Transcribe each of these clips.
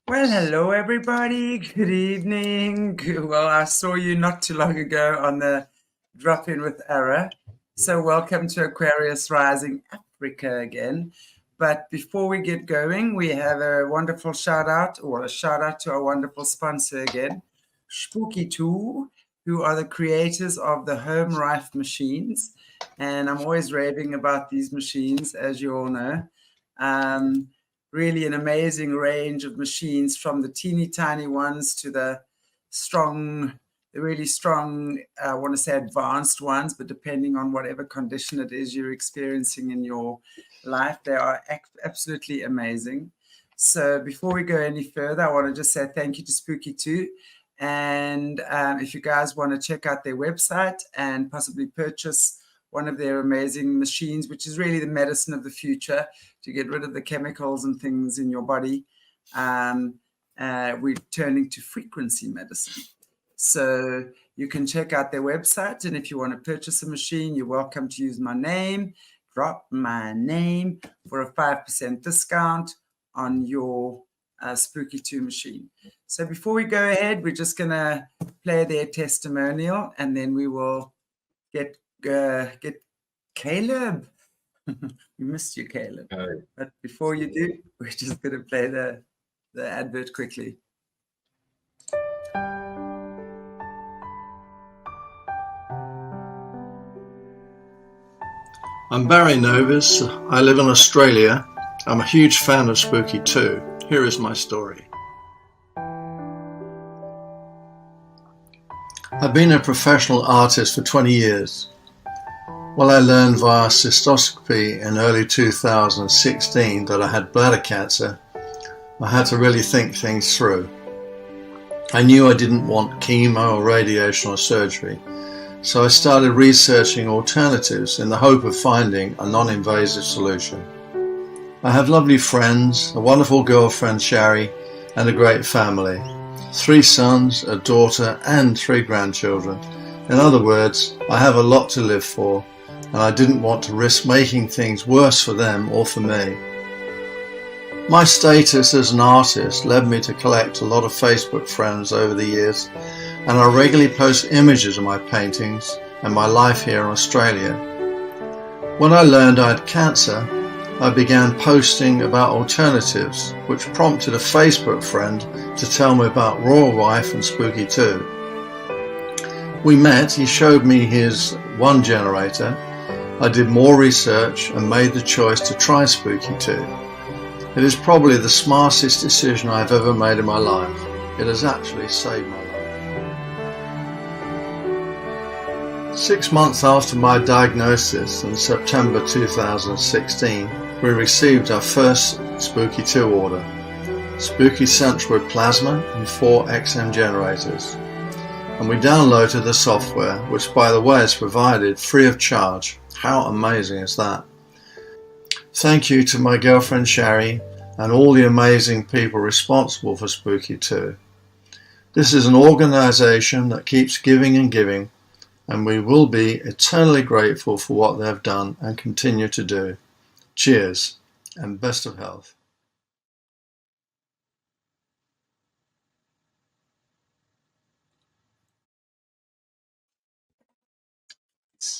Well, hello everybody. Good evening. Well, I saw you not too long ago on the drop in with Ara. So, welcome to Aquarius Rising Africa again. But before we get going, we have a wonderful shout out, or a shout out to our wonderful sponsor again, Spooky 2, who are the creators of the Home Rife machines. And I'm always raving about these machines, as you all know. Really an amazing range of machines, from the teeny tiny ones to the really strong, I want to say advanced ones, but depending on whatever condition it is you're experiencing in your life, they are absolutely amazing. So before we go any further, I want to just say thank you to Spooky 2. And if you guys want to check out their website and possibly purchase one of their amazing machines, which is really the medicine of the future to get rid of the chemicals and things in your body, we're turning to frequency medicine. So you can check out their website, and if you want to purchase a machine, you're welcome to use my name, drop my name for a 5% discount on your Spooky 2 machine. So before we go ahead, we're just going to play their testimonial, and then we will get Caleb. We missed you, Caleb. But before you do, we're just going to play the advert quickly. I'm Barry Novis. I live in Australia. I'm a huge fan of Spooky 2. Here is my story. I've been a professional artist for 20 years. Well, I learned via cystoscopy in early 2016 that I had bladder cancer. I had to really think things through. I knew I didn't want chemo or radiation or surgery, so I started researching alternatives in the hope of finding a non-invasive solution. I have lovely friends, a wonderful girlfriend, Shari, and a great family. 3 sons, a daughter, and 3 grandchildren. In other words, I have a lot to live for, and I didn't want to risk making things worse for them or for me. My status as an artist led me to collect a lot of Facebook friends over the years, and I regularly post images of my paintings and my life here in Australia. When I learned I had cancer, I began posting about alternatives, which prompted a Facebook friend to tell me about Royal Rife and Spooky 2. We met, he showed me his 1 generator. I did more research and made the choice to try Spooky 2. It is probably the smartest decision I have ever made in my life. It has actually saved my life. 6 months after my diagnosis in September 2016, we received our first Spooky 2 order. Spooky Centroid Plasma and 4 XM generators. And we downloaded the software, which by the way is provided free of charge. How amazing is that? Thank you to my girlfriend Shari and all the amazing people responsible for Spooky 2. This is an organization that keeps giving and giving, and we will be eternally grateful for what they have done and continue to do. Cheers and best of health.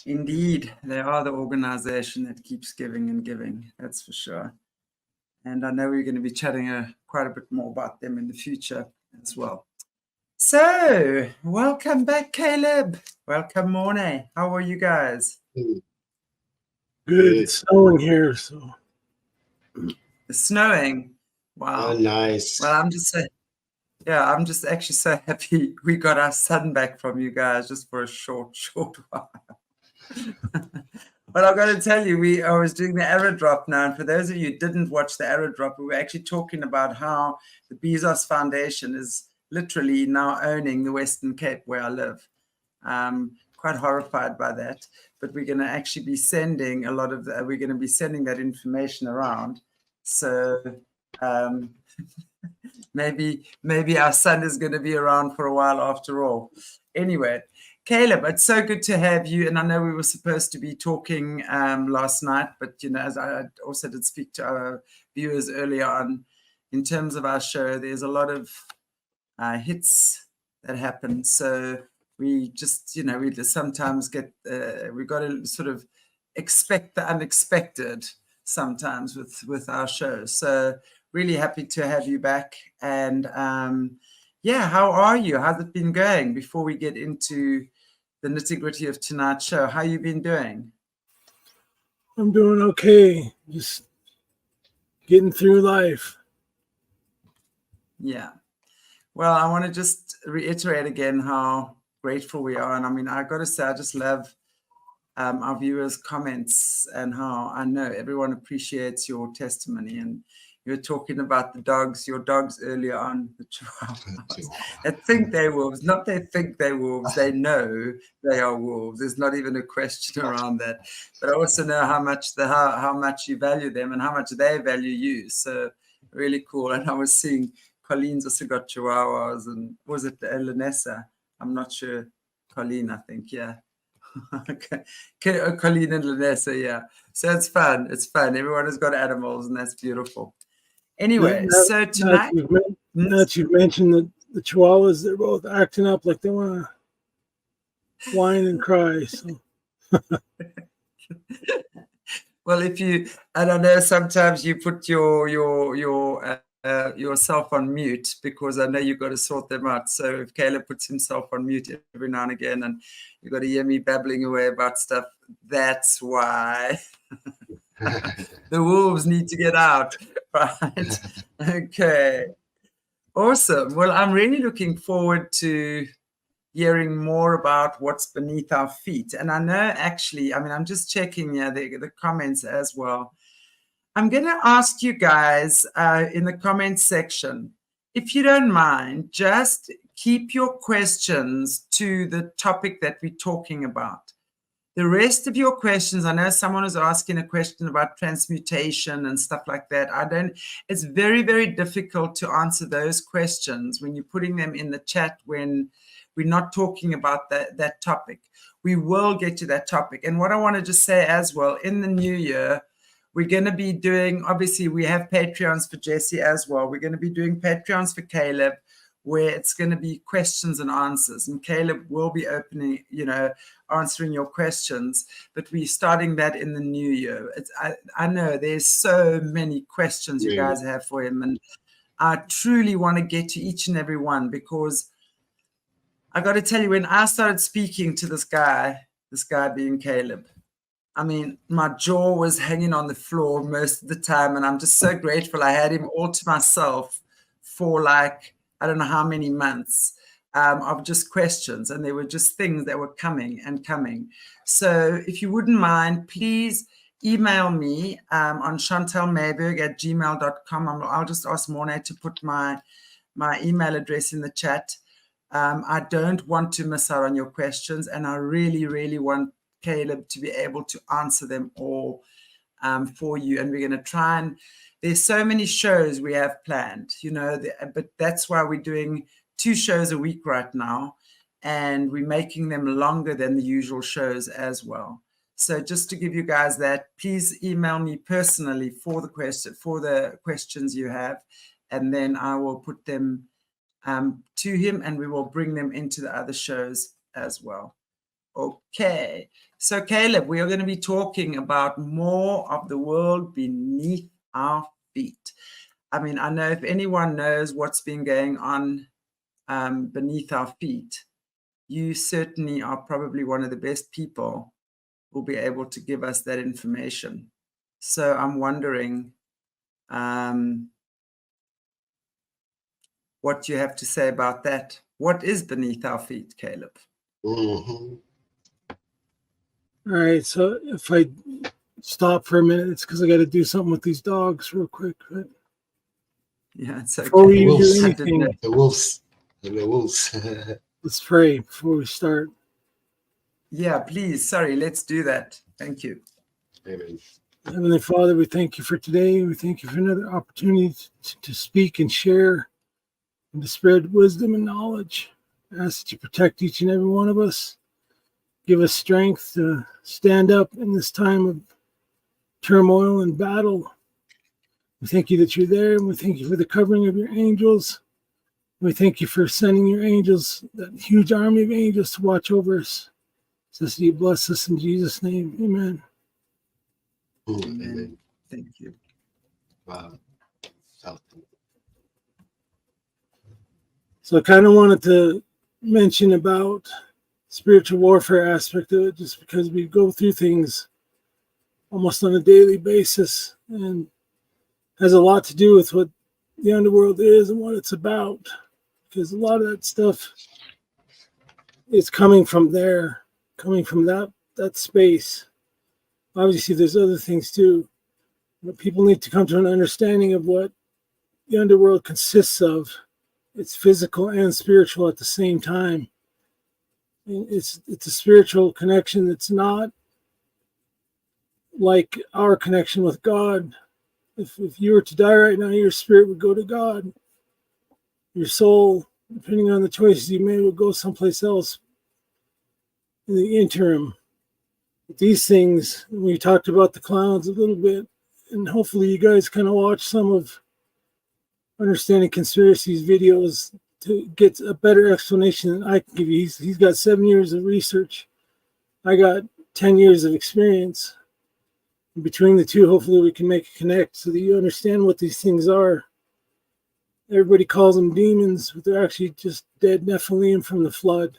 Indeed, they are the organization that keeps giving and giving, that's for sure. And I know we're going to be chatting quite a bit more about them in the future as well. So, welcome back, Caleb. Welcome, Mornay. How are you guys? Good. It's snowing here, so. It's snowing. Wow. Oh, nice. Well, I'm just actually so happy we got our sun back from you guys just for a short while. But I've got to tell you, I was doing the arrow drop now, and for those of you who didn't watch the arrow drop, we were actually talking about how the Bezos Foundation is literally now owning the Western Cape where I live. Quite horrified by that, but we're going to actually be sending we're going to be sending that information around. So maybe our son is going to be around for a while after all. Anyway, Caleb, it's so good to have you. And I know we were supposed to be talking last night, but as I also did speak to our viewers earlier on, in terms of our show, there's a lot of hits that happen. So we just, we just sometimes get, we've got to sort of expect the unexpected sometimes with our show. So really happy to have you back. And how are you? How's it been going before we get into the nitty-gritty of tonight's show? How you been doing? I'm doing okay. Just getting through life. Yeah. Well, I want to just reiterate again how grateful we are. And I mean, I got to say, I just love our viewers' comments and how I know everyone appreciates your testimony. And you're talking about your dogs earlier on, the chihuahuas that think they're wolves. Not they think they're wolves, they know they are wolves. There's not even a question around that. But I also know how much you value them and how much they value you. So really cool. And I was seeing Colleen's also got chihuahuas, and was it Lanessa? I'm not sure. Colleen, I think, yeah. Okay. Colleen and Lanessa, yeah. So it's fun. It's fun. Everyone has got animals, and that's beautiful. Anyway, so tonight... Now that you've mentioned the chihuahuas, they're both acting up like they want to whine and cry. So. Well, and I know sometimes you put yourself on mute because I know you've got to sort them out. So if Caleb puts himself on mute every now and again and you've got to hear me babbling away about stuff, that's why the wolves need to get out, right? Okay. Awesome. Well, I'm really looking forward to hearing more about what's beneath our feet. And I know actually, I'm just checking the comments as well. I'm going to ask you guys in the comments section, if you don't mind, just keep your questions to the topic that we're talking about. The rest of your questions, I know someone was asking a question about transmutation and stuff like that. It's very, very difficult to answer those questions when you're putting them in the chat when we're not talking about that topic. We will get to that topic. And what I want to just say as well, in the new year, we're going to be doing, obviously, we have Patreons for Jesse as well. We're going to be doing Patreons for Caleb, where it's going to be questions and answers. And Caleb will be opening, answering your questions. But we're starting that in the new year. I know there's so many questions you guys have for him. And I truly want to get to each and every one, because I got to tell you, when I started speaking to this guy being Caleb, my jaw was hanging on the floor most of the time. And I'm just so grateful I had him all to myself for I don't know how many months of just questions. And there were just things that were coming and coming. So if you wouldn't mind, please email me on chantelmayberg@gmail.com. I'll just ask Mornay to put my email address in the chat. I don't want to miss out on your questions. And I really, really want Caleb to be able to answer them all for you. And we're going to try and, there's so many shows we have planned, but that's why we're doing 2 shows a week right now. And we're making them longer than the usual shows as well. So just to give you guys that, please email me personally for the questions you have. And then I will put them to him, and we will bring them into the other shows as well. Okay, so Caleb, we are going to be talking about more of the world beneath our feet. I know if anyone knows what's been going on beneath our feet, you certainly are probably one of the best people who will be able to give us that information. So I'm wondering what you have to say about that. What is beneath our feet, Caleb? Mm-hmm. All right, so if I stop for a minute, it's because I got to do something with these dogs real quick. But yeah, it's okay. Before we do anything, the wolves. Let's pray before we start. Yeah, please. Sorry, let's do that. Thank you. Amen. Heavenly Father, we thank you for today. We thank you for another opportunity to speak and share and to spread wisdom and knowledge. I ask that you protect each and every one of us. Give us strength to stand up in this time of turmoil and battle. We thank you that you're there, and we thank you for the covering of your angels. We thank you for sending your angels, that huge army of angels, to watch over us. So you bless us in Jesus' name. Amen. Amen. Thank you. Wow. So I kind of wanted to mention about spiritual warfare aspect of it, just because we go through things almost on a daily basis, and has a lot to do with what the underworld is and what it's about, because a lot of that stuff is coming from there, coming from that space. Obviously there's other things too, but people need to come to an understanding of what the underworld consists of. It's physical and spiritual at the same time. It's a spiritual connection that's not like our connection with God. If you were to die right now, your spirit would go to God. Your soul, depending on the choices you made, would go someplace else in the interim. But these things, we talked about the clowns a little bit, and hopefully you guys kind of watch some of Understanding Conspiracies videos to get a better explanation than I can give you. He's got 7 years of research. I got 10 years of experience. Between the two, hopefully we can make a connect so that you understand what these things are. Everybody calls them demons, but they're actually just dead Nephilim from the flood.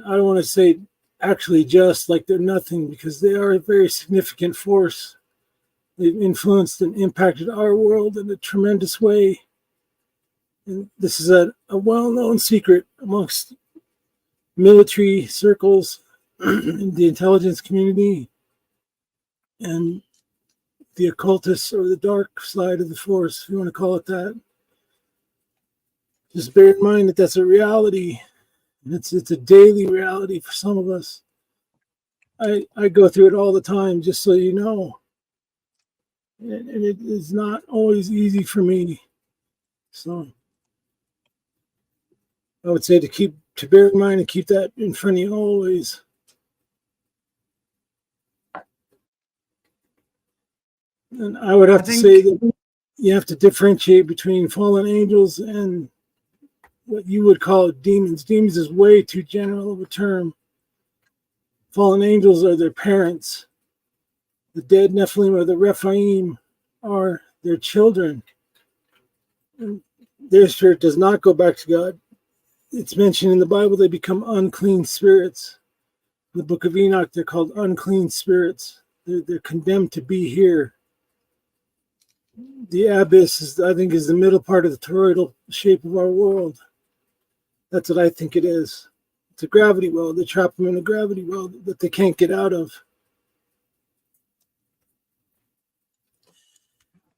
I don't want to say actually just like they're nothing, because they are a very significant force. They've influenced and impacted our world in a tremendous way. And this is a well-known secret amongst military circles, in the intelligence community, and the occultists, or the dark side of the force, if you want to call it that. Just bear in mind that that's a reality. It's a daily reality for some of us. I go through it all the time, just so you know. And it is not always easy for me. So I would say to bear in mind and keep that in front of you always. And I would have to say that you have to differentiate between fallen angels and what you would call demons. Demons is way too general of a term. Fallen angels are their parents. The dead Nephilim, or the Rephaim, are their children. And their spirit does not go back to God. It's mentioned in the Bible they become unclean spirits. In the book of Enoch, they're called unclean spirits. They're condemned to be here. The abyss, I think, is the middle part of the toroidal shape of our world. That's what I think it is. It's a gravity well. They trap them in a gravity well that they can't get out of.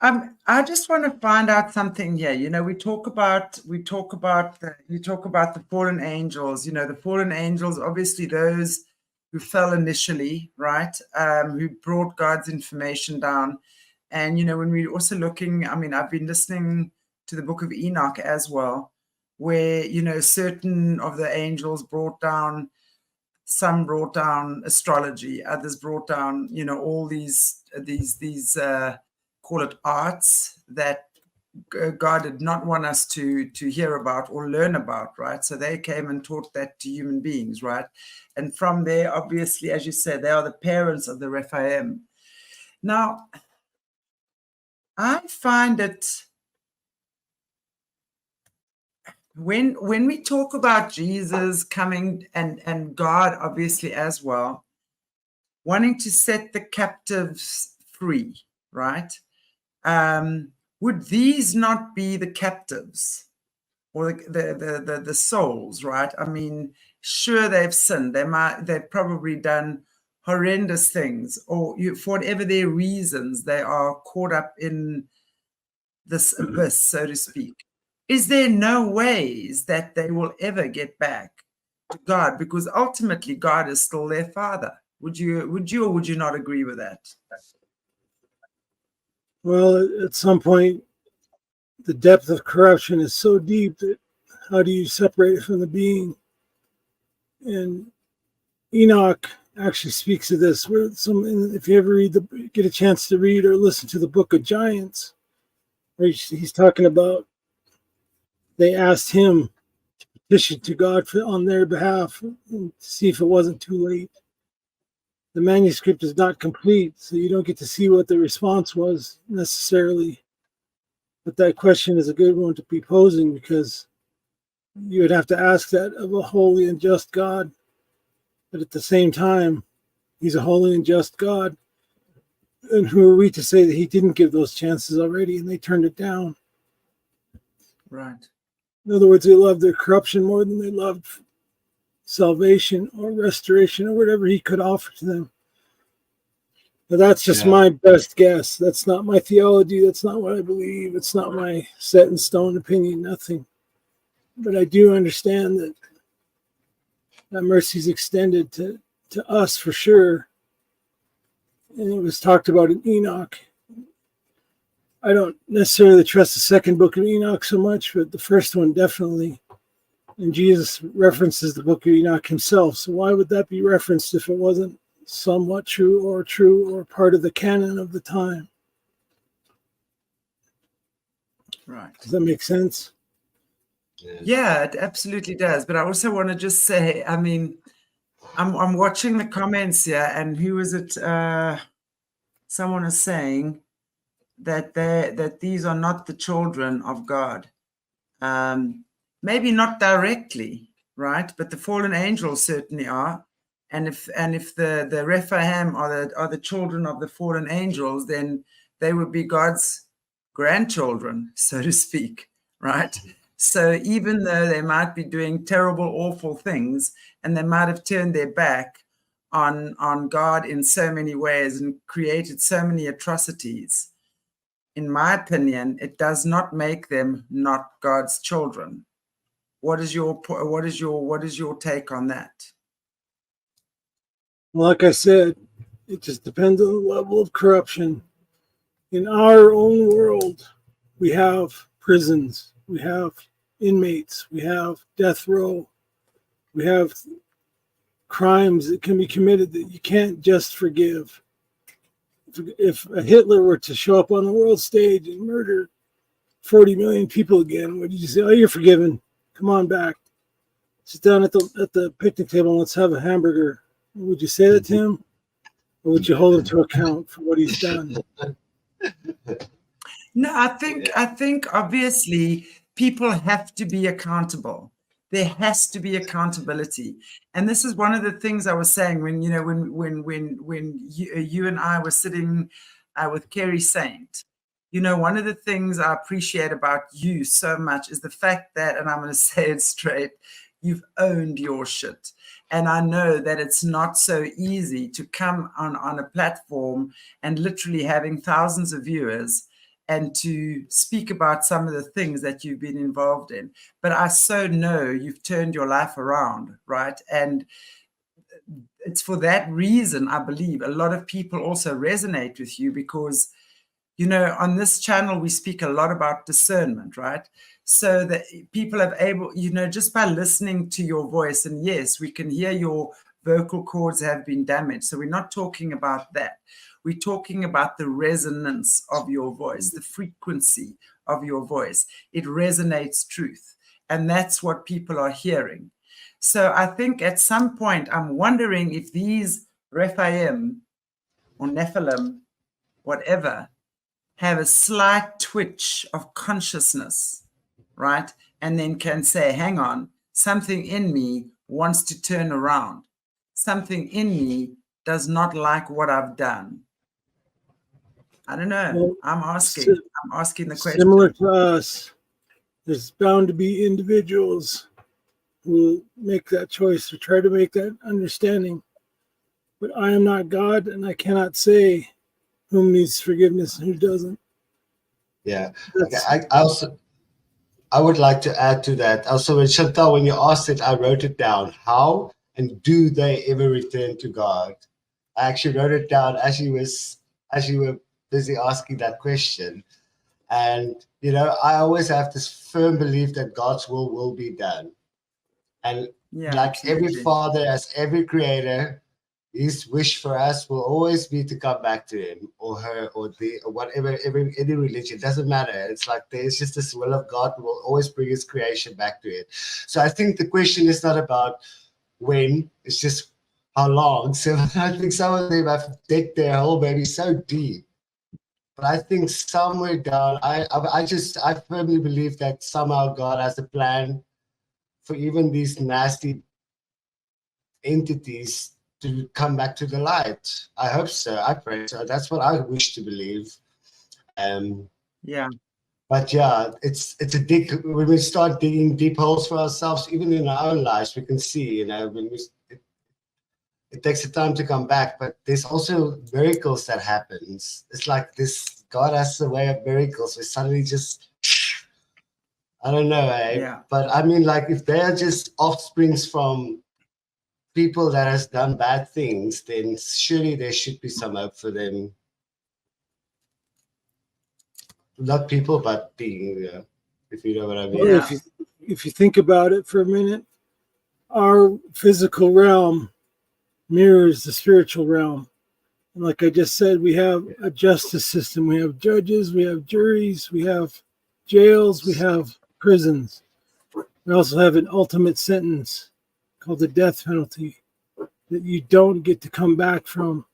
I just want to find out something here. You know, you talk about the fallen angels. You know, the fallen angels, obviously those who fell initially, right? Who brought God's information down. And, you know, when we're also looking, I mean, I've been listening to the book of Enoch as well, where, you know, certain of the angels some brought down astrology, others brought down, you know, all these call it arts that God did not want us to hear about or learn about, right? So they came and taught that to human beings, right? And from there, obviously, as you said, they are the parents of the Rephaim. Now, I find it, when we talk about Jesus coming and God obviously as well, wanting to set the captives free, right? Would these not be the captives or the souls, right? I mean, sure, they've sinned. They've probably done horrendous things, or for whatever their reasons, they are caught up in this abyss, so to speak. Is there no ways that they will ever get back to God? Because ultimately, God is still their Father. Would you or would you not agree with that? Well, at some point, the depth of corruption is so deep that how do you separate it from the being? And Enoch actually speaks of this. Where if you ever get a chance to read or listen to the Book of Giants, where he's talking about, they asked him to petition to God on their behalf and see if it wasn't too late. The manuscript is not complete, so you don't get to see what the response was necessarily. But that question is a good one to be posing, because you would have to ask that of a holy and just God. But at the same time, he's a holy and just God. And who are we to say that he didn't give those chances already and they turned it down? Right. In other words, they loved their corruption more than they loved salvation or restoration or whatever he could offer to them. Now, that's just my best guess. That's not my theology. That's not what I believe. It's not my set in stone opinion, nothing. But I do understand that mercy is extended to us for sure. And it was talked about in Enoch. I don't necessarily trust the second book of Enoch so much, but the first one definitely. And Jesus references the book of Enoch himself. So why would that be referenced if it wasn't somewhat true or part of the canon of the time? Right. Does that make sense? Yeah, it absolutely does. But I also want to just say, I mean, I'm watching the comments here, and who is it? Someone is saying that these are not the children of God. Maybe not directly, right? But the fallen angels certainly are. And if the Rephaim are the children of the fallen angels, then they would be God's grandchildren, so to speak, right? So even though they might be doing terrible, awful things, and they might have turned their back on God in so many ways and created so many atrocities, in my opinion, it does not make them not God's children. What is your take on that? Well, like I said, it just depends on the level of corruption. In our own world, we have prisons, we have inmates, we have death row, we have crimes that can be committed that you can't just forgive. If a Hitler were to show up on the world stage and murder 40 million people again, would you say, "Oh, you're forgiven. Come on back. Sit down at the picnic table and let's have a hamburger"? Would you say that to him? Or would you hold him to account for what he's done? No, I think obviously people have to be accountable. There has to be accountability. And this is one of the things I was saying when you and I were sitting with Kerry Saint. One of the things I appreciate about you so much is the fact that, and I'm going to say it straight, you've owned your shit. And I know that it's not so easy to come on a platform and literally having thousands of viewers and to speak about some of the things that you've been involved in. But I so know you've turned your life around, right? And it's for that reason, I believe, a lot of people also resonate with you because, on this channel, we speak a lot about discernment, right? So that people have able, just by listening to your voice, and yes, we can hear your vocal cords have been damaged. So we're not talking about that. We're talking about the resonance of your voice, the frequency of your voice. It resonates truth. And that's what people are hearing. So I think at some point, I'm wondering if these Rephaim or Nephilim, whatever, have a slight twitch of consciousness, right? And then can say, hang on, something in me wants to turn around. Something in me does not like what I've done. I don't know. Well, I'm asking the question. Similar to us, there's bound to be individuals who will make that choice or try to make that understanding. But I am not God, and I cannot say whom needs forgiveness and who doesn't. Yeah. Okay. I would like to add to that. Also, when Chantal, when you asked it, I wrote it down. How and do they ever return to God? I actually wrote it down as you were busy asking that question. And, I always have this firm belief that God's will be done. And like absolutely. every father, as every creator, his wish for us will always be to come back to him or her or whatever, any religion. It doesn't matter. It's like there's just this will of God will always bring his creation back to it. So I think the question is not about when, it's just how long. So I think some of them have digged their hole maybe so deep. But I think somewhere down, I firmly believe that somehow God has a plan for even these nasty entities to come back to the light. I hope so. I pray so. That's what I wish to believe. Yeah. But yeah, it's a when we start digging deep holes for ourselves, even in our own lives, we can see, when it takes a time to come back, but there's also miracles that happens. It's like this, God has a way of miracles. We suddenly just, I don't know, Yeah. But I mean, like if they're just offsprings from people that has done bad things, then surely there should be some hope for them. Not people, but being, if you know what I mean. Well, if you think about it for a minute, our physical realm mirrors the spiritual realm. And like I just said, we have a justice system. We have judges, we have juries, we have jails, we have prisons. We also have an ultimate sentence called the death penalty that you don't get to come back from.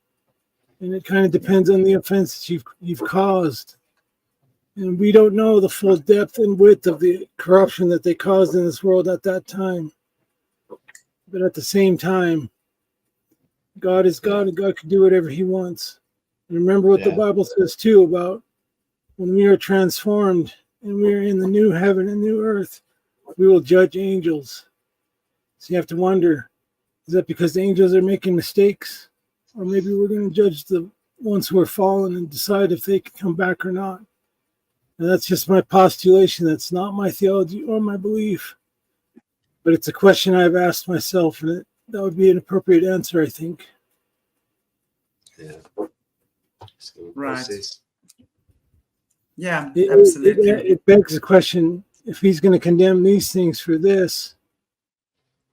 And it kind of depends on the offense that you've caused. And we don't know the full depth and width of the corruption that they caused in this world at that time. But at the same time, God is God, and God can do whatever he wants. And remember what the Bible says too about when we are transformed and we are in the new heaven and new earth, we will judge angels. So you have to wonder, is that because the angels are making mistakes? Or maybe we're going to judge the ones who are fallen and decide if they can come back or not. And that's just my postulation. That's not my theology or my belief. But it's a question I've asked myself, and that would be an appropriate answer, I think. Yeah. Right. Yeah, absolutely. It begs the question, if he's going to condemn these things for this,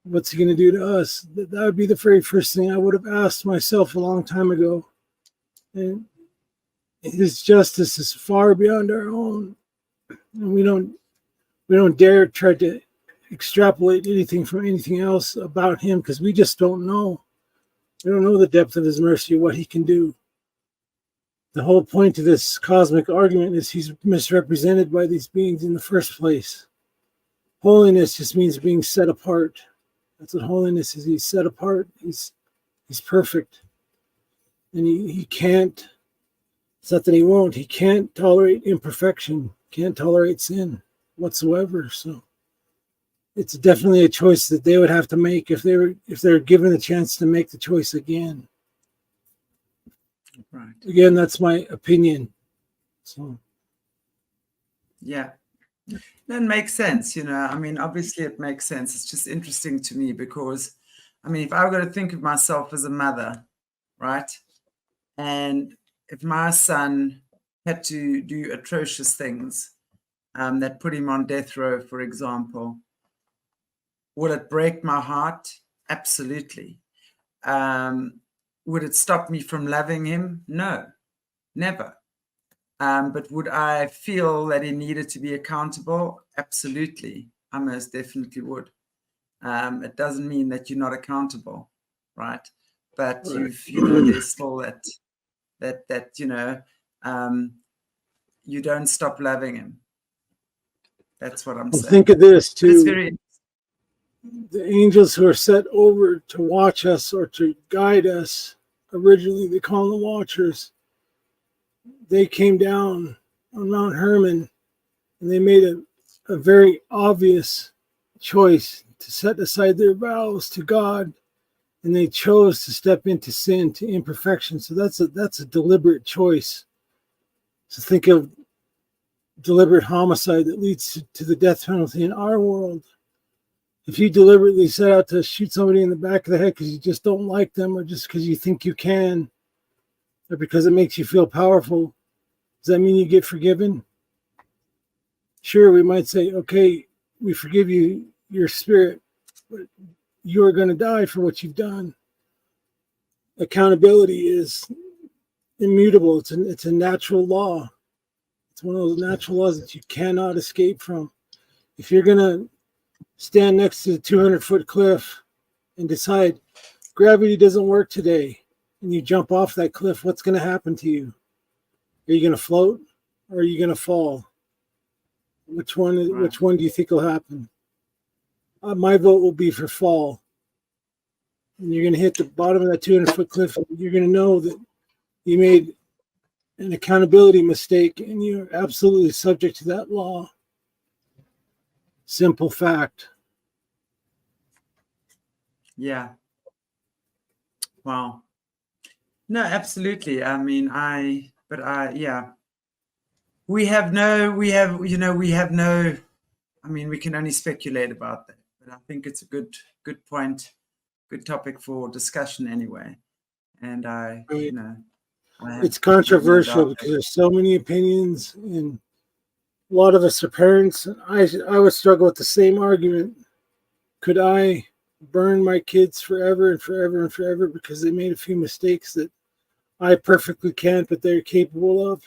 what's he going to do to us? That would be the very first thing I would have asked myself a long time ago. And his justice is far beyond our own. And we don't dare try to extrapolate anything from anything else about him, because we just don't know. We don't know the depth of his mercy or what he can do. The whole point of this cosmic argument is he's misrepresented by these beings in the first place. Holiness just means being set apart. That's what holiness is. He's set apart. He's perfect. And he can't, it's not that he won't, he can't tolerate imperfection, can't tolerate sin whatsoever. So it's definitely a choice that they would have to make if they're given the chance to make the choice again. Right. Again, that's my opinion. So yeah, that makes sense. I mean, obviously it makes sense. It's just interesting to me because, I mean, if I were to think of myself as a mother, right, and if my son had to do atrocious things that put him on death row, for example, would it break my heart? Absolutely. Would it stop me from loving him? No, never. But would I feel that he needed to be accountable? Absolutely. I most definitely would. It doesn't mean that you're not accountable, right? But there's still that you don't stop loving him. That's what I'm saying. Think of this too. The angels who are set over to watch us or to guide us, originally they call them the Watchers. They came down on Mount Hermon and they made a very obvious choice to set aside their vows to God, and they chose to step into sin, to imperfection. So that's a deliberate choice. So think of deliberate homicide that leads to the death penalty in our world. If you deliberately set out to shoot somebody in the back of the head because you just don't like them, or just because you think you can, or because it makes you feel powerful, does that mean you get forgiven? Sure, we might say, okay, we forgive you, your spirit, but you're going to die for what you've done. accountability is immutable. It's a natural law. It's one of those natural laws that you cannot escape from. If you're going to stand next to the 200-foot cliff and decide gravity doesn't work today, and you jump off that cliff, what's going to happen to you? Are you going to float or are you going to fall? Which one do you think will happen? My vote will be for fall. And you're going to hit the bottom of that 200-foot cliff. And you're going to know that you made an accountability mistake and you're absolutely subject to that law. Simple fact. Yeah. Wow. No, absolutely. I mean, yeah. We have no, I mean, we can only speculate about that, but I think it's a good point, good topic for discussion anyway. And it's controversial because there's so many opinions, and a lot of us are parents. I would struggle with the same argument. Could I burn my kids forever and forever and forever because they made a few mistakes that I perfectly can't, but they're capable of?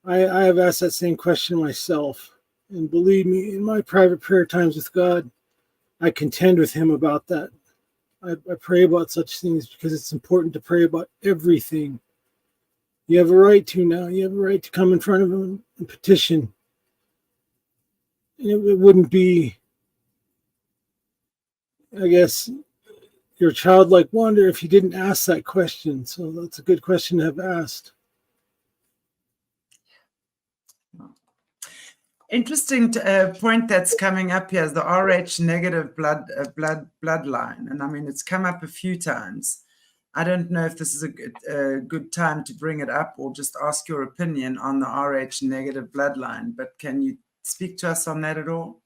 I have asked that same question myself. And believe me, in my private prayer times with God, I contend with him about that. I pray about such things because it's important to pray about everything. You have a right to now. You have a right to come in front of him and petition. And it wouldn't be, I guess, your childlike wonder if you didn't ask that question. So that's a good question to have asked. Interesting point that's coming up here is the Rh negative bloodline, and I mean it's come up a few times. I don't know if this is a good time to bring it up or just ask your opinion on the Rh negative bloodline. But can you speak to us on that at all?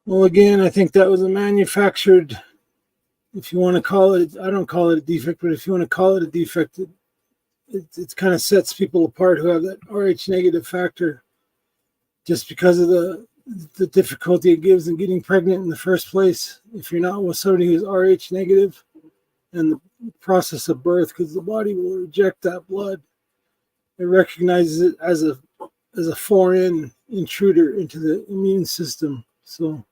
Well, again, I think that was a manufactured, if you want to call it, I don't call it a defect, but if you want to call it a defect, it kind of sets people apart who have that Rh negative factor just because of the difficulty it gives in getting pregnant in the first place. If you're not with somebody who's Rh negative, and the process of birth, because the body will reject that blood. It recognizes it as a foreign intruder into the immune system. So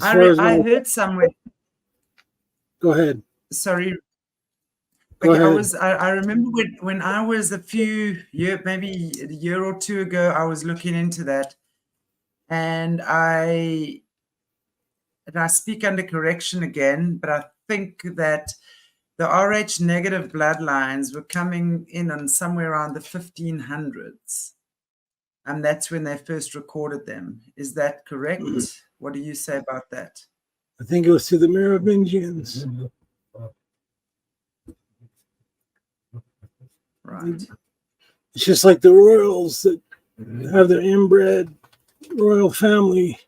I heard somewhere. Go ahead. Sorry. Go ahead. I remember when I was maybe a year or two ago, I was looking into that, and I speak under correction again, but I think that the Rh negative bloodlines were coming in on somewhere around the 1500s, and that's when they first recorded them. Is that correct? What do you say about that? I think it was to the Merovingians. Right. It's just like the royals that have their inbred royal family.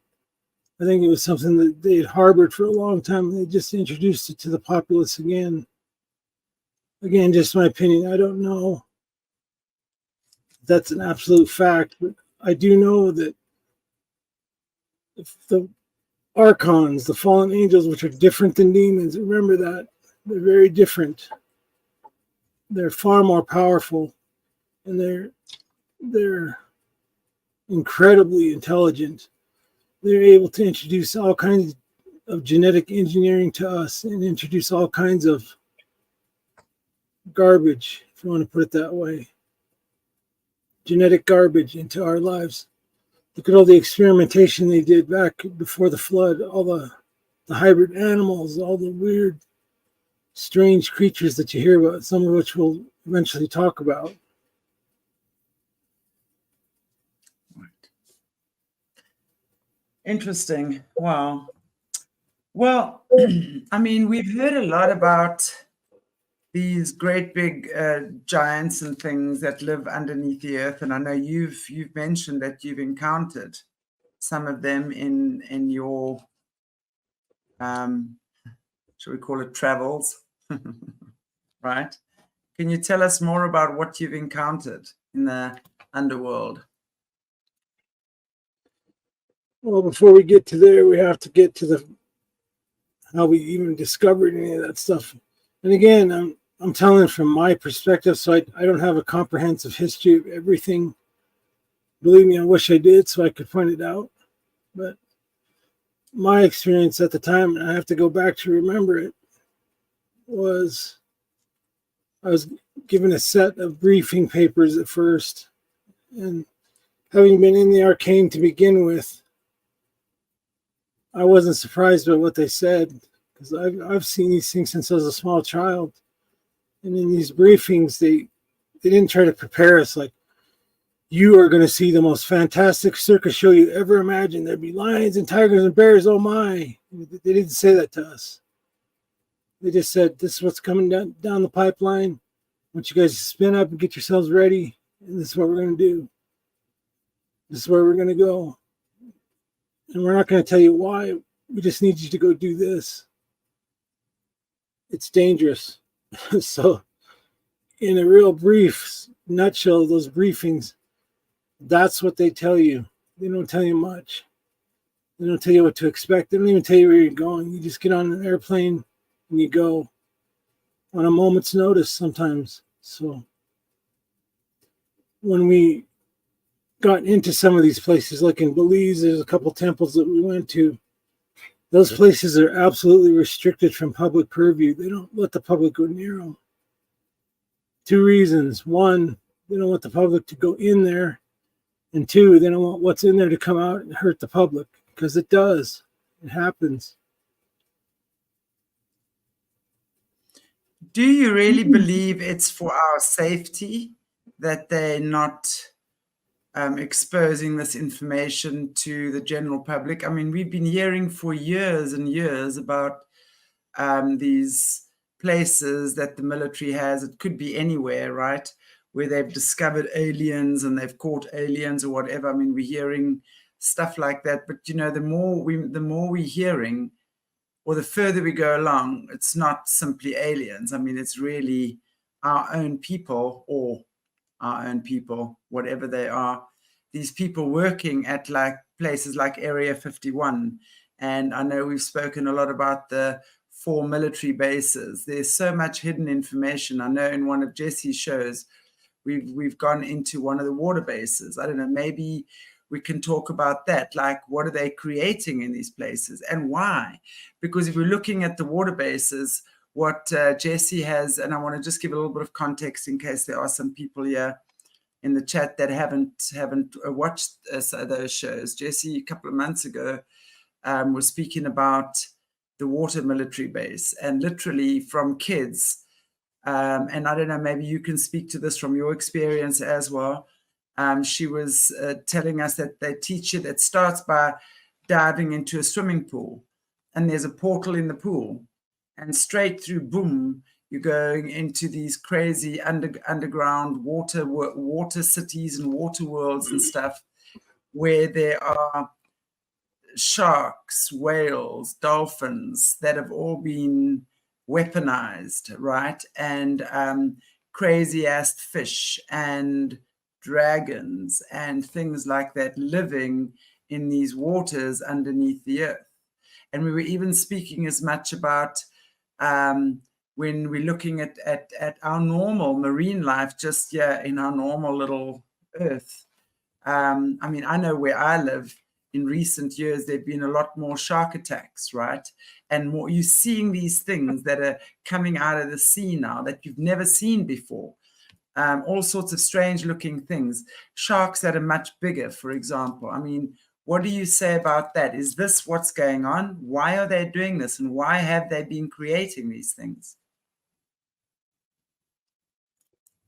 I think it was something that they had harbored for a long time. They just introduced it to the populace again. Again, just my opinion. I don't know if that's an absolute fact, but I do know that if the archons, the fallen angels, which are different than demons, remember that. They're very different. They're far more powerful, and they're incredibly intelligent. They're able to introduce all kinds of genetic engineering to us and introduce all kinds of garbage, if you want to put it that way. Genetic garbage into our lives. Look at all the experimentation they did back before the flood, all the hybrid animals, all the weird, strange creatures that you hear about, some of which we'll eventually talk about. Interesting. Wow. Well, I mean, we've heard a lot about these great big giants and things that live underneath the earth, and I know you've mentioned that you've encountered some of them in your shall we call it travels, right? Can you tell us more about what you've encountered in the underworld? Well, before we get to there, we have to get to the how we even discovered any of that stuff. And again, I'm telling it from my perspective, so I don't have a comprehensive history of everything. Believe me, I wish I did so I could point it out. But my experience at the time, and I have to go back to remember it, was I was given a set of briefing papers at first. And having been in the arcane to begin with, I wasn't surprised by what they said, because I've seen these things since I was a small child. And in these briefings, they didn't try to prepare us like, you are going to see the most fantastic circus show you ever imagined. There'd be lions and tigers and bears, oh my. They didn't say that to us. They just said, this is what's coming down the pipeline. I want you guys to spin up and get yourselves ready. And this is what we're going to do. This is where we're going to go. And we're not going to tell you why. We just need you to go do this. It's dangerous. So, in a real brief nutshell, those briefings, that's what they tell you. They don't tell you much. They don't tell you what to expect. They don't even tell you where you're going. You just get on an airplane and you go on a moment's notice sometimes. So, when we got into some of these places, like in Belize, there's a couple temples that we went to. Those places are absolutely restricted from public purview. They don't let the public go near them. 2 reasons. 1, they don't want the public to go in there. And 2, they don't want what's in there to come out and hurt the public, because it does. It happens. Do you really believe it's for our safety that they're not exposing this information to the general public? I mean, we've been hearing for years and years about these places that the military has. It could be anywhere, right? Where they've discovered aliens and they've caught aliens or whatever. I mean, we're hearing stuff like that. But, you know, the more we're hearing, or the further we go along, it's not simply aliens. I mean, it's really our own people, or our own people, whatever they are. These people working at like places like Area 51. And I know we've spoken a lot about the 4 military bases. There's so much hidden information. I know in one of Jesse's shows, we've gone into one of the water bases. I don't know, maybe we can talk about that. Like, what are they creating in these places and why? Because if we're looking at the water bases, what Jesse has, and I want to just give a little bit of context in case there are some people here in the chat that haven't watched those shows. Jesse, a couple of months ago, was speaking about the water military base, and literally from kids, and I don't know, maybe you can speak to this from your experience as well. She was telling us that they teach it. It starts by diving into a swimming pool, and there's a portal in the pool, and straight through, boom, you're going into these crazy underground water cities and water worlds and stuff, where there are sharks, whales, dolphins that have all been weaponized, right? And crazy ass fish and dragons and things like that living in these waters underneath the earth. And we were even speaking as much about when we're looking at our normal marine life, just in our normal little earth. I mean, I know where I live, in recent years, there've been a lot more shark attacks, right? And more, you're seeing these things that are coming out of the sea now that you've never seen before. All sorts of strange looking things. Sharks that are much bigger, for example. I mean, what do you say about that? Is this what's going on? Why are they doing this? And why have they been creating these things?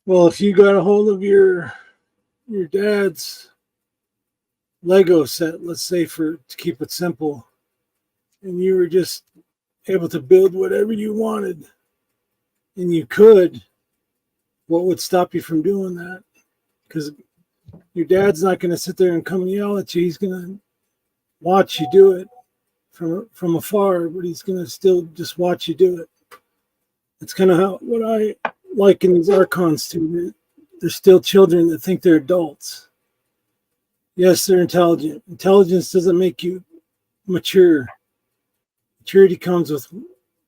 Well, if you got a hold of your dad's Lego set, let's say, to keep it simple, and you were just able to build whatever you wanted, and you could, what would stop you from doing that? Because your dad's not going to sit there and come and yell at you. He's going to watch you do it from afar, but he's going to still just watch you do it. It's kind of what I like in these archons too. They're still children that think they're adults. Yes, they're intelligent. Intelligence doesn't make you mature. Maturity comes with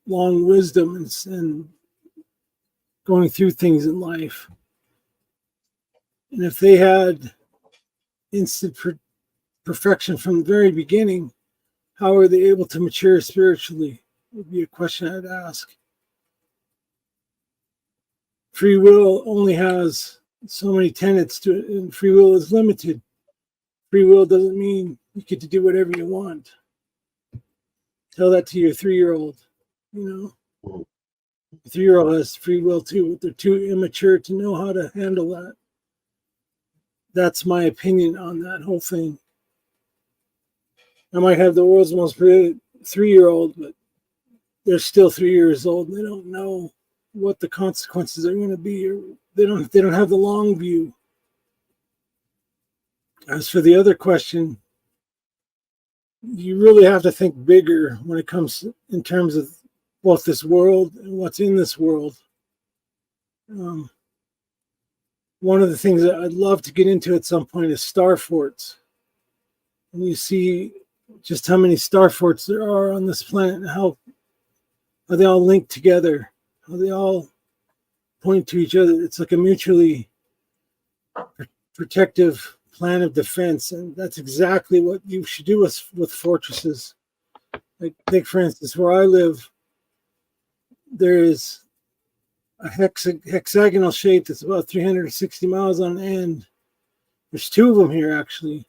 long wisdom and going through things in life. And if they had instant perfection from the very beginning, how are they able to mature spiritually? Would be a question I'd ask. Free will only has so many tenets to it, and free will is limited. Free will doesn't mean you get to do whatever you want. Tell that to your 3-year-old. You know, the 3-year-old has free will too, but they're too immature to know how to handle that. That's my opinion on that whole thing. I might have the world's most brilliant 3-year-old, but they're still 3 years old and they don't know what the consequences are going to be, or they don't have the long view. As for the other question, you really have to think bigger when it comes in terms of both this world and what's in this world. One of the things that I'd love to get into at some point is star forts. And you see just how many star forts there are on this planet and how they all linked together, how they all point to each other. It's like a mutually protective plan of defense, and that's exactly what you should do with fortresses. Like, take for instance, where I live, there is a hexagonal shape that's about 360 miles on end. There's 2 of them here, actually.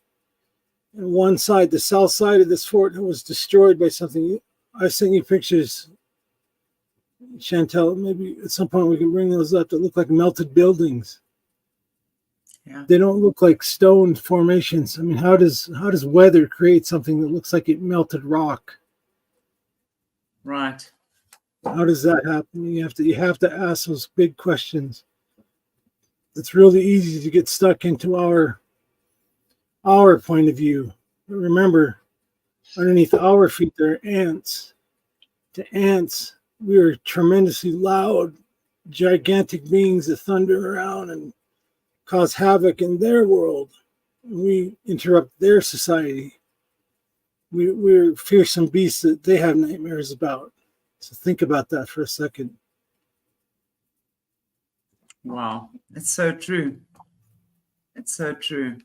And one side, the south side of this fort, was destroyed by something. I sent you pictures, Chantel. Maybe at some point we can bring those up that look like melted buildings. Yeah. They don't look like stone formations. I mean, how does weather create something that looks like it melted rock? Right. How does that happen? You have to ask those big questions. It's really easy to get stuck into our point of view. But remember, underneath our feet there are ants. To ants, we are tremendously loud, gigantic beings that thunder around and cause havoc in their world. We interrupt their society. We're fearsome beasts that they have nightmares about. So think about that for a second. Wow. It's so true. It's so true.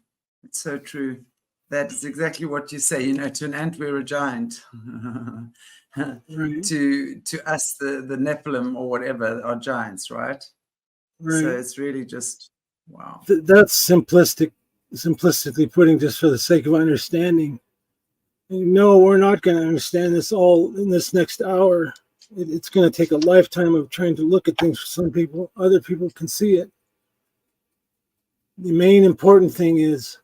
It's so true. That is exactly what you say. You know, to an ant, we're a giant. Right. To us, the Nephilim or whatever are giants, right? Right. So it's really just, wow. That's simplistically putting, just for the sake of understanding. No, we're not going to understand this all in this next hour. It's going to take a lifetime of trying to look at things for some people. Other people can see it. The main important thing is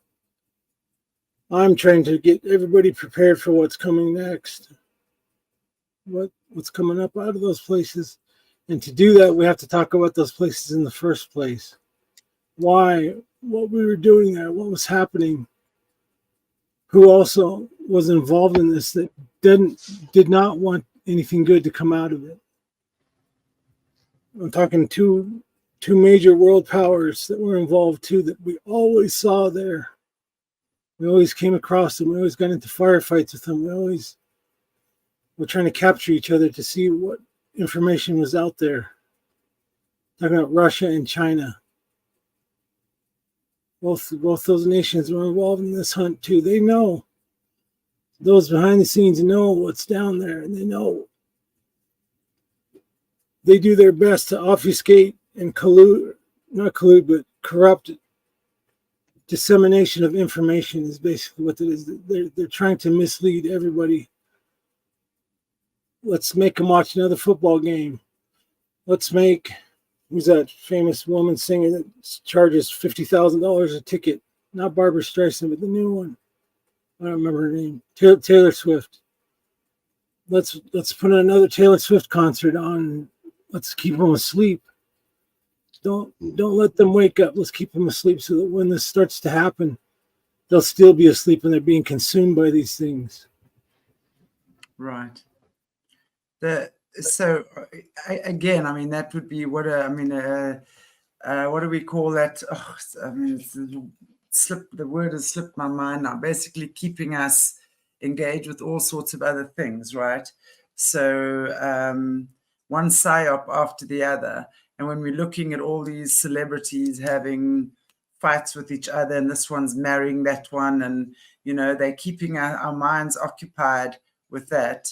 I'm trying to get everybody prepared for what's coming next. What's coming up out of those places. And to do that, we have to talk about those places in the first place. Why? What we were doing there? What was happening? Who also was involved in this that did not want anything good to come out of it? I'm talking two major world powers that were involved too, that we always saw there. We always came across them. We always got into firefights with them. We're trying to capture each other to see what information was out there. Talking about Russia and China. Both those nations were involved in this hunt too. They know. Those behind the scenes know what's down there, and they know. They do their best to obfuscate and but corrupt dissemination of information is basically what it is. They're trying to mislead everybody. Let's make them watch another football game. Let's make, who's that famous woman singer that charges $50,000 a ticket? Not Barbara Streisand, but the new one. I don't remember her name. Taylor Swift. Let's put another Taylor Swift concert on. Let's keep them asleep. Don't let them wake up. Let's keep them asleep so that when this starts to happen, they'll still be asleep and they're being consumed by these things. Right. Again, I mean, that would be what do we call that? Oh, I mean, it's the word has slipped my mind now, basically keeping us engaged with all sorts of other things, right? So one psyop after the other. And when we're looking at all these celebrities having fights with each other, and this one's marrying that one, and, you know, they're keeping our minds occupied with that.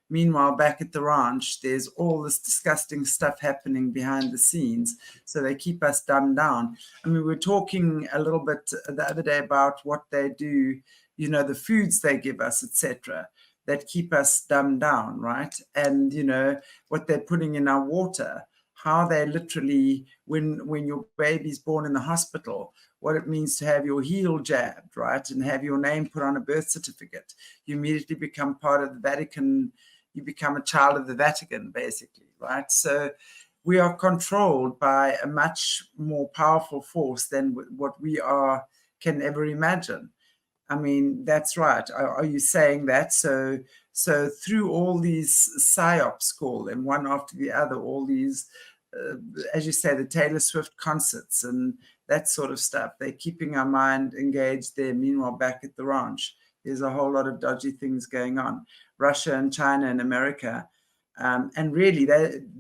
Meanwhile, back at the ranch, there's all this disgusting stuff happening behind the scenes. So they keep us dumbed down. I mean, we were talking a little bit the other day about what they do, you know, the foods they give us, etc., that keep us dumbed down, right? And, you know, what they're putting in our water, how they literally, when your baby's born in the hospital, what it means to have your heel jabbed, right? And have your name put on a birth certificate. You immediately become part of the Vatican. You become a child of the Vatican, basically, right? So we are controlled by a much more powerful force than what we can ever imagine. I mean, that's right. Are you saying that? So through all these psyops, call them one after the other, all these, as you say, the Taylor Swift concerts and that sort of stuff, they're keeping our mind engaged there. Meanwhile, back at the ranch, there's a whole lot of dodgy things going on. Russia and China and America. And really,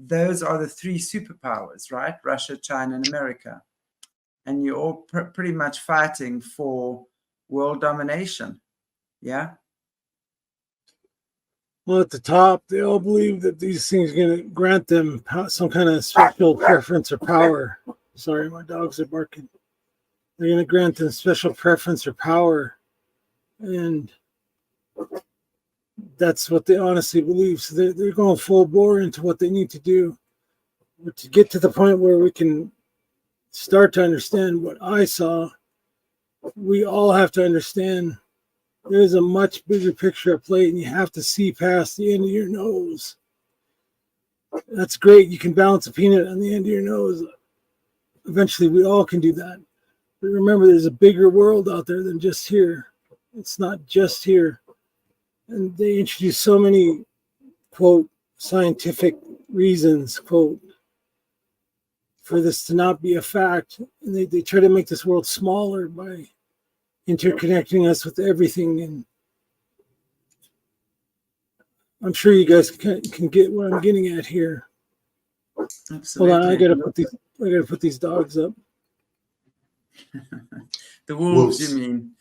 those are the three superpowers, right? Russia, China, and America. And you're all pretty much fighting for world domination. Yeah. Well, at the top, they all believe that these things are going to grant them some kind of special preference or power. Sorry, my dogs are barking. They're going to grant them special preference or power. And that's what they honestly believe. So they're going full bore into what they need to do. But to get to the point where we can start to understand what I saw, we all have to understand there's a much bigger picture at play, and you have to see past the end of your nose. That's great. You can balance a peanut on the end of your nose. Eventually, we all can do that. But remember, there's a bigger world out there than just here. It's not just here. And they introduce so many, quote, scientific reasons, quote, for this to not be a fact. And they try to make this world smaller by interconnecting us with everything. And I'm sure you guys can get what I'm getting at here. Absolutely. Hold on, I gotta put these dogs up. The wolves, you mean?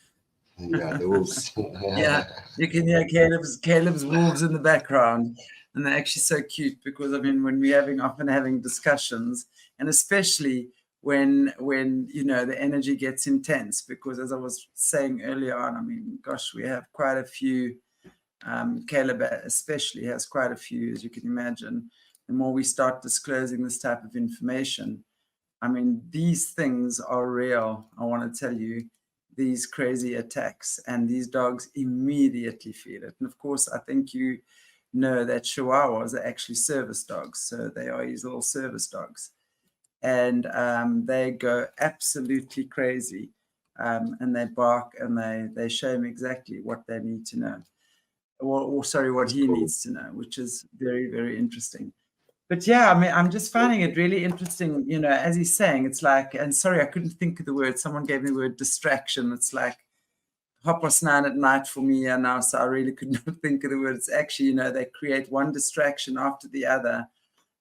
Yeah, the wolves. Yeah, you can hear Caleb's wolves in the background, and they're actually so cute because, I mean, when we're often having discussions, and especially when you know the energy gets intense, because as I was saying earlier on, I mean, gosh, we have quite a few. Caleb especially has quite a few, as you can imagine. The more we start disclosing this type of information, I mean, these things are real. I want to tell you, these crazy attacks, and these dogs immediately feel it. And of course, I think you know that Chihuahuas are actually service dogs. So they are these little service dogs. And they go absolutely crazy. And they bark, and they show him exactly what they need to know. Or sorry, what he needs to know, which is very, very interesting. But yeah, I mean, I'm just finding it really interesting, you know, as he's saying, it's like, and sorry, I couldn't think of the word. Someone gave me the word distraction. It's like 9:30 at night for me and now, so I really could not think of the word. It's actually, you know, they create one distraction after the other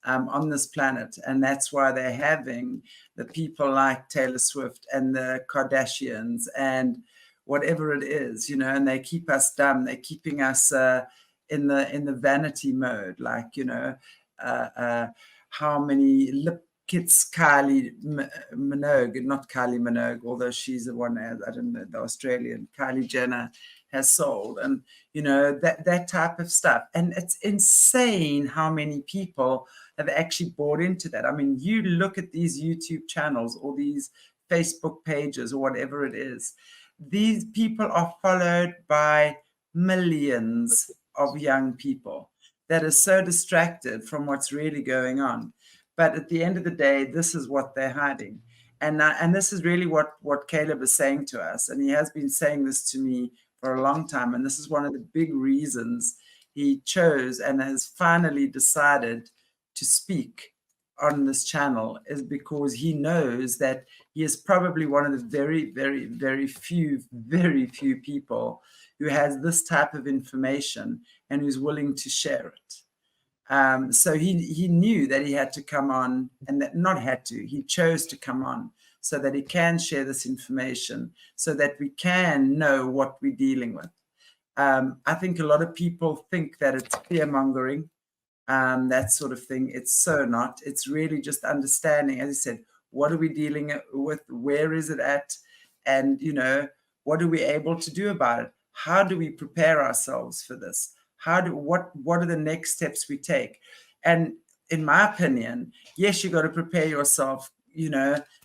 on this planet. And that's why they're having the people like Taylor Swift and the Kardashians and whatever it is, you know, and they keep us dumb. They're keeping us in the vanity mode, like, you know, how many lip kits Kylie Minogue, not Kylie Minogue, although she's the one, I don't know, the Australian Kylie Jenner has sold, and you know, that type of stuff. And it's insane how many people have actually bought into that. I mean, you look at these YouTube channels or these Facebook pages or whatever it is, these people are followed by millions of young people that are so distracted from what's really going on. But at the end of the day, this is what they're hiding. And this is really what Caleb is saying to us. And he has been saying this to me for a long time. And this is one of the big reasons he chose and has finally decided to speak on this channel, is because he knows that he is probably one of the very, very, very few people who has this type of information and who's willing to share it. So he knew that he had to come on, and that not had to, he chose to come on so that he can share this information so that we can know what we're dealing with. I think a lot of people think that it's fear-mongering, that sort of thing. It's so not. It's really just understanding, as I said, what are we dealing with? Where is it at? And, what are we able to do about it? How do we prepare ourselves for this? What are the next steps we take? And in my opinion, yes, you got to prepare yourself,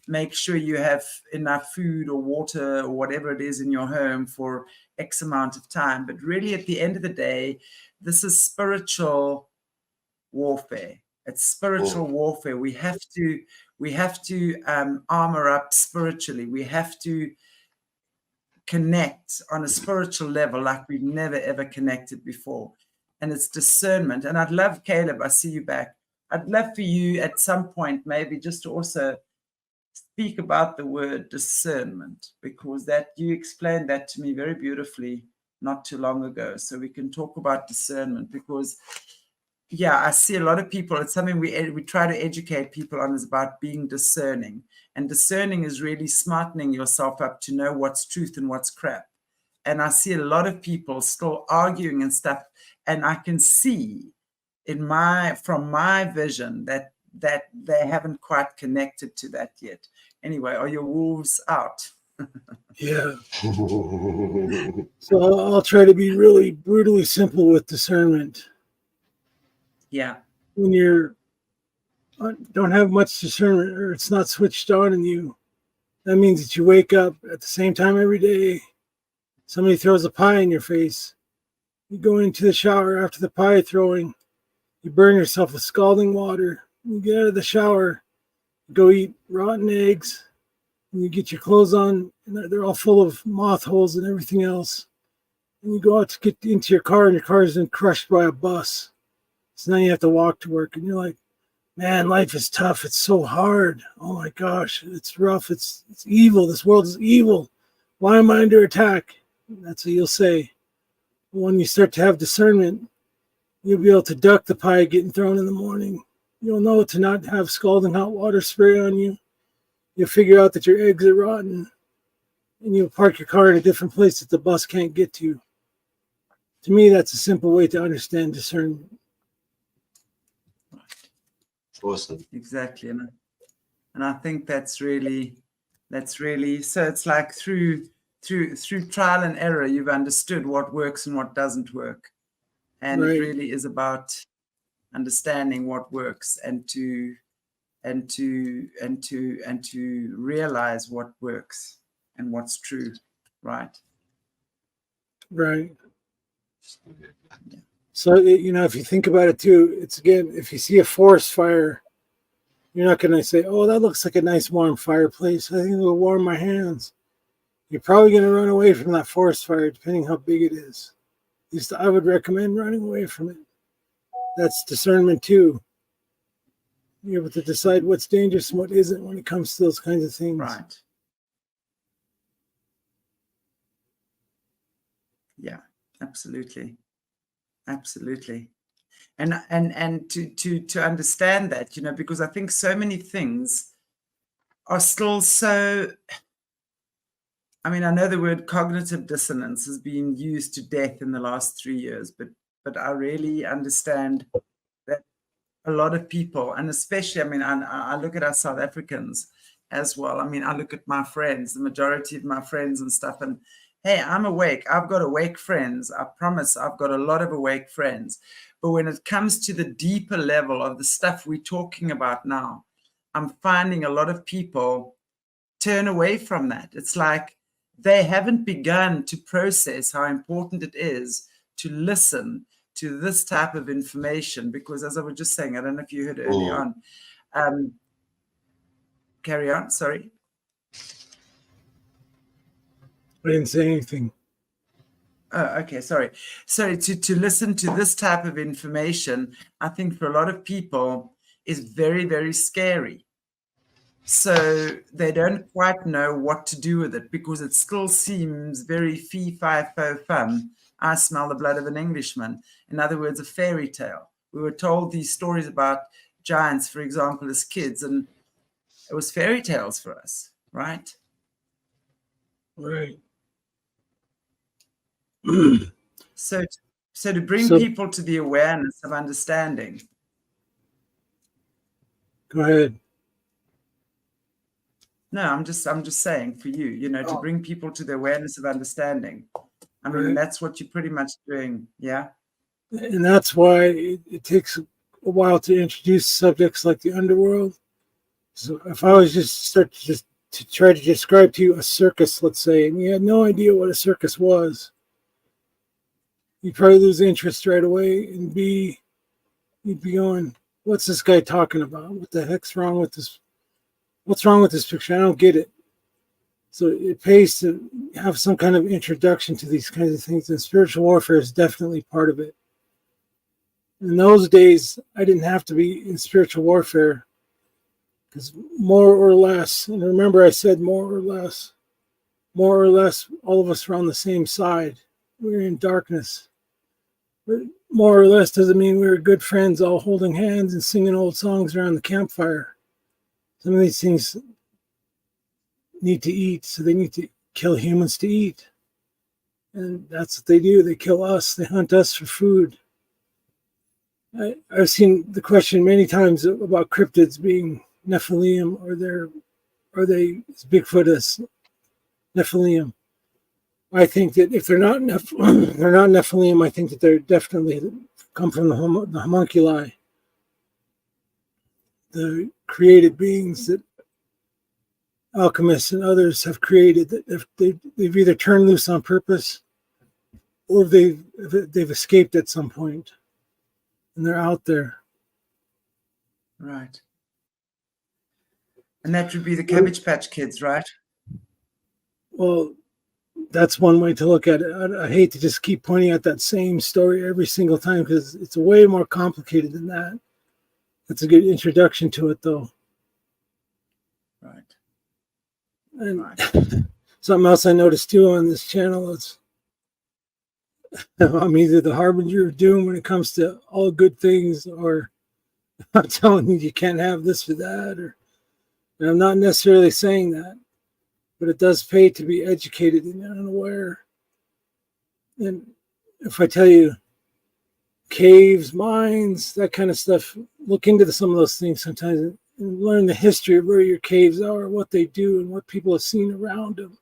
make sure you have enough food or water or whatever it is in your home for X amount of time. But really, at the end of the day, this is spiritual warfare. It's spiritual warfare. We have to armor up spiritually. We have to connect on a spiritual level like we've never ever connected before. And it's discernment. And I'd love, Caleb, I see you back. I'd love for you at some point maybe just to also speak about the word discernment, because that you explained that to me very beautifully not too long ago. So we can talk about discernment, because I see a lot of people, it's something we try to educate people on, is about being discerning. And discerning is really smartening yourself up to know what's truth and what's crap. And I see a lot of people still arguing and stuff. And I can see from my vision that they haven't quite connected to that yet. Anyway, are your wolves out? Yeah. So I'll try to be really brutally simple with discernment. Yeah. When you don't have much discernment, or it's not switched on in you, that means that you wake up at the same time every day. Somebody throws a pie in your face. You go into the shower after the pie throwing. You burn yourself with scalding water. You get out of the shower, go eat rotten eggs, and you get your clothes on, and they're all full of moth holes and everything else. And you go out to get into your car, and your car has been crushed by a bus. So now you have to walk to work, and you're like, man, life is tough. It's so hard. Oh my gosh, it's rough. It's evil. This world is evil. Why am I under attack? That's what you'll say. When you start to have discernment, you'll be able to duck the pie getting thrown in the morning. You'll know to not have scalding hot water spray on you. You'll figure out that your eggs are rotten, and you'll park your car in a different place that the bus can't get to. To me, that's a simple way to understand discernment. Awesome. Exactly. And I think that's really, so it's like through trial and error, you've understood what works and what doesn't work. And Right. It really is about understanding what works and to realize what works and what's true. Right. Right. So, if you think about it too, it's again, if you see a forest fire, you're not going to say, oh, that looks like a nice warm fireplace. I think it'll warm my hands. You're probably going to run away from that forest fire, depending how big it is. At least I would recommend running away from it. That's discernment too. You're able to decide what's dangerous and what isn't when it comes to those kinds of things. Right. Yeah, absolutely. Absolutely. And to understand that, because I think so many things are still so, I know the word cognitive dissonance has been used to death in the last 3 years, but I really understand that a lot of people, and especially, I look at our South Africans as well. I look at my friends, the majority of my friends and stuff, and hey, I'm awake. I've got awake friends. I promise I've got a lot of awake friends. But when it comes to the deeper level of the stuff we're talking about now, I'm finding a lot of people turn away from that. It's like they haven't begun to process how important it is to listen to this type of information. Because as I was just saying, I don't know if you heard early on. Carry on, sorry. I didn't say anything. Oh, okay, sorry. So to listen to this type of information, I think for a lot of people is very, very scary. So they don't quite know what to do with it because it still seems very fee, fi, fo, fum. I smell the blood of an Englishman. In other words, a fairy tale. We were told these stories about giants, for example, as kids, and it was fairy tales for us, right? Right. So to bring So people to the awareness of understanding. go ahead. No, I'm just saying for you, you know, to bring people to the awareness of understanding. I mean, Right. that's what you're pretty much doing, yeah? And that's why it takes a while to introduce subjects like the underworld. So if I was just to try to describe to you a circus, let's say, and you had no idea what a circus was, you'd probably lose interest right away, and you'd be going, what's this guy talking about? What the heck's wrong with this? What's wrong with this picture? I don't get it. So it pays to have some kind of introduction to these kinds of things, and spiritual warfare is definitely part of it. In those days, I didn't have to be in spiritual warfare because more or less, and remember I said more or less, all of us were on the same side. We were in darkness. But more or less doesn't mean we were good friends all holding hands and singing old songs around the campfire. Some of these things need to eat, so they need to kill humans to eat. And that's what they do. They kill us. They hunt us for food. I've seen the question many times about cryptids being Nephilim, are they as Bigfoot as Nephilim? I think that if they're not Nephilim, I think that they're definitely come from the homunculi, the created beings that alchemists and others have created, that if they've either turned loose on purpose or they've escaped at some point and they're out there. Right. And that would be the Cabbage Patch Kids, right? Well, that's one way to look at it. I hate to just keep pointing at that same story every single time because it's way more complicated than that. That's a good introduction to it, though. Right. And something else I noticed too on this channel is I'm either the harbinger of doom when it comes to all good things, or I'm telling you you can't have this or that, and I'm not necessarily saying that, but it does pay to be educated and unaware. And if I tell you caves, mines, that kind of stuff, look into some of those things sometimes and learn the history of where your caves are, what they do, and what people have seen around them.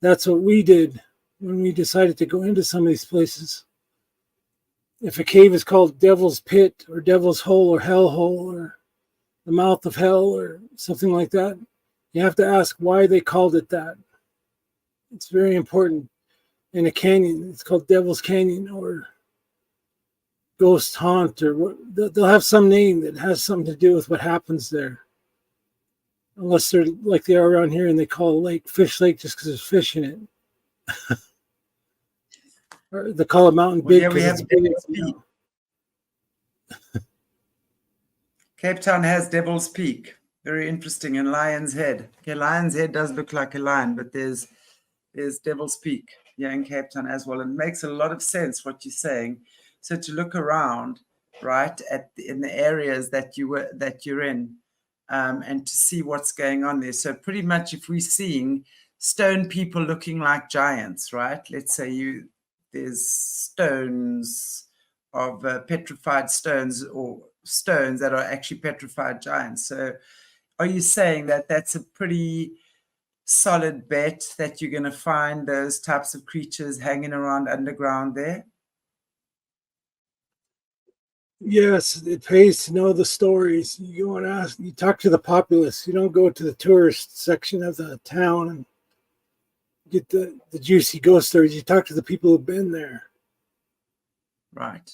That's what we did when we decided to go into some of these places. If a cave is called Devil's Pit or Devil's Hole or Hell Hole or the Mouth of Hell or something like that, you have to ask why they called it that. It's very important. In a canyon, it's called Devil's Canyon or Ghost Haunt, or what, they'll have some name that has something to do with what happens there. Unless they're like they are around here and they call a lake Fish Lake just because there's fish in it. Or they call it Mountain Big. Yeah, we have Devil's Peak. Cape Town has Devil's Peak. Very interesting. And Lion's Head. Okay, Lion's Head does look like a lion, but there's Devil's Peak, yeah, in Cape Town as well. And it makes a lot of sense what you're saying. So to look around, right, in the areas that you're in, and to see what's going on there. So pretty much, if we're seeing stone people looking like giants, right? Let's say there's stones of petrified stones or stones that are actually petrified giants. So are you saying that that's a pretty solid bet that you're going to find those types of creatures hanging around underground there? Yes, it pays to know the stories. You go and ask, you talk to the populace. You don't go to the tourist section of the town and get the juicy ghost stories. You talk to the people who've been there. Right.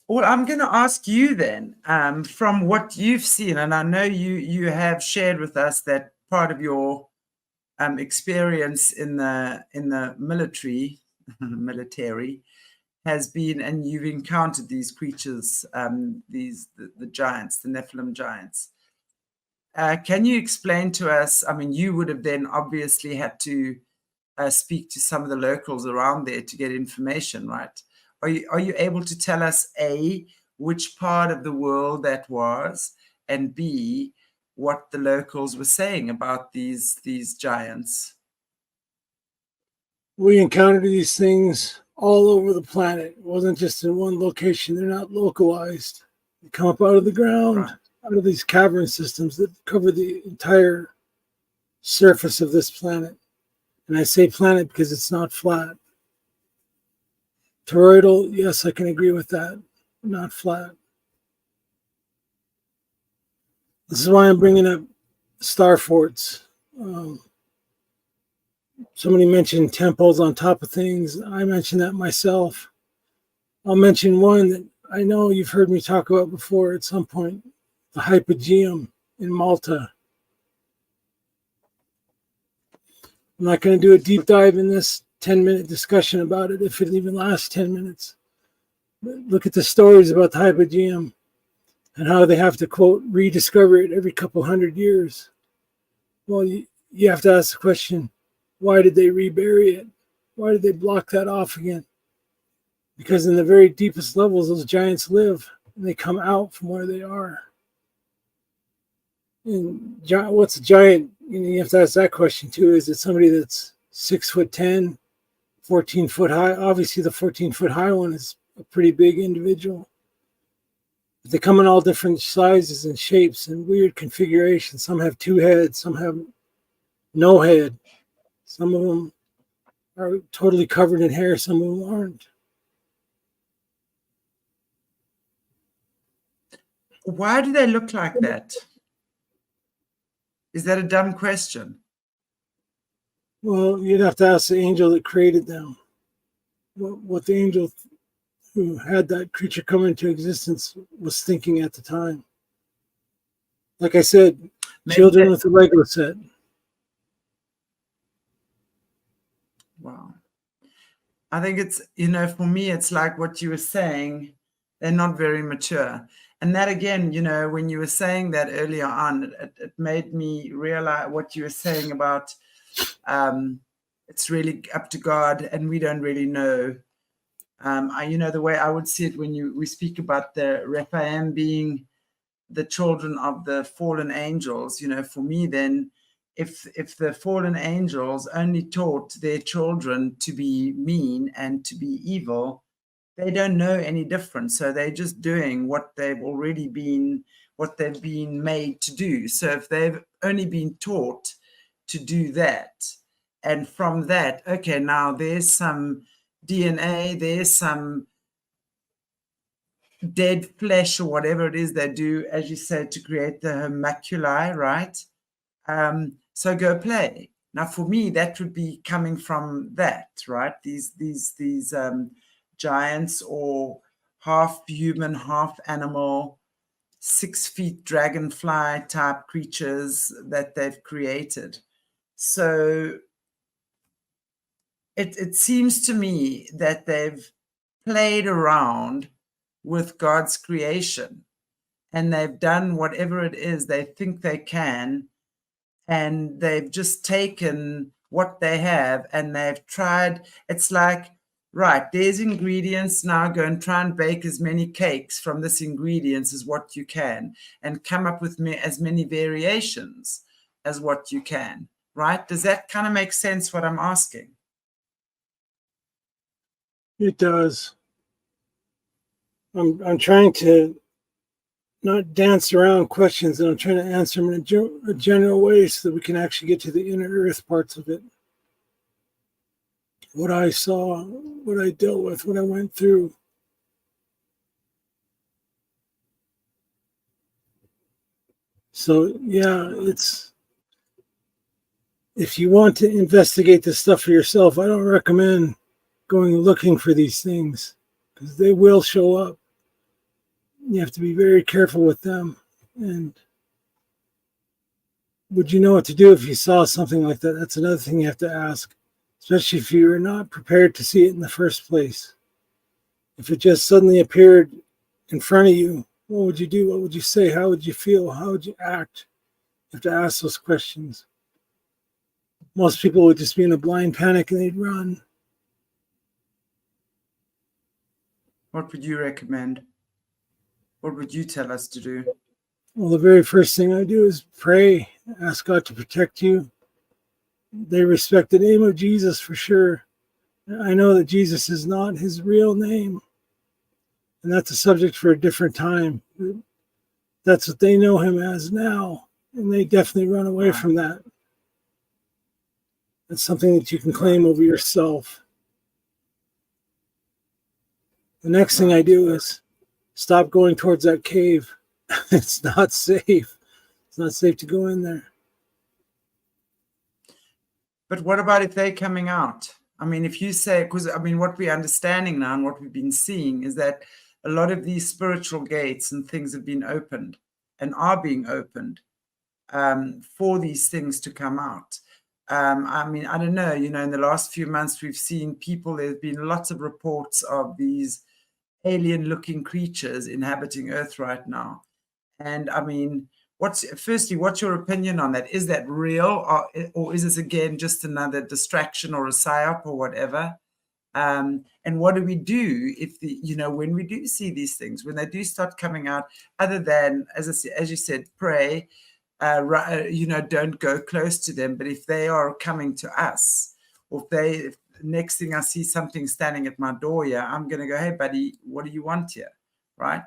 Well, I'm going to ask you then, from what you've seen, and I know you have shared with us that part of your experience in the military has been, and you've encountered these creatures, the giants, the Nephilim giants. Can you explain to us? I mean, you would have then obviously had to speak to some of the locals around there to get information, right? Are you able to tell us, A, which part of the world that was, and B, what the locals were saying about these giants? We encountered these things all over the planet. It wasn't just in one location. They're not localized. They come up out of the ground, Right. out of these cavern systems that cover the entire surface of this planet. And I say planet because it's not flat. Toroidal, yes, I can agree with that. Not flat. This is why I'm bringing up star forts. Somebody mentioned temples on top of things. I mentioned that myself. I'll mention one that I know you've heard me talk about before at some point, the Hypogeum in Malta. I'm not going to do a deep dive in this 10-minute discussion about it, if it even lasts 10 minutes. But look at the stories about the Hypogeum and how they have to, quote, rediscover it every couple hundred years. Well, you have to ask the question, why did they rebury it? Why did they block that off again? Because in the very deepest levels, those giants live, and they come out from where they are. And what's a giant? You have to ask that question too. Is it somebody that's 6'10", 14 foot high? Obviously, the 14-foot high one is a pretty big individual. But they come in all different sizes and shapes and weird configurations. Some have 2 heads, some have no head. Some of them are totally covered in hair, some of them aren't. Why do they look like that? Is that a dumb question? Well, you'd have to ask the angel that created them. What the angel who had that creature come into existence was thinking at the time. Like I said, children with a Lego set. Wow. I think it's, for me, it's like what you were saying, they're not very mature. And that again, when you were saying that earlier on, it made me realize what you were saying about it's really up to God and we don't really know. The way I would see it when we speak about the Rephaim being the children of the fallen angels, for me then, if the fallen angels only taught their children to be mean and to be evil, they don't know any different. So they're just doing what they've been made to do. So if they've only been taught to do that, and from that, okay, now there's some DNA, there's some dead flesh or whatever it is they do, as you said, to create the homunculi, right? So go play. Now, for me, that would be coming from that, right? These giants or half human, half animal, 6 feet dragonfly type creatures that they've created. So it seems to me that they've played around with God's creation and they've done whatever it is they think they can, and they've just taken what they have and they've tried. It's like, right, there's ingredients, now go and try and bake as many cakes from this ingredients as what you can and come up with as many variations as what you can, right? Does that kind of make sense what I'm asking? It does. I'm trying to not dance around questions, and I'm trying to answer them in a general way so that we can actually get to the inner earth parts of it. What I saw, what I dealt with, what I went through. So, yeah, if you want to investigate this stuff for yourself, I don't recommend going looking for these things because they will show up. You have to be very careful with them. And would you know what to do if you saw something like that? That's another thing you have to ask, especially if you're not prepared to see it in the first place. If it just suddenly appeared in front of you, what would you do? What would you say? How would you feel? How would you act? You have to ask those questions. Most people would just be in a blind panic and they'd run. What would you recommend? What would you tell us to do? Well, the very first thing I do is pray, ask God to protect you. They respect the name of Jesus for sure. I know that Jesus is not his real name. And that's a subject for a different time. That's what they know him as now. And they definitely run away from that. That's something that you can claim over yourself. The next thing I do is stop going towards that cave. It's not safe. It's not safe to go in there. But what about if they're coming out? I mean, if you say, because I mean, what we're understanding now and what we've been seeing is that a lot of these spiritual gates and things have been opened and are being opened for these things to come out. I mean, I don't know, in the last few months, we've seen people, there's been lots of reports of these alien-looking creatures inhabiting Earth right now. And I mean, what's your opinion on that? Is that real, or is this again just another distraction or a psyop or whatever? And what do we do if when we do see these things, when they do start coming out, other than, as you said, pray, don't go close to them. But if they are coming to us, or if next thing I see something standing at my door here, I'm going to go, hey, buddy, what do you want here? Right?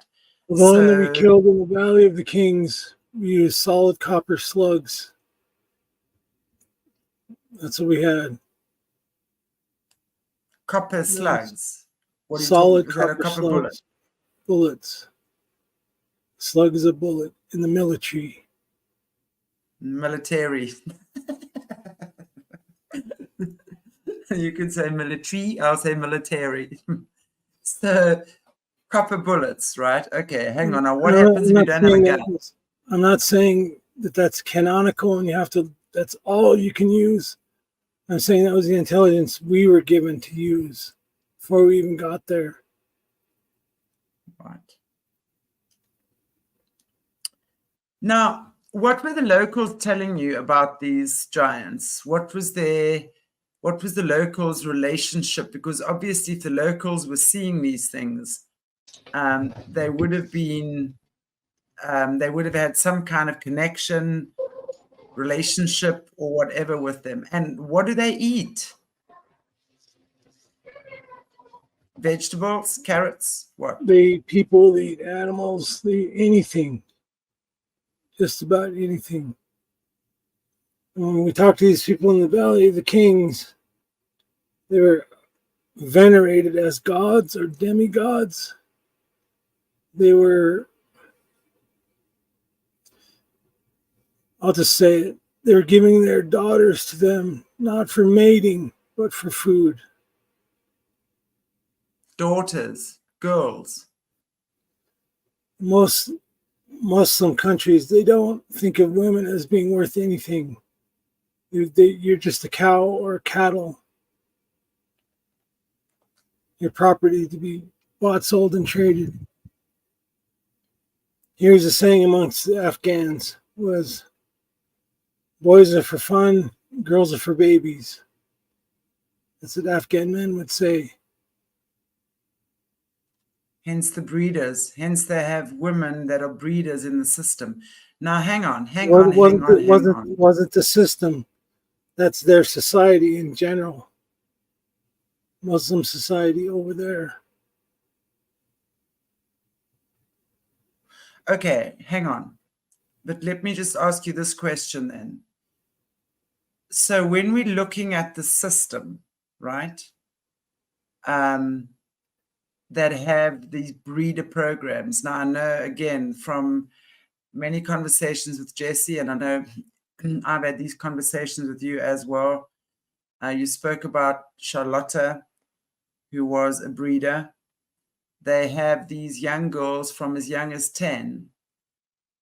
The one that we killed in the Valley of the Kings, we used solid copper slugs. That's what we had. Copper slugs? What are solid you talking, copper copper slugs. Bullets. Slug is a bullet in the military. Military. You could say military, I'll say military. So copper bullets, right? Okay, hang on. Now, what happens if you don't have a gun? I'm not saying that that's canonical and that's all you can use. I'm saying that was the intelligence we were given to use before we even got there. Right. Now, what were the locals telling you about these giants? What was the locals' relationship? Because obviously, if the locals were seeing these things, they would have had some kind of connection, relationship, or whatever with them. And what do they eat? Vegetables, carrots, what? They eat people, they eat animals, they eat anything. Just about anything. When we talk to these people in the Valley of the Kings, they were venerated as gods or demigods. They were, I'll just say it, they were giving their daughters to them, not for mating, but for food. Daughters, girls. Most Muslim countries, they don't think of women as being worth anything. You're just a cow or a cattle. Your property to be bought, sold, and traded. Here's a saying amongst the Afghans was, boys are for fun, girls are for babies. That's what Afghan men would say. Hence the breeders. Hence they have women that are breeders in the system. Now, hang on. Wasn't the system. That's their society in general. Muslim society over there. Okay, hang on. But let me just ask you this question then. So when we're looking at the system, right, that have these breeder programs. Now, I know, again, from many conversations with Jesse, and I know I've had these conversations with you as well. You spoke about Charlotta, who was a breeder. They have these young girls from as young as 10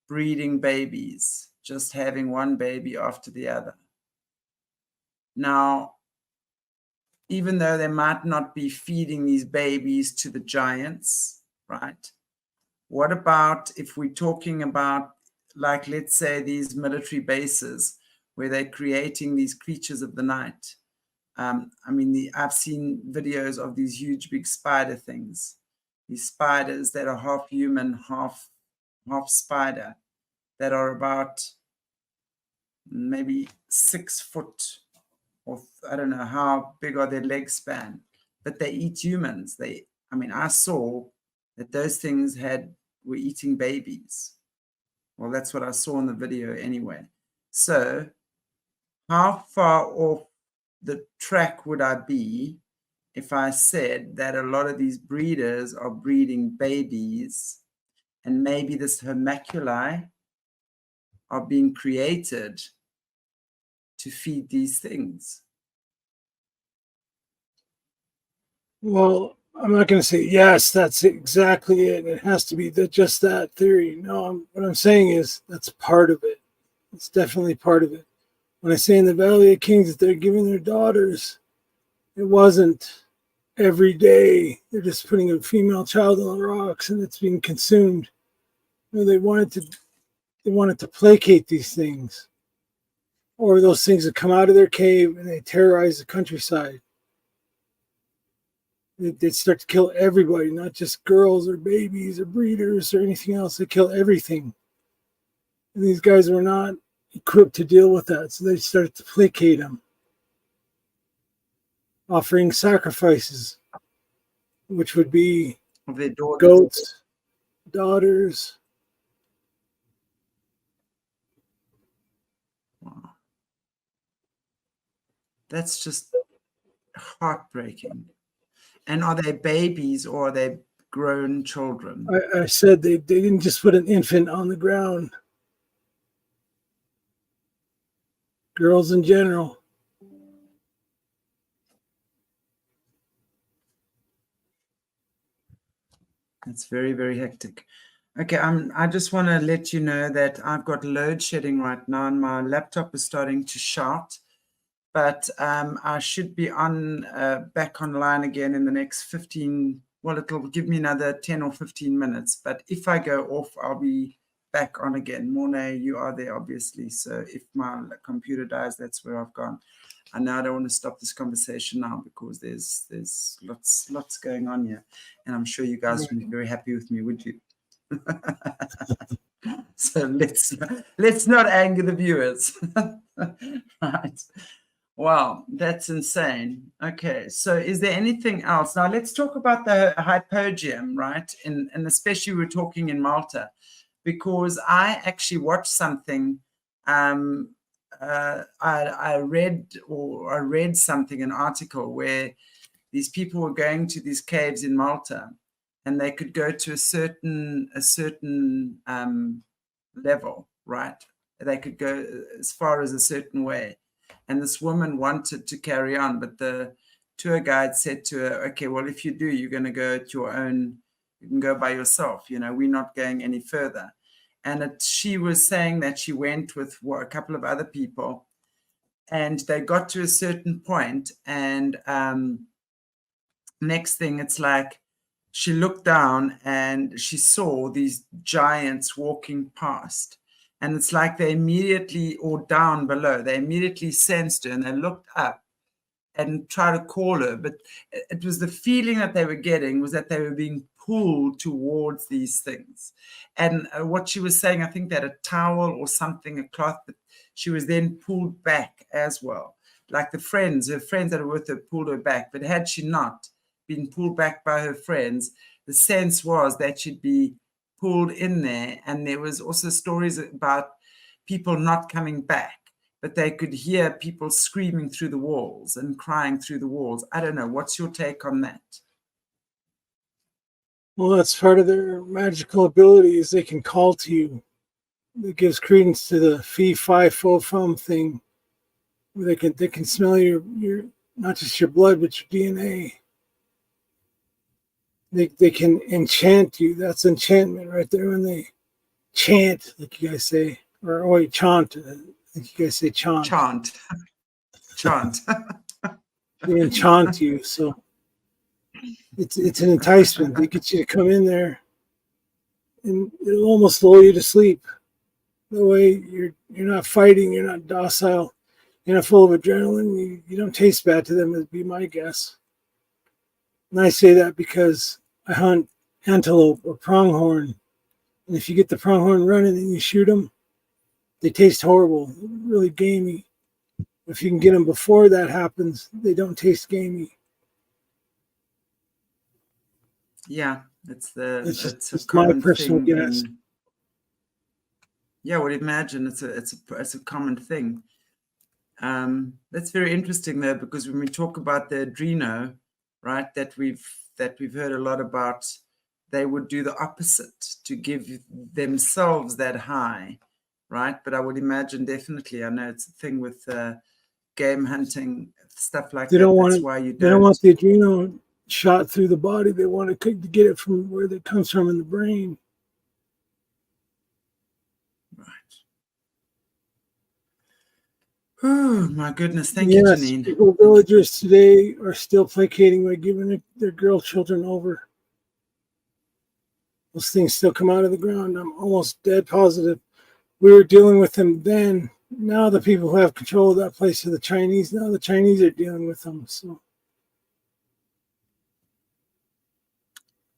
breeding babies, just having one baby after the other. Now, even though they might not be feeding these babies to the giants, right? What about if we're talking about, like, let's say these military bases where they're creating these creatures of the night? I mean, I've seen videos of these huge, big spider things. These spiders that are half human, half spider, that are about maybe 6 foot, or I don't know how big are their leg span, but they eat humans. I mean, I saw that those things were eating babies. Well, that's what I saw in the video anyway. So how far off the track would I be if I said that a lot of these breeders are breeding babies, and maybe this homunculi are being created to feed these things? Well, I'm not going to say yes, that's exactly it. It has to be just that theory. No, what I'm saying is that's part of it. It's definitely part of it. When I say in the Valley of Kings that they're giving their daughters, it wasn't every day. They're just putting a female child on the rocks and it's being consumed. No, they wanted to placate these things, or those things that come out of their cave and they terrorize the countryside. They'd start to kill everybody, not just girls or babies or breeders or anything else. They kill everything. And these guys were not equipped to deal with that, so they started to placate them, offering sacrifices, which would be Of their daughters. goats, daughters. Wow. That's just heartbreaking. And are they babies or are they grown children? I said they didn't just put an infant on the ground. Girls in general. It's very, very hectic. Okay, I just want to let you know that I've got load shedding right now and my laptop is starting to shout. But I should be back online again in the next 15. Well, it'll give me another 10 or 15 minutes. But if I go off, I'll be back on again. Mornay, you are there, obviously. So if my computer dies, that's where I've gone. I know I don't want to stop this conversation now because there's lots going on here. And I'm sure you guys would be very happy with me, would you? So let's not anger the viewers. Right. Wow, that's insane. Okay, so is there anything else? Now let's talk about the hypogeum, right? And especially we're talking in Malta, because I actually watched something. I read something, an article where these people were going to these caves in Malta, and they could go to a certain level, right? They could go as far as a certain way. And this woman wanted to carry on, but the tour guide said to her, okay, well, if you do, you're going to go at your own, you can go by yourself. You know, we're not going any further. And she was saying that she went with a couple of other people, and they got to a certain point, and next thing, it's like she looked down and she saw these giants walking past. And it's like they immediately, or down below, they immediately sensed her and they looked up and tried to call her. But it was the feeling that they were getting was that they were being pulled towards these things. And what she was saying, I think that a towel or something, a cloth, but she was then pulled back as well. Like her friends that were with her pulled her back. But had she not been pulled back by her friends, the sense was that she'd be pulled in there. And there was also stories about people not coming back, but they could hear people screaming through the walls and crying through the walls. I don't know. What's your take on that? Well, that's part of their magical abilities. They can call to you. It gives credence to the fee, fi, fo, fum thing. They can smell your not just your blood, but your DNA. They can enchant you. That's enchantment right there when they chant, like you guys say, or chant. Like you guys say chant. Chant. They enchant you. So it's an enticement. They get you to come in there, and it'll almost lull you to sleep. The way you're not fighting, you're not docile, you're not full of adrenaline. You don't taste bad to them, would be my guess. And I say that because I hunt antelope or pronghorn, and if you get the pronghorn running and you shoot them, they taste horrible, really gamey. If you can get them before that happens, they don't taste gamey. Yeah, it's a my common personal thing. guess. Yeah, well, imagine it's a common thing. That's very interesting though, because when we talk about the adreno, right, that we've heard a lot about, they would do the opposite to give themselves that high, right? But I would imagine definitely, I know it's a thing with game hunting, stuff like that. That's why you don't. They don't want the adrenal shot through the body. They want to get it from where it comes from in the brain. Right. Oh my goodness! Thank you, Janine. People, villagers today are still placating by giving their girl children over. Those things still come out of the ground. I'm almost dead positive. We were dealing with them then. Now the people who have control of that place are the Chinese. Now the Chinese are dealing with them.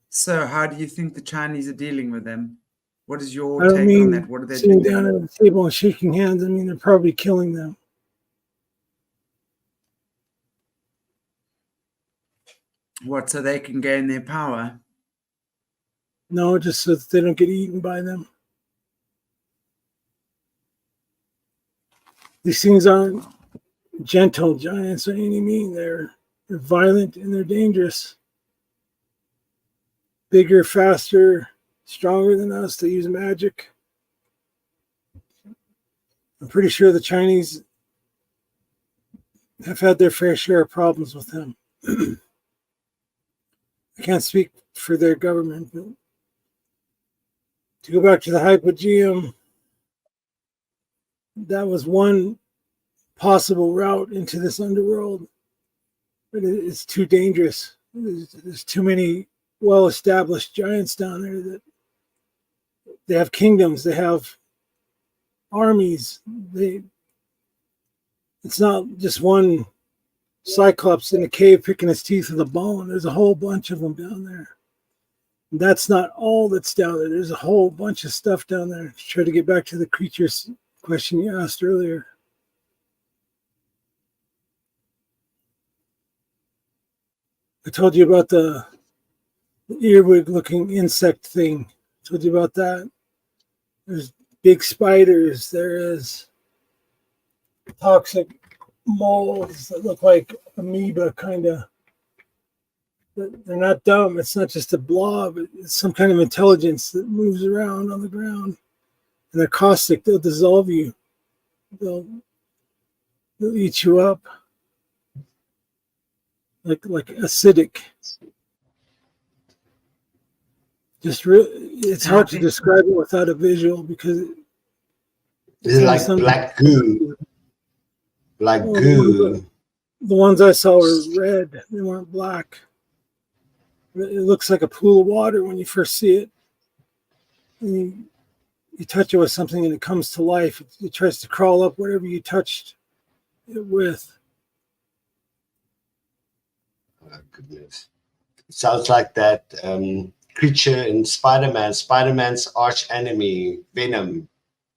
So how do you think the Chinese are dealing with them? What is your take on that? What are they sitting doing? Down at the table and shaking hands. I mean, they're probably killing them. What, so they can gain their power? No, just so that they don't get eaten by them. These things aren't gentle giants by any means. They're violent and they're dangerous. Bigger, faster, stronger than us. They use magic. I'm pretty sure the Chinese have had their fair share of problems with them. I can't speak for their government, but to go back to the hypogeum, that was one possible route into this underworld, but it's too dangerous. There's too many well-established giants down there that they have kingdoms, they have armies. It's not just one Cyclops in a cave picking his teeth with a bone. There's a whole bunch of them down there. And that's not all that's down there. There's a whole bunch of stuff down there. To try to get back to the creatures question you asked earlier. I told you about the earwig-looking insect thing. I told you about that. There's big spiders. There is toxic moles that look like amoeba, kind of. They're not dumb. It's not just a blob. It's some kind of intelligence that moves around on the ground. And they're caustic. They'll dissolve you. They'll eat you up. Like acidic. It's hard to describe it without a visual because it's like black goo. Like goo. The ones I saw were red. They weren't black. It looks like a pool of water when you first see it. And you touch it with something and it comes to life. It tries to crawl up whatever you touched it with. Oh, goodness. It sounds like that creature in Spider-Man. Spider-Man's arch enemy, Venom.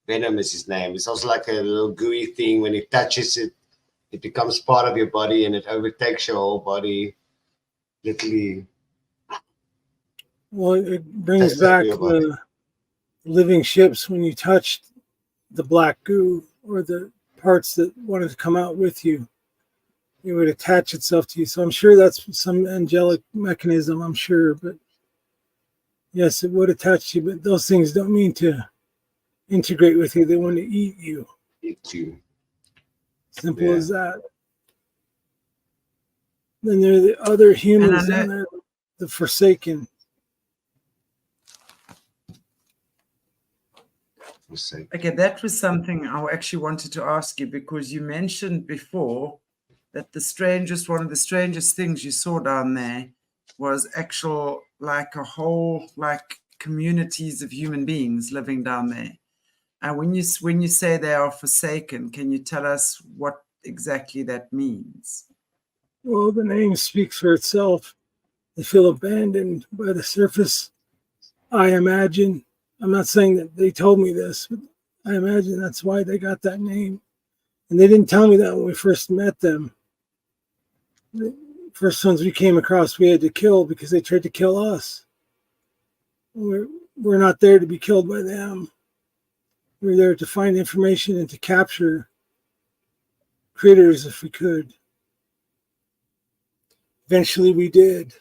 Venom is his name. It's also like a little gooey thing. When it touches it, it becomes part of your body and it overtakes your whole body. Literally. Well, it brings back the living ships when you touched the black goo or the parts that wanted to come out with you. It would attach itself to you. So I'm sure that's some angelic mechanism, I'm sure. But yes, it would attach to you. But those things don't mean to integrate with you. They want to eat you. Eat you. Simple as that. Then there are the other humans down there, the Forsaken. Okay, that was something I actually wanted to ask you because you mentioned before that one of the strangest things you saw down there was actual, like a whole, like communities of human beings living down there. And when you say they are forsaken, can you tell us what exactly that means? Well, the name speaks for itself. They feel abandoned by the surface. I imagine, I'm not saying that they told me this, but I imagine that's why they got that name. And they didn't tell me that when we first met them. The first ones we came across, we had to kill because they tried to kill us. We're not there to be killed by them. We're there to find information and to capture critters if we could. Eventually we did.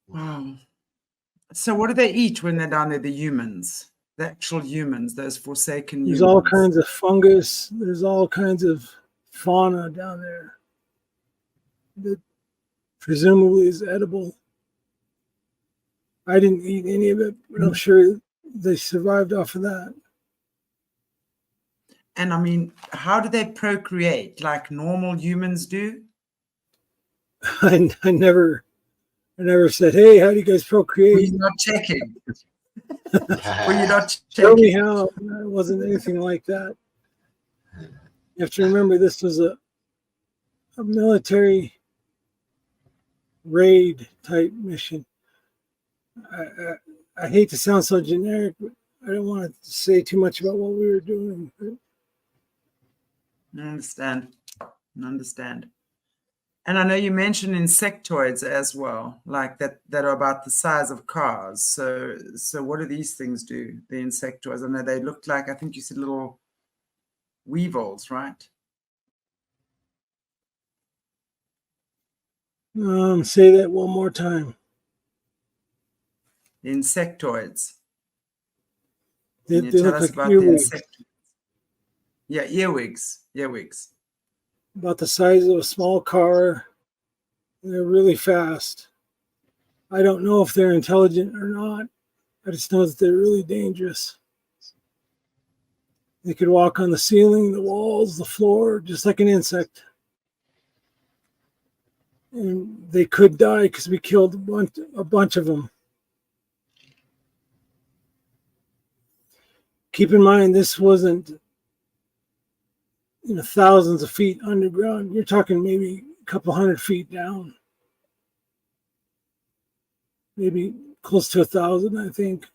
Wow. So what do they eat when they're down there, the humans? The actual humans, those forsaken humans? There's all kinds of fungus. There's all kinds of fauna down there that presumably is edible. I didn't eat any of it, but I'm sure they survived off of that. And I mean, how do they procreate like normal humans do? I never said, hey, how do you guys procreate? Were you not checking? Were you not Tell me checking? how. It wasn't anything like that. You have to remember this was a military raid type mission. I hate to sound so generic, but I don't want to say too much about what we were doing. I understand. And I know you mentioned insectoids as well, like that are about the size of cars. So what do these things do, the insectoids? I know they look like, I think you said little weevils, right? Say that one more time. The insectoids. They Can you tell look us like about the earwigs. insectoids? Yeah, earwigs. About the size of a small car. They're really fast. I don't know if they're intelligent or not. I just know that they're really dangerous. They could walk on the ceiling, the walls, the floor, just like an insect. And they could die because we killed a bunch of them. Keep in mind, this wasn't thousands of feet underground. You're talking maybe a couple 100 feet down. Maybe close to 1,000, I think.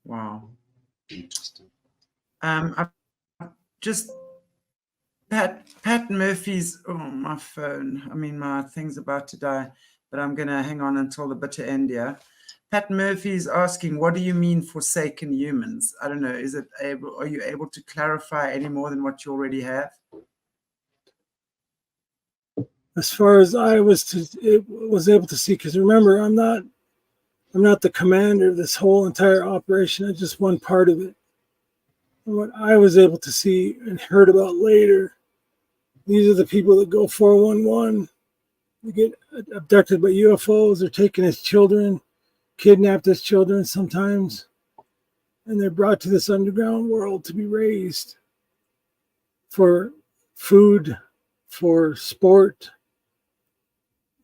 Wow. Interesting. I just Pat Murphy's, oh, my phone. I mean, my thing's about to die, but I'm going to hang on until the bitter end here. Pat Murphy's asking, what do you mean forsaken humans? I don't know. Are you able to clarify any more than what you already have? As far as I was able to see, because remember, I'm not the commander of this whole entire operation. I'm just one part of it. And what I was able to see and heard about later, these are the people that go 411. They get abducted by UFOs. They're taken as children, kidnapped as children sometimes, and they're brought to this underground world to be raised for food, for sport,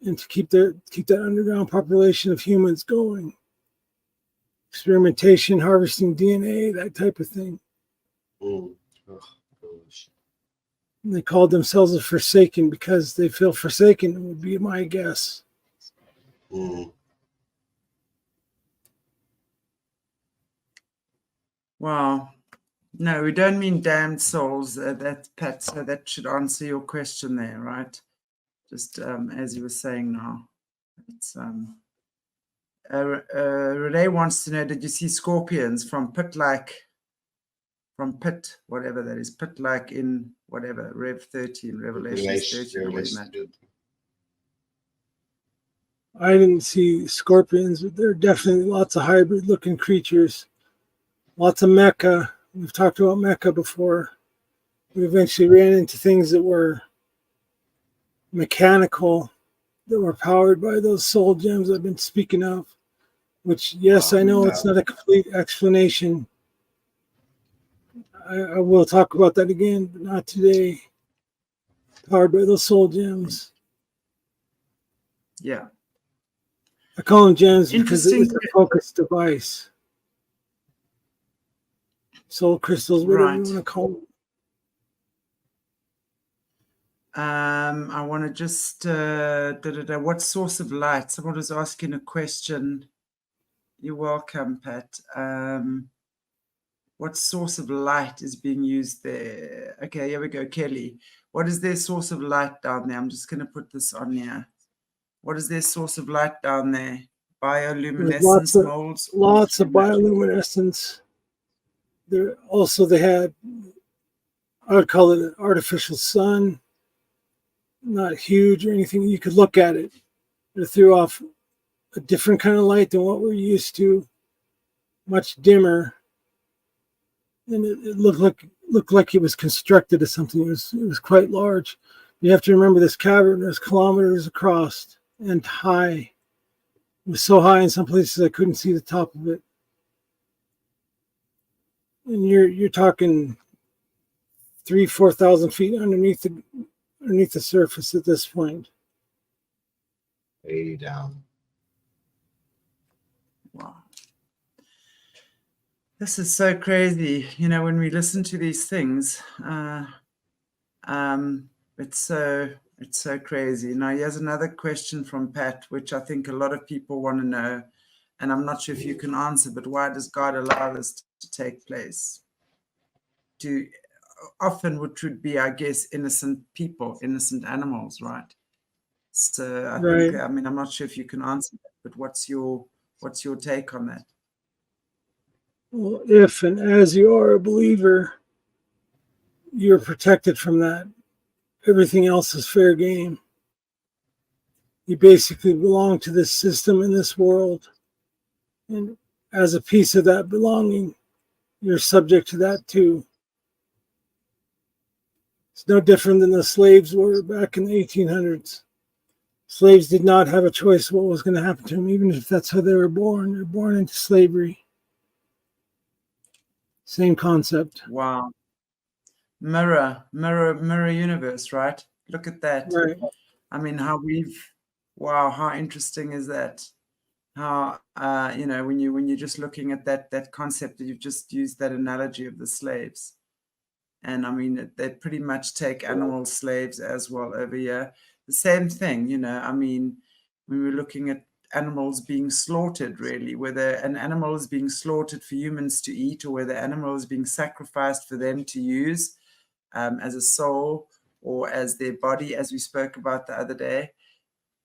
and to keep that underground population of humans going. Experimentation, harvesting DNA, that type of thing. Oh, gosh. And they called themselves a forsaken because they feel forsaken, would be my guess. Wow. No, we don't mean damned souls. That's Pat. So that should answer your question there, right? Just as you were saying now. It's Renee wants to know, did you see scorpions from pit, whatever that is, pit like in whatever, Rev 13, Revelation 13. I didn't see scorpions, but there are definitely lots of hybrid looking creatures. Lots of mecha. We've talked about mecha before. We eventually ran into things that were mechanical that were powered by those soul gems I've been speaking of, which, yes, I know it's not a complete explanation. I will talk about that again, but not today. Powered by those soul gems. Yeah. I call them gems because Interesting. it's a focus device. Soul crystals, whatever you want to call them. I want to just what source of light? Someone was asking a question. You're welcome, Pat. What source of light is being used there? Okay, here we go. Kelly, what is their source of light down there? I'm just going to put this on here. What is their source of light down there? Bioluminescence molds? Lots of bioluminescence. They had, I would call it an artificial sun. Not huge or anything. You could look at it. It threw off a different kind of light than what we're used to. Much dimmer. And it looked like it was constructed of something. It was quite large. You have to remember this cavern was kilometers across and high. It was so high in some places I couldn't see the top of it. And you're talking 3,000-4,000 feet underneath the surface at this point. Way down. Wow. This is so crazy. You know, when we listen to these things, it's so crazy. Now, here's another question from Pat, which I think a lot of people want to know, and I'm not sure if you can answer, but why does God allow this to take place? Often, which would be, I guess, innocent people, innocent animals, right? So I think, I mean, I'm not sure if you can answer that, but what's your take on that? Well, if and as you are a believer, you're protected from that. Everything else is fair game. You basically belong to this system in this world. And as a piece of that belonging, you're subject to that too. It's no different than the slaves were back in the 1800s. Slaves did not have a choice what was going to happen to them, even if that's how they were born. They're born into slavery. Same concept. Wow. Mirror universe, right? Look at that. Right. I mean, how interesting is that? How when you're just looking at that concept, you've just used that analogy of the slaves, and I mean they pretty much take animal slaves as well over here. The same thing, I mean, when we're looking at animals being slaughtered, really, whether an animal is being slaughtered for humans to eat or whether animal is being sacrificed for them to use as a soul or as their body, as we spoke about the other day.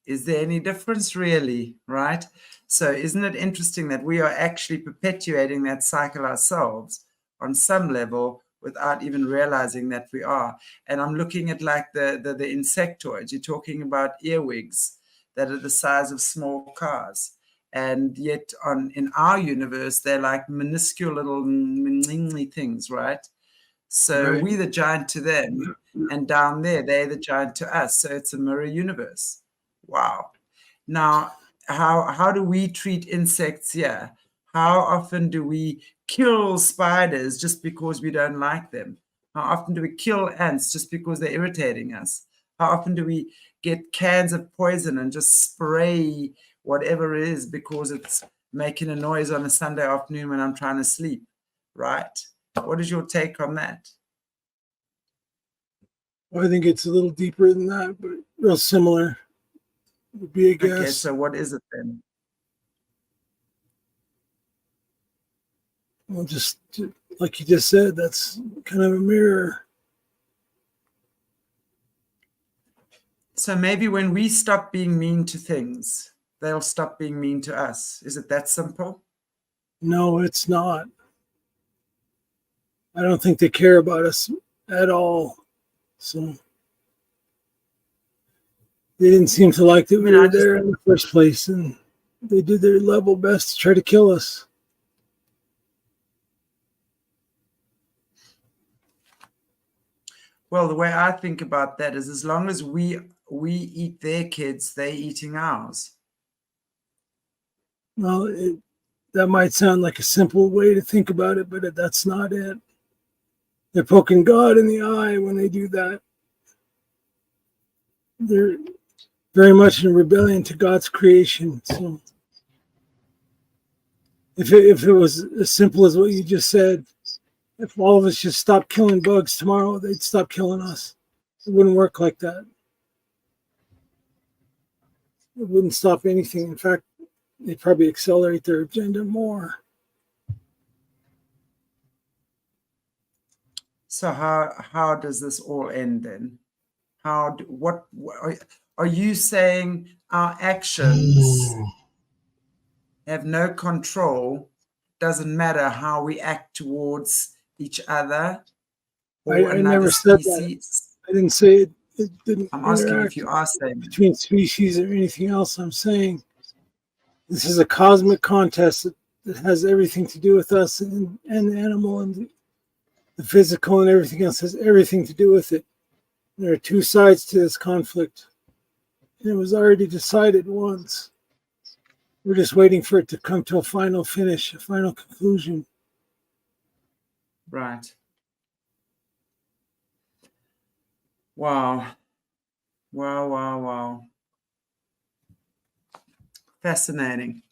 Is there any difference, really, right? So isn't it interesting that we are actually perpetuating that cycle ourselves on some level without even realizing that we are? And I'm looking at like the insectoids. You're talking about earwigs that are the size of small cars. And yet in our universe, they're like minuscule little things, right? So we're the giant to them, and down there, they're the giant to us. So it's a mirror universe. Wow. Now, how do we treat insects here? How often do we kill spiders just because we don't like them? How often do we kill ants just because they're irritating us? How often do we get cans of poison and just spray whatever it is because it's making a noise on a Sunday afternoon when I'm trying to sleep, right? What is your take on that? Well, I think it's a little deeper than that, but real similar would be a guess. Okay, so what is it then? Well, just like you just said, that's kind of a mirror. So maybe when we stop being mean to things, they'll stop being mean to us. Is it that simple? No, it's not. I don't think they care about us at all. So they didn't seem to like that we were there in the first place, and they did their level best to try to kill us. Well, the way I think about that is as long as we we eat their kids, they eating ours. Well, that might sound like a simple way to think about it, but that's not it. They're poking God in the eye when they do that. They're very much in rebellion to God's creation. So if it was as simple as what you just said, if all of us just stopped killing bugs tomorrow, they'd stop killing us. It wouldn't work like that. It wouldn't stop anything. In fact, they'd probably accelerate their agenda more. So how does this all end then? What are you saying? Our actions have no control. Doesn't matter how we act towards each other or I another never said species. that. I didn't say it didn't. I'm asking if you are saying between species or anything else. I'm saying this is a cosmic contest that has everything to do with us and the animal and the physical and everything else has everything to do with it. There are two sides to this conflict. And it was already decided once. We're just waiting for it to come to a final finish, a final conclusion. right. Wow. Wow. Fascinating.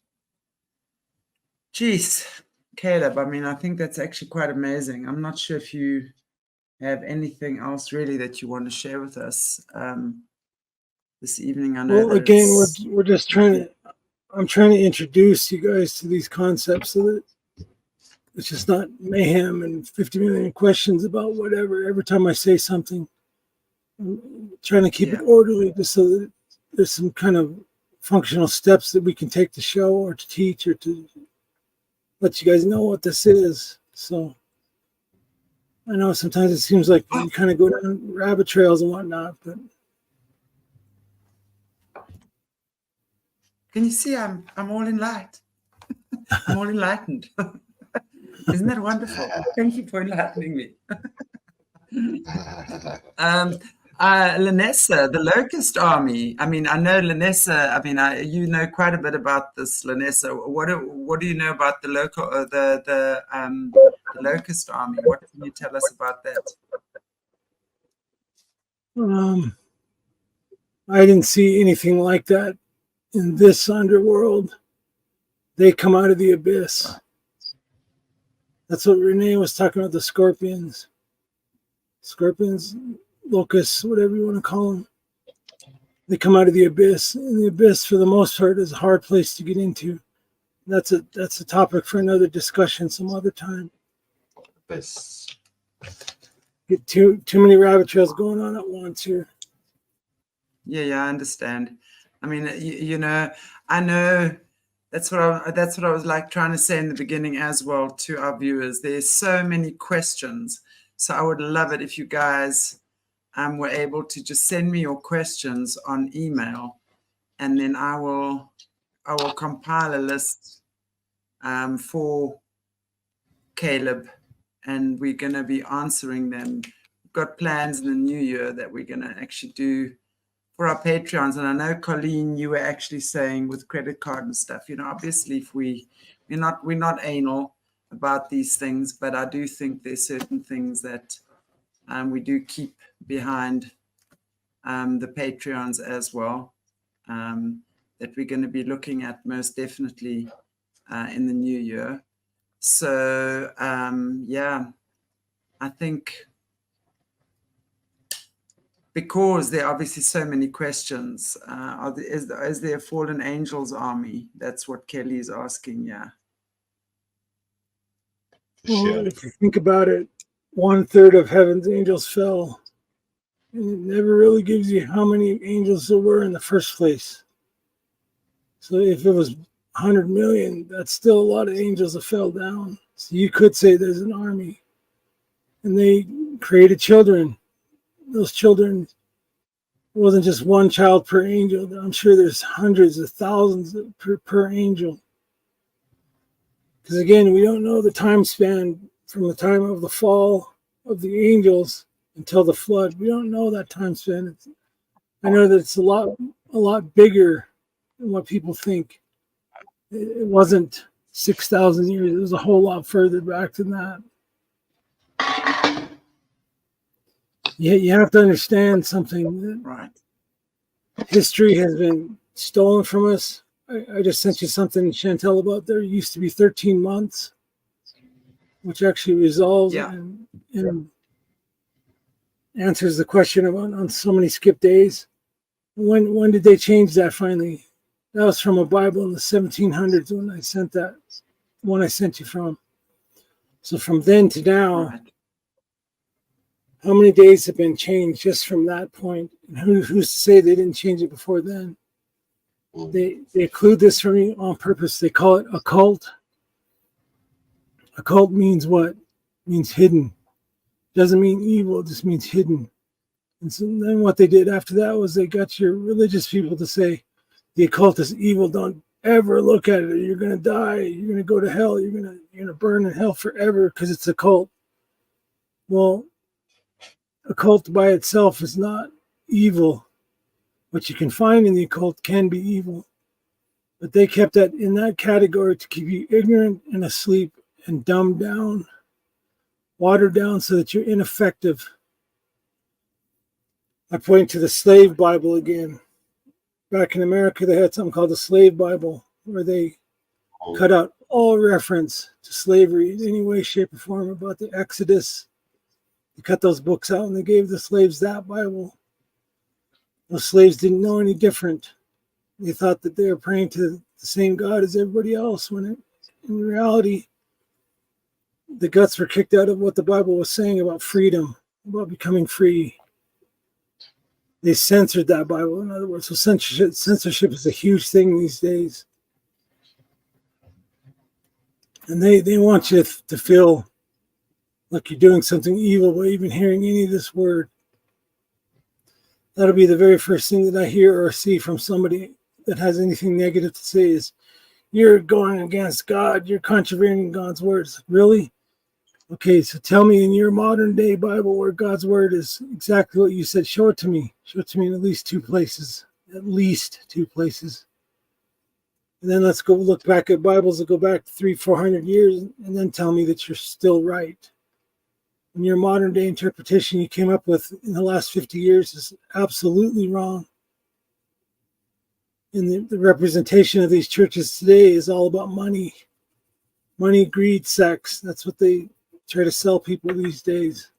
Jeez, Caleb, I mean, I think that's actually quite amazing. I'm not sure if you have anything else really that you want to share with us this evening. I know Well, again, we're just I'm trying to introduce you guys to these concepts so that it's just not mayhem and 50 million questions about whatever. Every time I say something, I'm trying to keep it orderly just so that there's some kind of functional steps that we can take to show or to teach or to let you guys know what this is. So I know sometimes it seems like you kind of go down rabbit trails and whatnot, but can you see I'm all in light? I'm all enlightened. Isn't that wonderful? Thank you for enlightening me. Lanessa, the Locust Army. I mean, I know Lanessa. I mean, you know quite a bit about this, Lanessa. What do you know about the Locust Army? What can you tell us about that? I didn't see anything like that in this underworld. They come out of the abyss. That's what Renee was talking about, the scorpions. Scorpions, locusts, whatever you want to call them. They come out of the abyss. And the abyss, for the most part, is a hard place to get into. That's a topic for another discussion some other time. Abyss. Get too many rabbit trails going on at once here. Yeah, I understand. I mean, you know, I know that's what I was like trying to say in the beginning as well to our viewers. There's so many questions. So I would love it if you guys were able to just send me your questions on email, and then I will compile a list for Caleb, and we're going to be answering them. We've got plans in the new year that we're going to actually do for our Patreons. And I know, Colleen, you were actually saying with credit card and stuff, you know, obviously if we're not anal about these things, but I do think there's certain things that we do keep behind the Patreons as well, that we're going to be looking at most definitely in the new year. So, yeah, I think because there are obviously so many questions, is there a fallen angels army? That's what Kelly is asking, yeah. Well, if you think about it, 1/3 of heaven's angels fell. And it never really gives you how many angels there were in the first place. So if it was 100 million, that's still a lot of angels that fell down. So you could say there's an army. And they created children. Those children, it wasn't just one child per angel. I'm sure there's hundreds of thousands per angel. Because again, we don't know the time span from the time of the fall of the angels until the flood. We don't know that time span. I know that it's a lot bigger than what people think. It wasn't 6,000 years. It was a whole lot further back than that. You have to understand something. Right. History has been stolen from us. I just sent you something, Chantel, about there used to be 13 months, which actually resolves and answers the question on so many skip days. When did they change that finally? That was from a Bible in the 1700s when I sent that one I sent you from. So from then to now, Right. how many days have been changed just from that point? And who's to say they didn't change it before then? They include this for me on purpose. They call it occult. Occult means what? It means hidden. Doesn't mean evil, it just means hidden. And so then what they did after that was they got your religious people to say the occult is evil. Don't ever look at it, or you're gonna die, you're gonna go to hell, you're gonna burn in hell forever because it's occult. Well, occult by itself is not evil. What you can find in the occult can be evil. But they kept that in that category to keep you ignorant and asleep and dumbed down, watered down so that you're ineffective. I point to the slave Bible again. Back in America, they had something called the slave Bible, where they cut out all reference to slavery in any way, shape, or form about the Exodus. They cut those books out and they gave the slaves that Bible. Those slaves didn't know any different. They thought that they were praying to the same God as everybody else, when in reality, the guts were kicked out of what the Bible was saying about freedom, about becoming free. They censored that Bible, in other words. So censorship is a huge thing these days. And they want you to feel like you're doing something evil by even hearing any of this word. That'll be the very first thing that I hear or see from somebody that has anything negative to say is, you're going against God, you're contravening God's words. Really? Okay, so tell me in your modern day Bible where God's word is exactly what you said. Show it to me. Show it to me in at least two places. At least two places. And then let's go look back at Bibles that go back 300-400 years and then tell me that you're still right. And your modern day interpretation you came up with in the last 50 years is absolutely wrong. And the representation of these churches today is all about money. Money, greed, sex. That's what they try to sell people these days.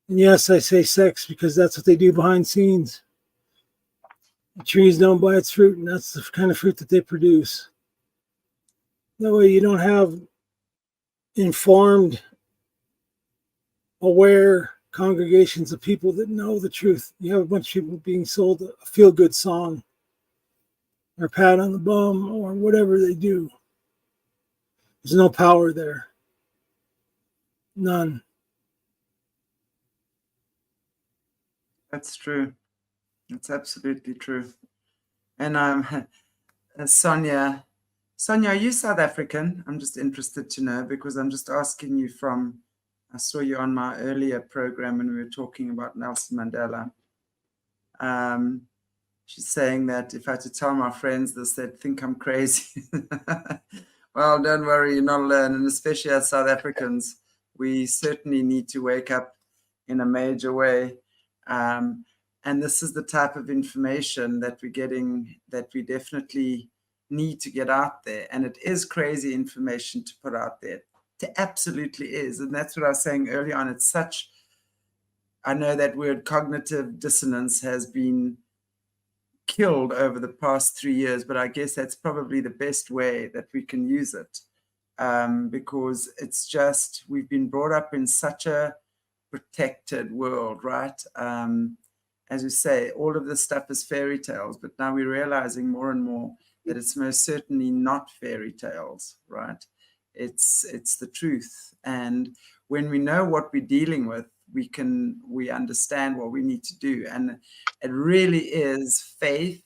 And yes, I say sex because that's what they do behind scenes. The trees don't buy its fruit, and that's the kind of fruit that they produce. That way you don't have informed, aware congregations of people that know the truth. You have a bunch of people being sold a feel-good song or a pat on the bum or whatever they do. There's no power there. None. That's true. That's absolutely true. And Sonia, are you South African? I'm just interested to know, because I'm just asking you from, I saw you on my earlier program when we were talking about Nelson Mandela. She's saying that if I had to tell my friends this, they'd think I'm crazy. Well, don't worry, you're not alone. And especially as South Africans, we certainly need to wake up in a major way. And this is the type of information that we're getting, that we definitely need to get out there. And it is crazy information to put out there. It absolutely is. And that's what I was saying early on. It's such, I know that word cognitive dissonance has been killed over the past 3 years, but I guess that's probably the best way that we can use it. Because it's just, we've been brought up in such a protected world, right? As we say, all of this stuff is fairy tales, but now we're realizing more and more that it's most certainly not fairy tales, right? It's the truth. And when we know what we're dealing with, we understand what we need to do. And it really is faith,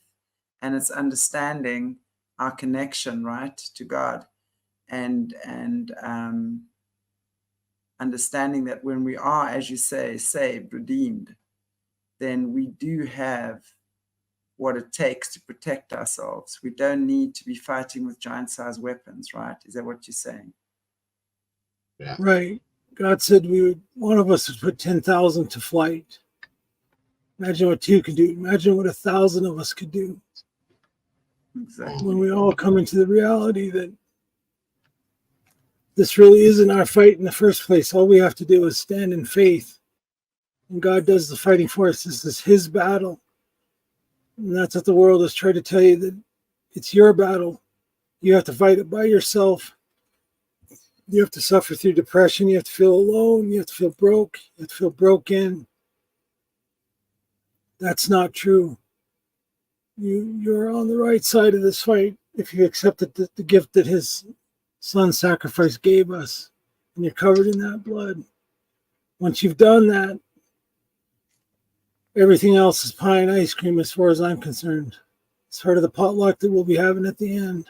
and it's understanding our connection, right, to God, and understanding that when we are, as you say, saved, redeemed, then we do have what it takes to protect ourselves. We don't need to be fighting with giant-sized weapons, right? Is that what you're saying? Yeah. Right. God said one of us would put 10,000 to flight. Imagine what 2 could do. Imagine what 1,000 of us could do. Exactly. When we all come into the reality that this really isn't our fight in the first place. All we have to do is stand in faith. And God does the fighting for us. This is his battle. And that's what the world is trying to tell you, that it's your battle. You have to fight it by yourself. You have to suffer through depression. You have to feel alone. You have to feel broke. You have to feel broken. That's not true. You're on the right side of this fight if you accepted the gift that his son's sacrifice gave us, and you're covered in that blood. Once you've done that, everything else is pie and ice cream as far as I'm concerned. It's part of the potluck that we'll be having at the end.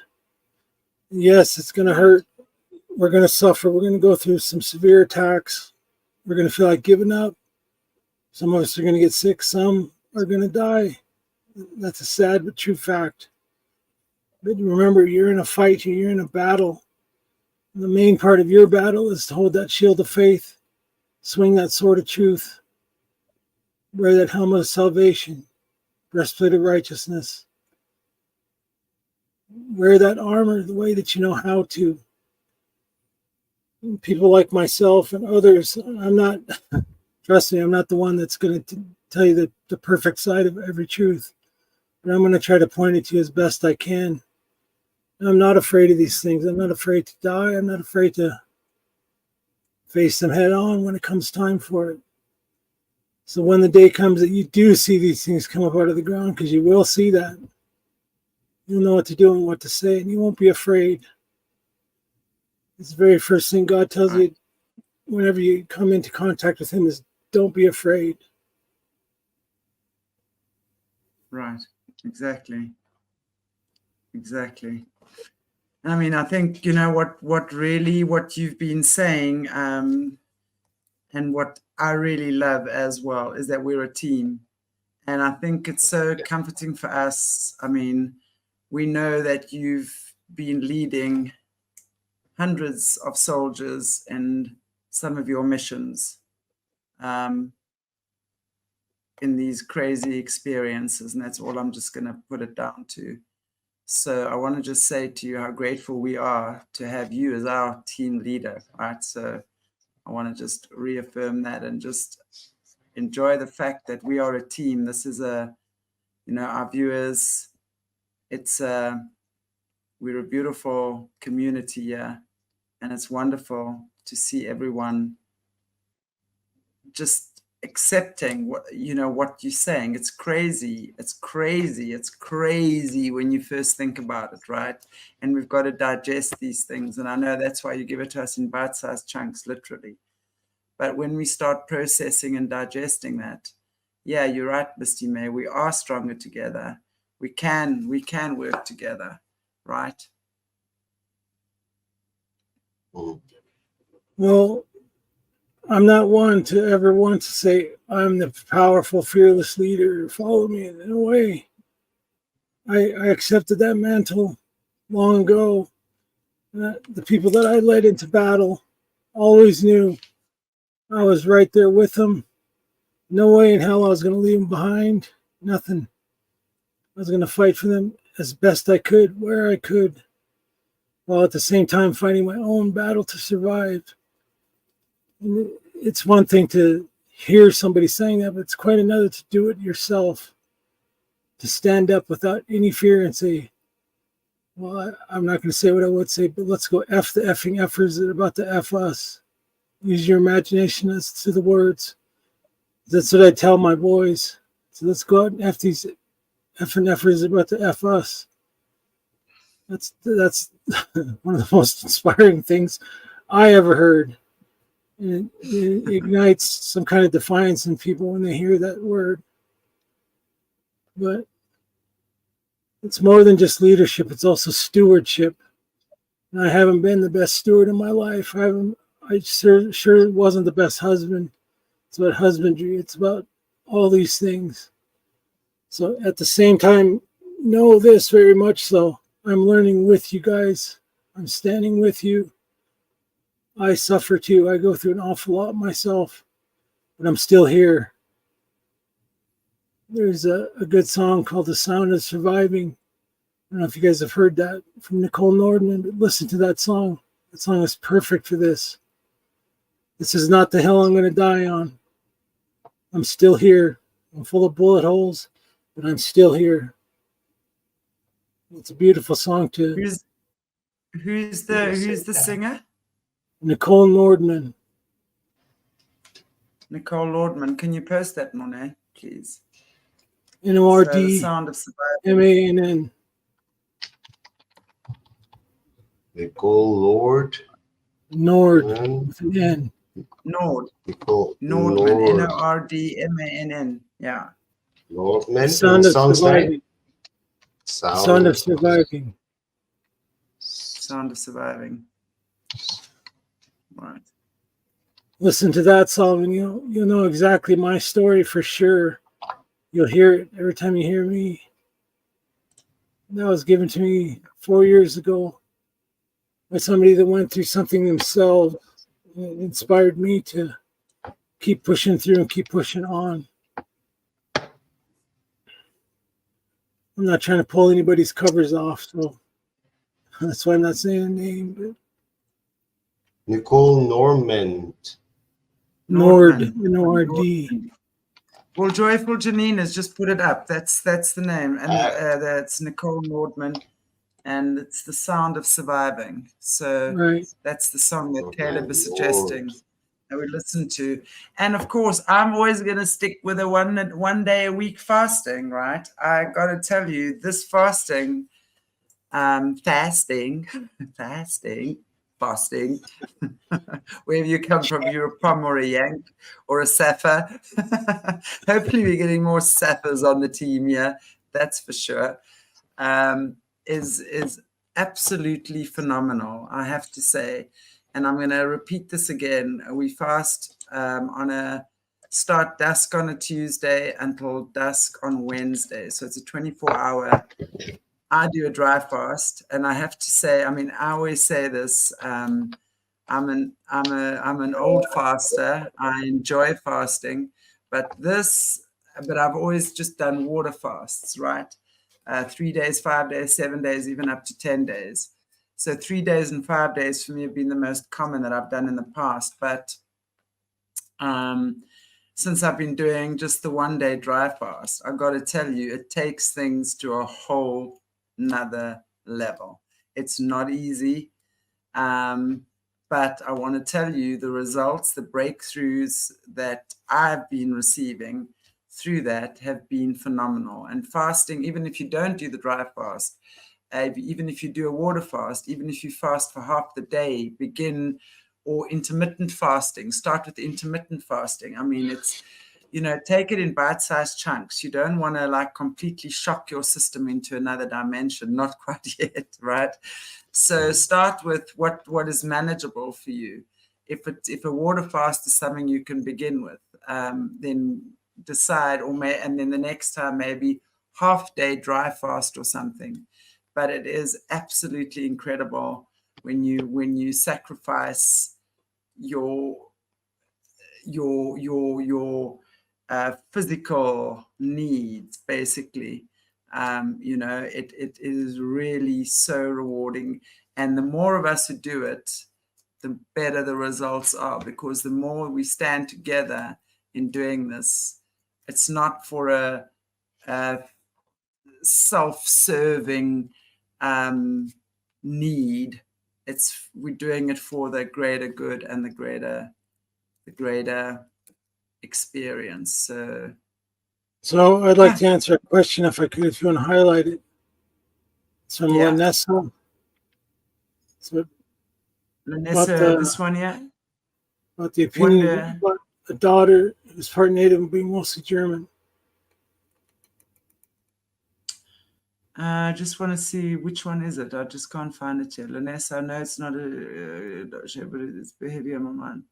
Yes, it's going to hurt. We're going to suffer. We're going to go through some severe attacks. We're going to feel like giving up. Some of us are going to get sick. Some are going to die. That's a sad but true fact. But remember, you're in a fight. You're in a battle. And the main part of your battle is to hold that shield of faith, swing that sword of truth, wear that helmet of salvation, breastplate of righteousness. Wear that armor the way that you know how to. People like myself and others, I'm not, trust me, I'm not the one that's going to tell you the perfect side of every truth. But I'm going to try to point it to you as best I can. I'm not afraid of these things. I'm not afraid to die. I'm not afraid to face them head on when it comes time for it. So when the day comes that you do see these things come up out of the ground, because you will see that, you'll know what to do and what to say, and you won't be afraid. It's the very first thing God tells you whenever you come into contact with him is, don't be afraid. Right. Exactly. I mean, I think, you know, what you've been saying, and what I really love as well, is that we're a team. And I think it's so comforting for us. I mean, we know that you've been leading hundreds of soldiers in some of your missions, in these crazy experiences. And that's all I'm just going to put it down to. So I want to just say to you how grateful we are to have you as our team leader, right? So I want to just reaffirm that and just enjoy the fact that we are a team. This is our viewers, we're a beautiful community here, and it's wonderful to see everyone just accepting what you're saying. It's crazy when you first think about it, right? And we've got to digest these things, and I know that's why you give it to us in bite-sized chunks, literally. But when we start processing and digesting that, yeah, you're right, Misty May, we are stronger together. We can work together, right? Well, I'm not one to ever want to say I'm the powerful, fearless leader. Follow me. In a way, I accepted that mantle long ago. The people that I led into battle always knew I was right there with them. No way in hell I was going to leave them behind. Nothing. I was going to fight for them as best I could, where I could, while at the same time fighting my own battle to survive. And it's one thing to hear somebody saying that, but it's quite another to do it yourself. To stand up without any fear and say, well, I'm not going to say what I would say, but let's go F the effing effers that are about to F us. Use your imagination as to the words. That's what I tell my boys. So let's go out and F these effing effers that are about to F us. That's one of the most inspiring things I ever heard. And it ignites some kind of defiance in people when they hear that word. But it's more than just leadership. It's also stewardship. And I haven't been the best steward in my life. I sure wasn't the best husband. It's about husbandry. It's about all these things. So at the same time, know this very much so. I'm learning with you guys. I'm standing with you. I suffer too. I go through an awful lot myself, but I'm still here. There's a good song called The Sound of Surviving. I don't know if you guys have heard that from Nicole Nordman, but listen to that song. That song is perfect for this. This is not the hill I'm going to die on. I'm still here. I'm full of bullet holes, but I'm still here. It's a beautiful song too. Who's the singer? Nicole Nordman. Nicole Nordman. Can you post that, Monet, please? Nord So, The Sound of Surviving. MANN. Nicole Lord. Nord with an N. Nord. Nicole Nordman. Nord. Nordmann. Yeah. Nordman. Sound of Song's Surviving. name? Sound of Surviving. Sound of Surviving. Right. Listen to that song and you'll know exactly my story for sure. You'll hear it every time you hear me. That was given to me 4 years ago by somebody that went through something themselves. It inspired me to keep pushing through and keep pushing on. I'm not trying to pull anybody's covers off, so that's why I'm not saying a name. But Nicole Norman. Nord, N-O-R-D. Well, Joyful Janine has just put it up. That's the name, and that's Nicole Nordman, and it's The Sound of Surviving. So Right. that's the song that Caleb is suggesting that we listen to. And of course, I'm always going to stick with a one day a week fasting. Right? I got to tell you, this fasting, wherever you come from, you're a Pom or a Yank or a Sapphire. Hopefully we're getting more Sapphires on the team here, that's for sure. Is absolutely phenomenal, I have to say. And I'm going to repeat this again. We fast start dusk on a Tuesday until dusk on Wednesday. So it's a 24-hour. I do a dry fast, and I have to say, I mean, I always say this. I'm an old faster. I enjoy fasting, but I've always just done water fasts, right? 3 days, 5 days, 7 days, even up to 10 days. So 3 days and 5 days for me have been the most common that I've done in the past. But since I've been doing just the 1 day dry fast, I've got to tell you, it takes things to a whole another level. It's not easy, but I want to tell you the results, the breakthroughs that I've been receiving through that have been phenomenal. And fasting, even if you don't do the dry fast, even if you do a water fast, even if you fast for half the day, or intermittent fasting, start with intermittent fasting. I mean, it's, take it in bite-sized chunks. You don't want to like completely shock your system into another dimension, not quite yet, right? So start with what is manageable for you. If a water fast is something you can begin with, then decide, and then the next time maybe half-day dry fast or something. But it is absolutely incredible when you sacrifice your physical needs, basically. It is really so rewarding, and the more of us who do it, the better the results are, because the more we stand together in doing this, it's not for a self-serving need. We're doing it for the greater good and the greater experience. So I'd like to answer a question if I could, if you want to highlight it. It's from Lanessa. So Lanessa, this one here? About the opinion about a daughter who's part native and being mostly German. I just want to see which one is it. I just can't find it here. Lanessa, I know it's not but it's behavior, my man.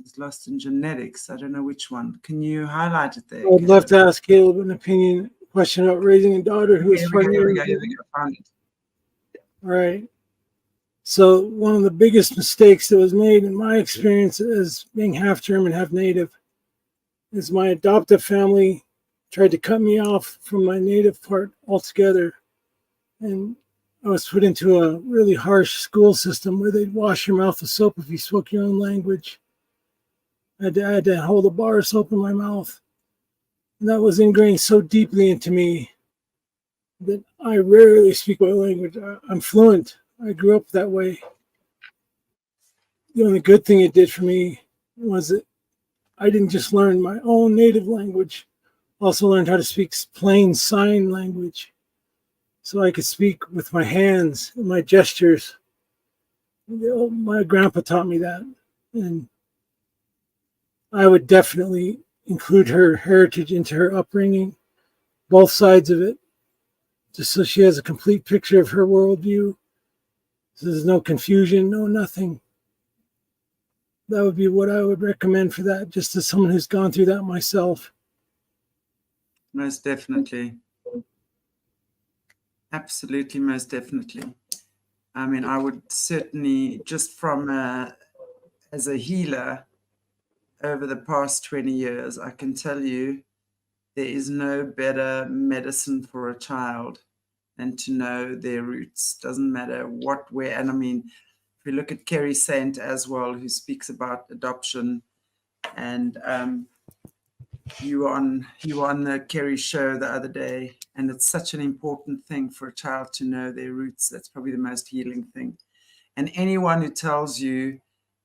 It's lost in genetics. I don't know which one. Can you highlight it there? I'd love Caleb? to ask Caleb an opinion question about raising a daughter who is Here we go, 5 here we years go, here we go. Found it. All right. So one of the biggest mistakes that was made in my experience as being half German, half native, is my adoptive family tried to cut me off from my native part altogether. And I was put into a really harsh school system where they'd wash your mouth with soap if you spoke your own language. I had to hold a bar of soap in my mouth. And that was ingrained so deeply into me that I rarely speak my language. I'm fluent. I grew up that way. The only good thing it did for me was that I didn't just learn my own native language, also learned how to speak plain sign language. So I could speak with my hands and my gestures. My grandpa taught me that. And I would definitely include her heritage into her upbringing, both sides of it, just so she has a complete picture of her worldview. So there's no confusion, no nothing. That would be what I would recommend for that, just as someone who's gone through that myself. Most definitely. Absolutely, most definitely. I mean, I would certainly, just from as a healer over the past 20 years, I can tell you there is no better medicine for a child than to know their roots. Doesn't matter what, where. And I mean, if we look at Kerry Saint as well, who speaks about adoption, and you were on the Kerry show the other day, and it's such an important thing for a child to know their roots. That's probably the most healing thing. And anyone who tells you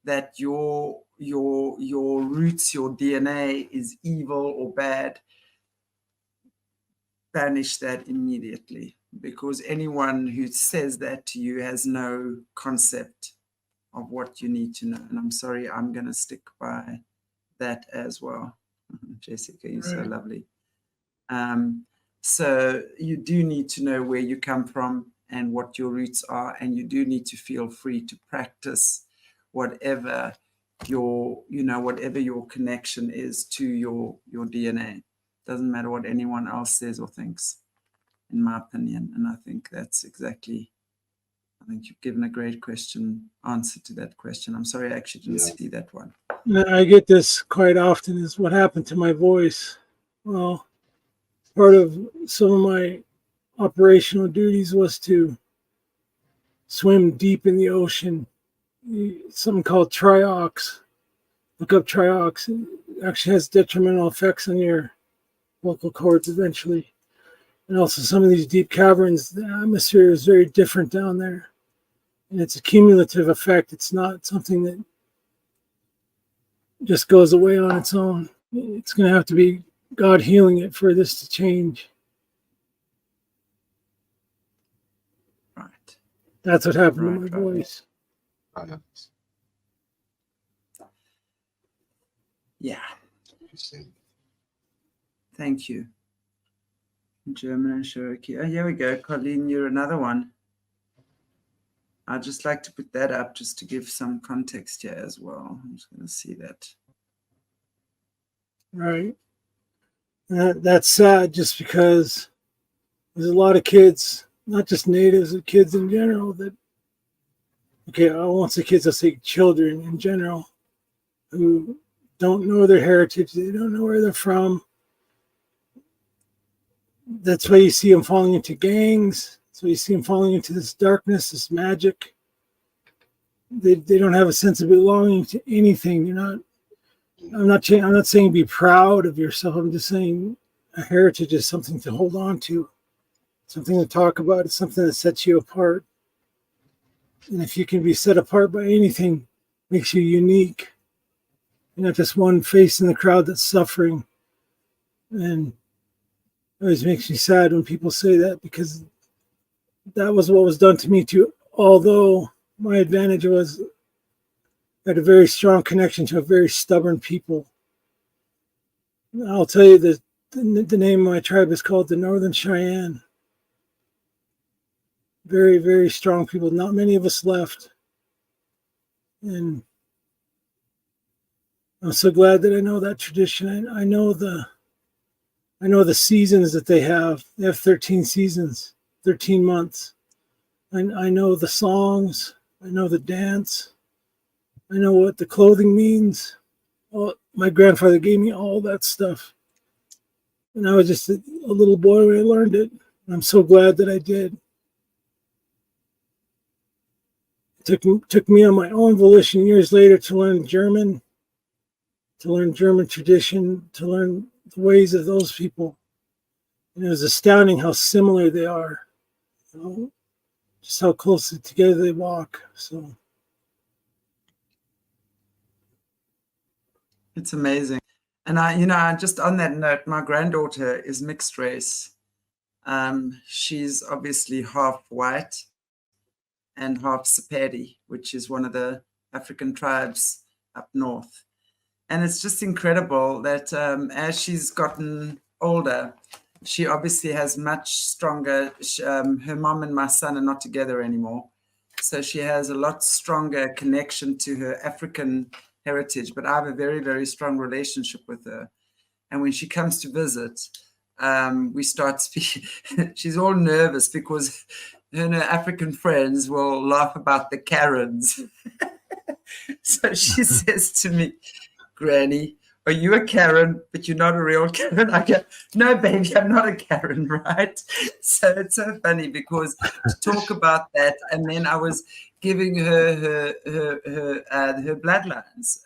that your roots, your DNA is evil or bad, banish that immediately, because anyone who says that to you has no concept of what you need to know. And I'm sorry, I'm going to stick by that as well. Jessica, you're so lovely. So you do need to know where you come from and what your roots are, and you do need to feel free to practice whatever your connection is to your DNA. Doesn't matter what anyone else says or thinks, in my opinion. And I think that's exactly, I think you've given a great answer to that question. I'm sorry, I actually didn't see that one. I get this quite often, is what happened to my voice. Well, part of some of my operational duties was to swim deep in the ocean, something called triox. Look up triox. It actually has detrimental effects on your vocal cords eventually. And also some of these deep caverns, the atmosphere is very different down there. And it's a cumulative effect. It's not something that just goes away on its own. It's going to have to be God healing it for this to change. Right. That's what happened to my voice. Yeah. Thank you. German and Cherokee. Oh, here we go. Colleen, you're another one. I'd just like to put that up just to give some context here as well. I'm just going to see that. Right. That's sad, just because there's a lot of kids, not just natives, but kids in general that, okay, I won't say kids, I'll say children in general, who don't know their heritage. They don't know where they're from. That's why you see them falling into gangs. So you see them falling into this darkness, this magic. They don't have a sense of belonging to anything. I'm not saying be proud of yourself. I'm just saying a heritage is something to hold on to, something to talk about. It's something that sets you apart. And if you can be set apart by anything, makes you unique. You're not just one face in the crowd that's suffering. And it always makes me sad when people say that, because that was what was done to me too. Although my advantage was I had a very strong connection to a very stubborn people. I'll tell you that the name of my tribe is called the Northern Cheyenne. Very, very strong people. Not many of us left. And I'm so glad that I know that tradition. I know the seasons that they have. They have 13 seasons, 13 months. I know the songs. I know the dance. I know what the clothing means. My grandfather gave me all that stuff. And I was just a little boy when I learned it. I'm so glad that I did. It took me on my own volition years later to learn German tradition, to learn the ways of those people. And it was astounding how similar they are. You know, just how closely together they walk. So It's amazing. And I just on that note, my granddaughter is mixed race. She's obviously half white and half Sepedi, which is one of the African tribes up north. And it's just incredible that as she's gotten older, she obviously has much stronger, her mom and my son are not together anymore. So she has a lot stronger connection to her African heritage, but I have a very, very strong relationship with her. And when she comes to visit, we start speaking. She's all nervous because her and her African friends will laugh about the Karens. So she says to me, Granny, are you a Karen, but you're not a real Karen? I go, no, baby, I'm not a Karen, right? So it's so funny because to talk about that, and then I was giving her bloodlines,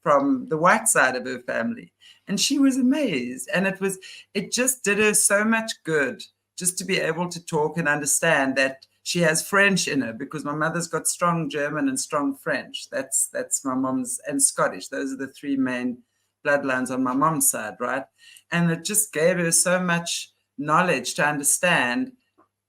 from the white side of her family, and she was amazed, and it just did her so much good just to be able to talk and understand that she has French in her, because my mother's got strong German and strong French. That's my mom's, and Scottish. Those are the three main bloodlines on my mom's side, right? And it just gave her so much knowledge to understand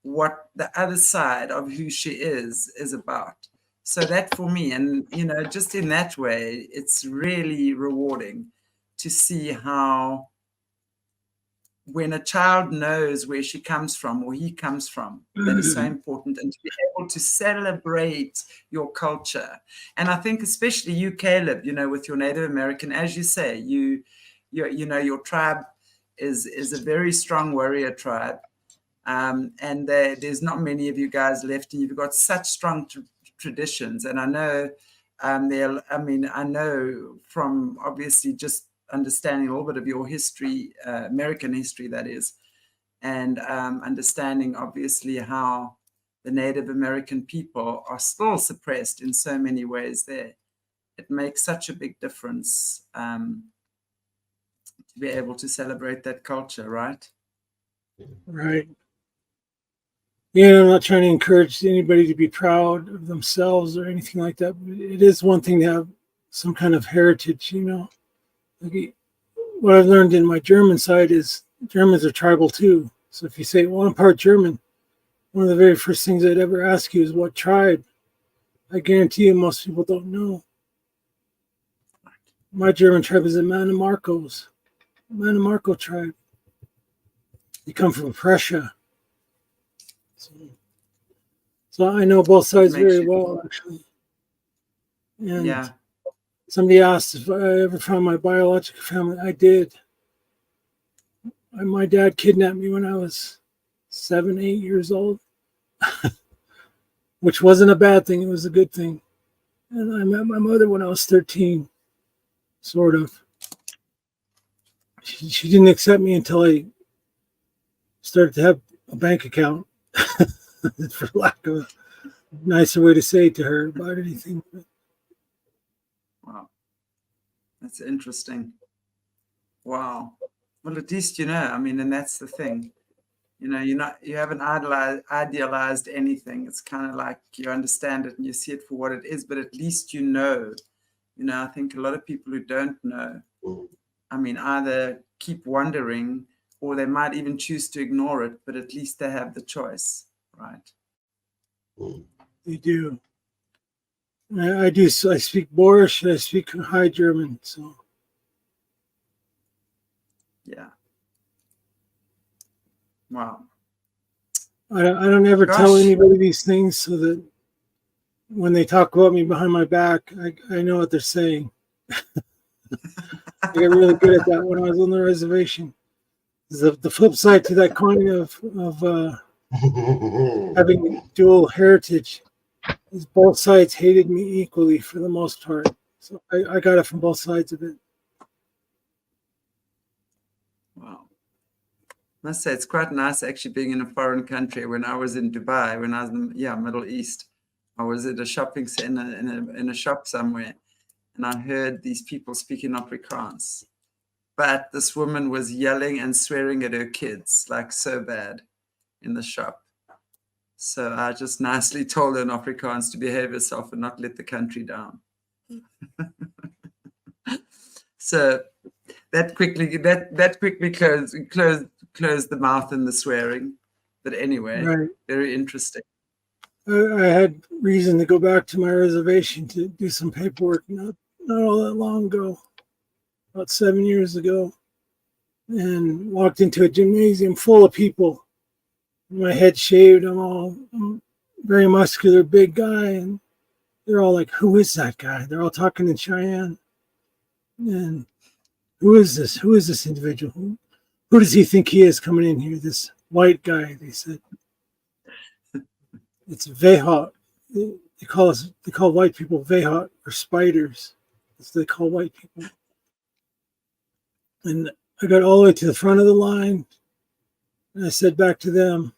what the other side of who she is about. So that for me, and just in that way, it's really rewarding to see how when a child knows where she comes from or he comes from, that is so important, and to be able to celebrate your culture. And I think especially you, Caleb, with your Native American, as you say, your tribe is a very strong warrior tribe. And there's not many of you guys left, and you've got such strong traditions. And I know, I know from obviously just understanding a little bit of your history, American history, that is, and understanding obviously how the Native American people are still suppressed in so many ways there. It makes such a big difference to be able to celebrate that culture, right? right. Yeah, I'm not trying to encourage anybody to be proud of themselves or anything like that. But it is one thing to have some kind of heritage, Like what I've learned in my German side is Germans are tribal too. So if you say, well, I'm part German, one of the very first things I'd ever ask you is what tribe. I guarantee you most people don't know. My German tribe is the Mannimarco tribe. They come from Prussia. So I know both sides very well, actually. And yeah. Somebody asked if I ever found my biological family. I did. My dad kidnapped me when I was 7, 8 years old, which wasn't a bad thing. It was a good thing. And I met my mother when I was 13, sort of. She didn't accept me until I started to have a bank account, for lack of a nicer way to say it to her about anything. Wow. That's interesting. Wow. Well, at least and that's the thing. You haven't idealized anything. It's kind of like you understand it and you see it for what it is, but at least I think a lot of people who don't know, either keep wondering or they might even choose to ignore it, but at least they have the choice, right? They do. I do. So I speak Boerish and I speak High German. So yeah. Wow. I don't ever tell anybody these things so that when they talk about me behind my back, I know what they're saying. I got really good at that when I was on the reservation. The flip side to that coin of having dual heritage is both sides hated me equally for the most part. So I got it from both sides of it. Wow. Must say it's quite nice actually being in a foreign country. When I was in Dubai, when I was in Middle East, I was at a shopping center in a shop somewhere, and I heard these people speaking Afrikaans. But this woman was yelling and swearing at her kids, like so bad, in the shop. So I just nicely told her in Afrikaans to behave herself and not let the country down. So that quickly closed the mouth and the swearing. But anyway, Right. Very interesting. I had reason to go back to my reservation to do some paperwork not all that long ago, about 7 years ago, and walked into a gymnasium full of people. My head shaved. I'm very muscular, big guy, and they're all like, "Who is that guy?" They're all talking in Cheyenne. And who is this? Who is this individual? Who does he think he is coming in here? This white guy, they said. It's Vehot. They call white people Vehot or spiders. That's what they call white people. And I got all the way to the front of the line, and I said back to them,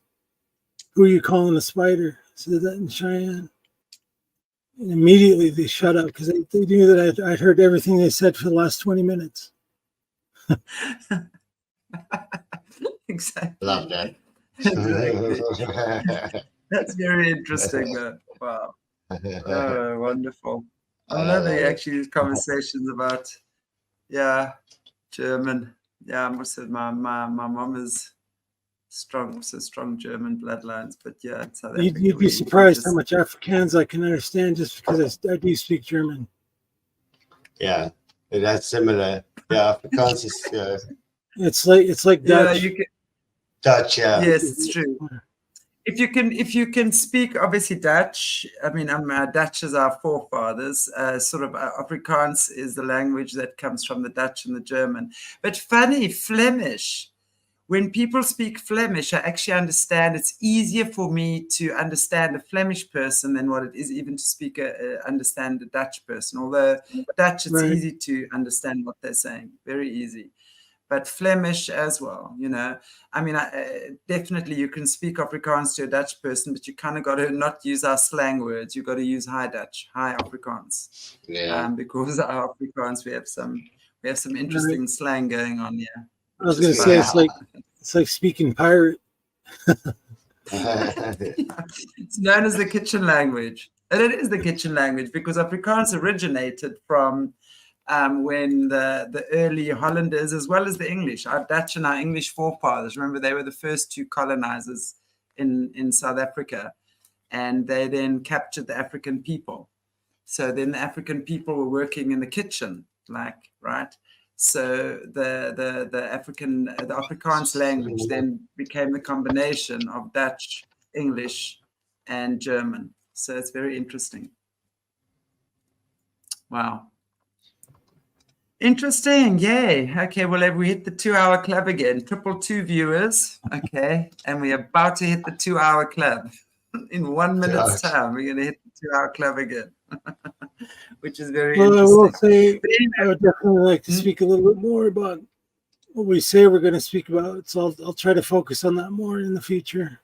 "Who are you calling a spider?" I said that in Cheyenne. And immediately they shut up because they knew that I'd heard everything they said for the last 20 minutes. Exactly. Love that. Exactly. That's very interesting. Wow. Oh, wonderful. I'm loving actually these conversations about, German. Yeah, I must say my mom is strong German bloodlines, but yeah, in South Africa, You'd be surprised how much Afrikaans I can understand just because I do speak German. Yeah, that's similar. Yeah, Afrikaans is It's like Dutch. Dutch. Yeah. Yes, it's true. If you can speak obviously Dutch, I mean, Dutch is our forefathers. Sort of Afrikaans is the language that comes from the Dutch and the German. But funny, Flemish. When people speak Flemish, I actually understand. It's easier for me to understand a Flemish person than what it is even to understand a Dutch person. Although Dutch, it's easy to understand what they're saying, very easy. But Flemish as well, I mean, definitely you can speak Afrikaans to a Dutch person, but you kind of got to not use our slang words. You got to use High Dutch, High Afrikaans. Yeah. Because our Afrikaans, we have some interesting slang going on here. I was going to say it's like speaking pirate. It's known as the kitchen language, and it is the kitchen language because Afrikaans originated from when the early Hollanders, as well as the English, our Dutch and our English forefathers. Remember, they were the first two colonizers in South Africa, and they then captured the African people. So then the African people were working in the kitchen, right? So the Afrikaans language then became the combination of Dutch, English, and German. So it's very interesting. Wow. Interesting. Yay. Okay, well, we hit the 2-hour club again. 222 viewers. Okay. And we're about to hit the 2-hour club. In 1 minute's time, we're going to hit the 2-hour club again. Which is very interesting. I will say, I would definitely like to speak a little bit more about what we say we're going to speak about. So I'll try to focus on that more in the future.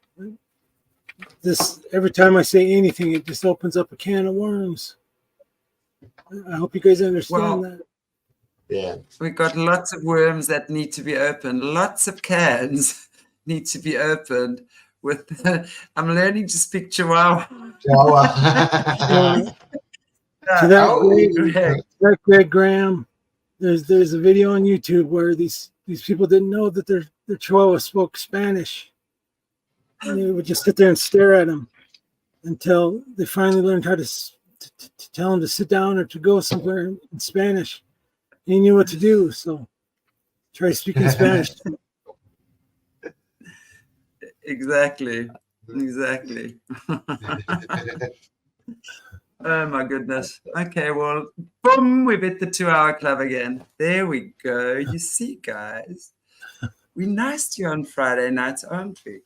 Every time I say anything, it just opens up a can of worms. I hope you guys understand that. Yeah. We've got lots of worms that need to be opened. Lots of cans need to be opened. I'm learning to speak Chihuahua. To that Greg Graham, there's a video on YouTube where these people didn't know that their Chihuahua spoke Spanish, and they would just sit there and stare at him until they finally learned how to tell him to sit down or to go somewhere in Spanish. And he knew what to do, so try speaking Spanish. Exactly. Oh my goodness. Okay, well, Boom, we've hit the 2-hour club again. There we go. You see, guys, we're nice to you on Friday nights, aren't we?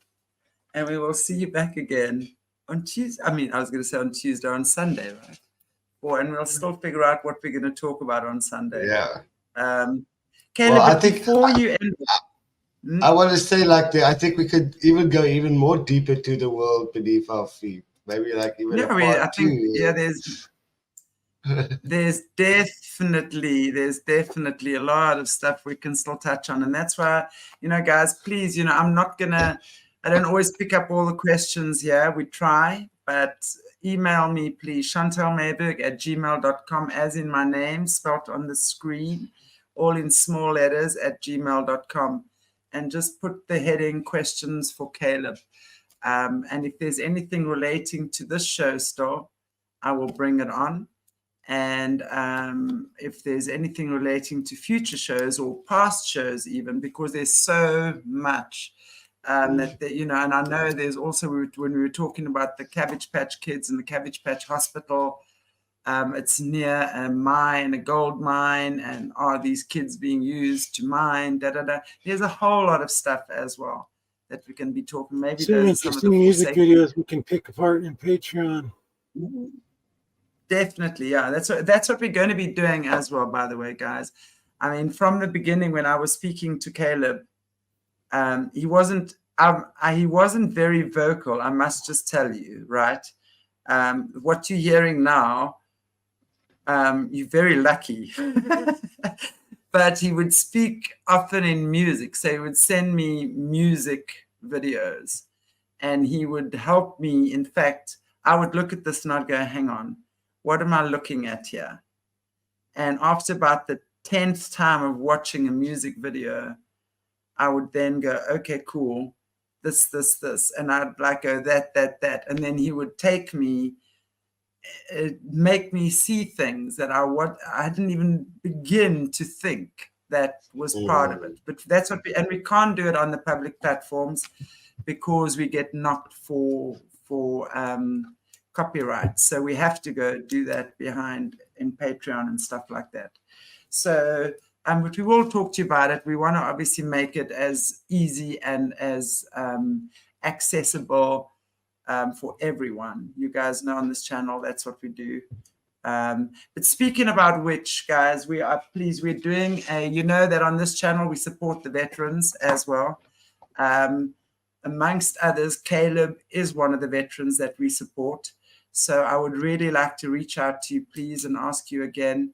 And we will see you back again on Tuesday. I mean, I was going to say on Tuesday, on Sunday, right? And we'll still figure out what we're going to talk about on Sunday. Yeah. Caleb, I think before you end, I want to say I think we could even go even more deeper to the world beneath our feet. Maybe like even a part I think, two. there's definitely a lot of stuff we can still touch on. And that's why, guys, please, I don't always pick up all the questions here. We try, but email me, please, chantelmayberg@gmail.com, as in my name, spelled on the screen, all in small letters, @gmail.com. And just put the heading questions for Caleb. And if there's anything relating to this show still, I will bring it on. And if there's anything relating to future shows or past shows even, because there's so much that and I know there's also, when we were talking about the Cabbage Patch Kids and the Cabbage Patch Hospital, it's near a gold mine, and are these kids being used to mine, There's a whole lot of stuff as well that we can be talking. Maybe some interesting music videos we can pick apart in Patreon. Definitely, yeah. That's what we're going to be doing as well, by the way, guys. I mean, from the beginning when I was speaking to Caleb, he wasn't very vocal, I must just tell you, right? What you're hearing now, you're very lucky. But he would speak often in music. So he would send me music videos, and he would help me. In fact, I would look at this and I'd go, hang on, what am I looking at here? And after about the 10th time of watching a music video, I would then go, okay, cool, this. And I'd like go, that. And then he would take me, make me see things that I didn't even begin to think that was part of it. But that's and we can't do it on the public platforms because we get knocked for copyright. So we have to go do that behind in Patreon and stuff like that. So, but we will talk to you about it. We want to obviously make it as easy and as accessible for everyone. You guys know on this channel, that's what we do. But speaking about which, guys, we're doing that on this channel, we support the veterans as well. Amongst others, Caleb is one of the veterans that we support. So I would really like to reach out to you, please, and ask you again,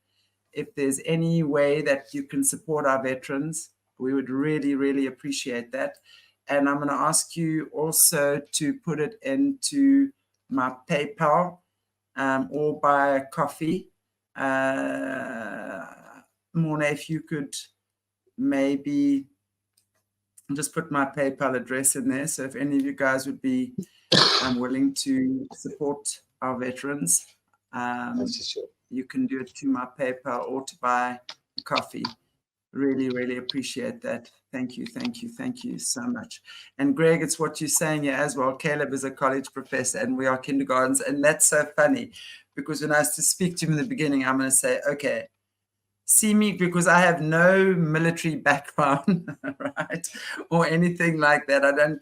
if there's any way that you can support our veterans. We would really, really appreciate that. And I'm going to ask you also to put it into my PayPal or buy a coffee. Mona, if you could maybe just put my PayPal address in there. So if any of you guys would be willing to support our veterans, you can do it to my PayPal or to buy a coffee. Really, really appreciate that. Thank you so much. And Greg, it's what you're saying here as well. Caleb is a college professor and we are kindergartens. And that's so funny because when I was to speak to him in the beginning, I'm going to say, okay, see me, because I have no military background, right? Or anything like that. I'm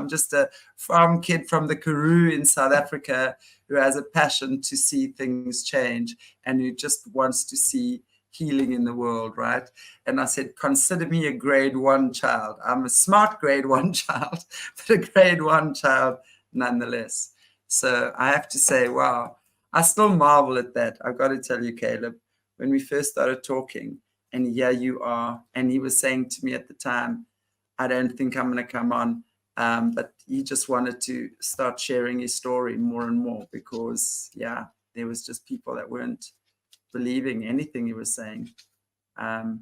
just a farm kid from the Karoo in South Africa who has a passion to see things change and who just wants to see healing in the world, right? And I said, consider me a grade 1 child. I'm a smart grade 1 child, but a grade 1 child nonetheless. So I have to say, wow, I still marvel at that. I've got to tell you, Caleb, when we first started talking, and here you are, and he was saying to me at the time, I don't think I'm going to come on, but he just wanted to start sharing his story more and more because, yeah, there was just people that weren't believing anything he was saying. Thank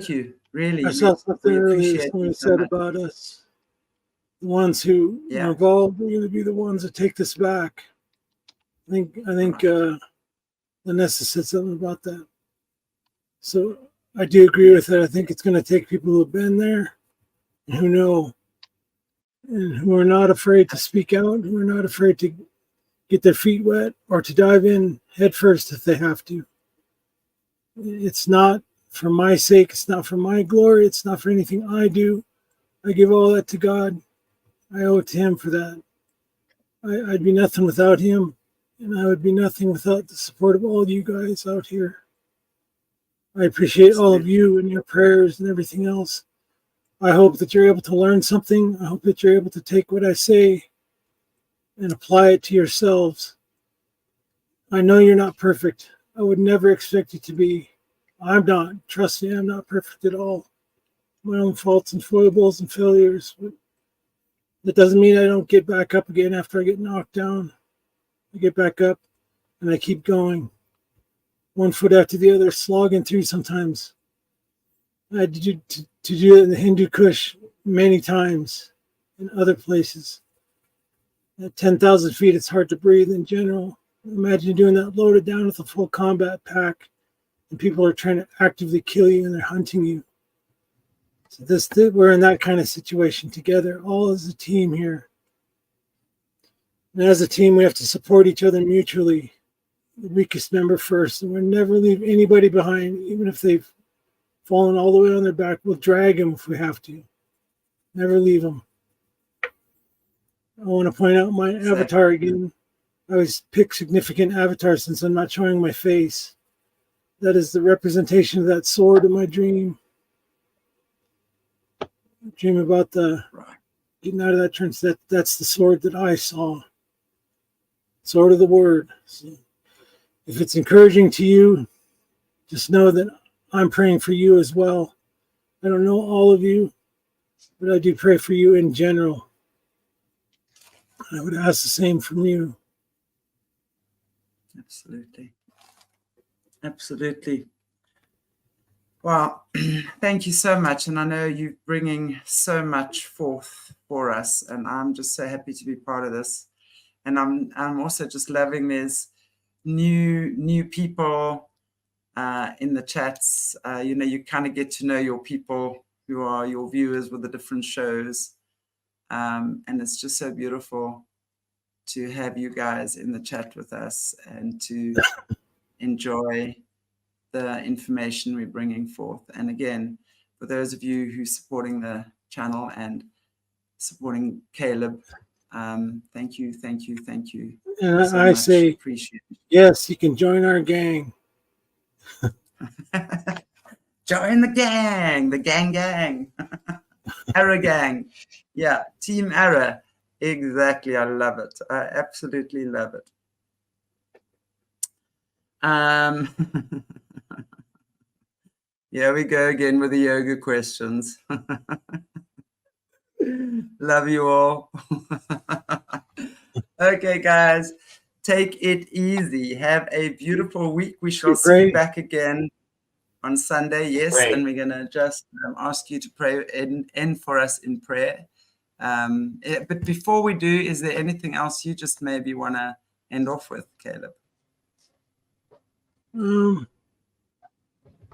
you. Really, I saw something earlier someone said about us. The ones who are involved are going to be the ones that take this back. I think Vanessa said something about that. So I do agree with that. I think it's going to take people who have been there, and who know, and who are not afraid to speak out, who are not afraid to get their feet wet or to dive in head first if they have to. It's not for my sake. It's not for my glory. It's not for anything I do. I give all that to God. I owe it to him for that. I'd be nothing without him, and I would be nothing without the support of all you guys out here. I appreciate all of you and your prayers and everything else. I hope that you're able to learn something. I hope that you're able to take what I say and apply it to yourselves. I know you're not perfect. I would never expect you to be. I'm not. Trust me, I'm not perfect at all. My own faults and foibles and failures. But that doesn't mean I don't get back up again after I get knocked down. I get back up and I keep going. One foot after the other, slogging through sometimes. I had to do it in the Hindu Kush many times in other places. At 10,000 feet, it's hard to breathe in general. Imagine doing that loaded down with a full combat pack, and people are trying to actively kill you and they're hunting you. So we're in that kind of situation together, all as a team here. And as a team, we have to support each other mutually. The weakest member first, and we'll never leave anybody behind, even if they've fallen all the way on their back. We'll drag them if we have to. Never leave them. I want to point out my avatar again. I always pick significant avatars since I'm not showing my face. That is the representation of that sword in my dream. I dream about getting out of that trance. That's the sword that I saw. Sword of the word. So if it's encouraging to you, just know that I'm praying for you as well. I don't know all of you, but I do pray for you in general. I would ask the same from you. Absolutely. Absolutely. Well, thank you so much. And I know you're bringing so much forth for us. And I'm just so happy to be part of this. And I'm also just loving there's new people in the chats. You kind of get to know your people who are your viewers with the different shows. And it's just so beautiful to have you guys in the chat with us and to enjoy the information we're bringing forth. And again, for those of you who are supporting the channel and supporting Caleb, thank you. And so I much. say, Appreciate it. yes, you can join our gang. Join the gang. Arrow gang. Yeah, Team Arrow. Exactly. I love it. I absolutely love it. Here we go again with the yoga questions. Love you all. Okay, guys, take it easy. Have a beautiful week. We shall see you back again on Sunday. Yes, Pray. and we're going to just ask you to pray end for us in prayer. But before we do, is there anything else you just maybe want to end off with, Caleb?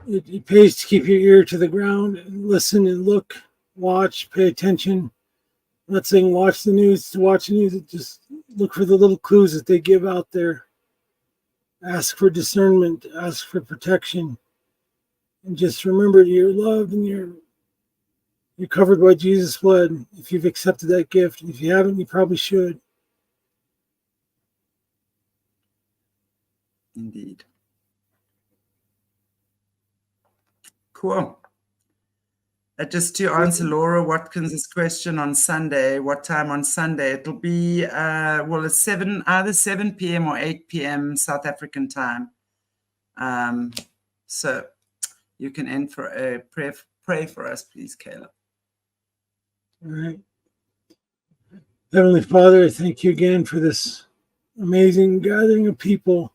It pays to keep your ear to the ground and listen and look, watch, pay attention. I'm not saying watch the news to watch the news. Just look for the little clues that they give out there. Ask for discernment. Ask for protection. And just remember you're loved and you're covered by Jesus' blood if you've accepted that gift. If you haven't, you probably should. Indeed. Cool. Just to answer Laura Watkins' question on Sunday, what time on Sunday? It'll be, it's either 7 p.m. or 8 p.m. South African time. So you can end for a prayer. Pray for us, please, Caleb. All right. Heavenly Father, I thank you again for this amazing gathering of people.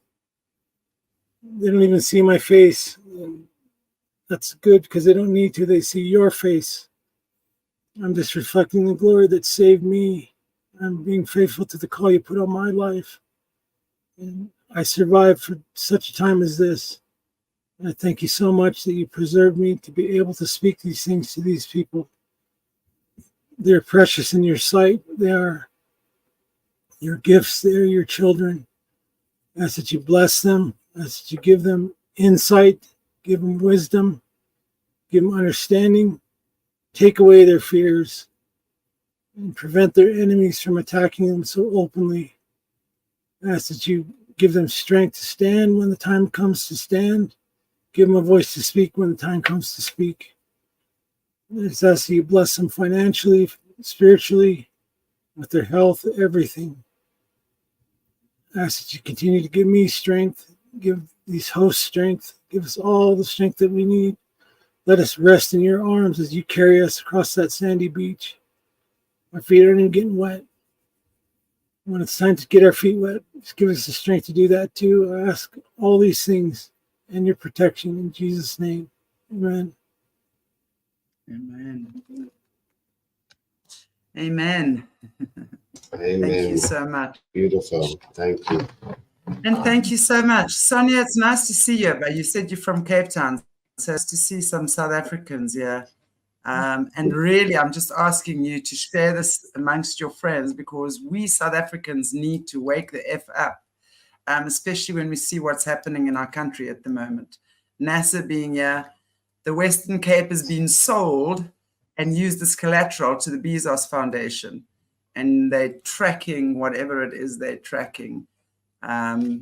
They don't even see my face. That's good because they don't need to. They see your face. I'm just reflecting the glory that saved me. I'm being faithful to the call you put on my life. And I survived for such a time as this. And I thank you so much that you preserved me to be able to speak these things to these people. They're precious in your sight. They are your gifts there, your children. I ask that you bless them. I ask that you give them insight, give them wisdom, give them understanding, take away their fears, and prevent their enemies from attacking them so openly. I ask that you give them strength to stand when the time comes to stand. Give them a voice to speak when the time comes to speak. I just ask that you bless them financially, spiritually, with their health, everything. I ask that you continue to give me strength, give these hosts strength, give us all the strength that we need. Let us rest in your arms as you carry us across that sandy beach. Our feet aren't even getting wet. When it's time to get our feet wet, just give us the strength to do that too. I ask all these things and your protection in Jesus' name. Amen. Amen. Amen. Amen. Thank you so much. Beautiful. Thank you. And thank you so much. Sonia, it's nice to see you, but you said you're from Cape Town. So it's to see some South Africans here. And really, I'm just asking you to share this amongst your friends because we South Africans need to wake the F up, especially when we see what's happening in our country at the moment. NASA being here, the Western Cape has been sold and used as collateral to the Bezos Foundation. And they're tracking whatever it is they're tracking. The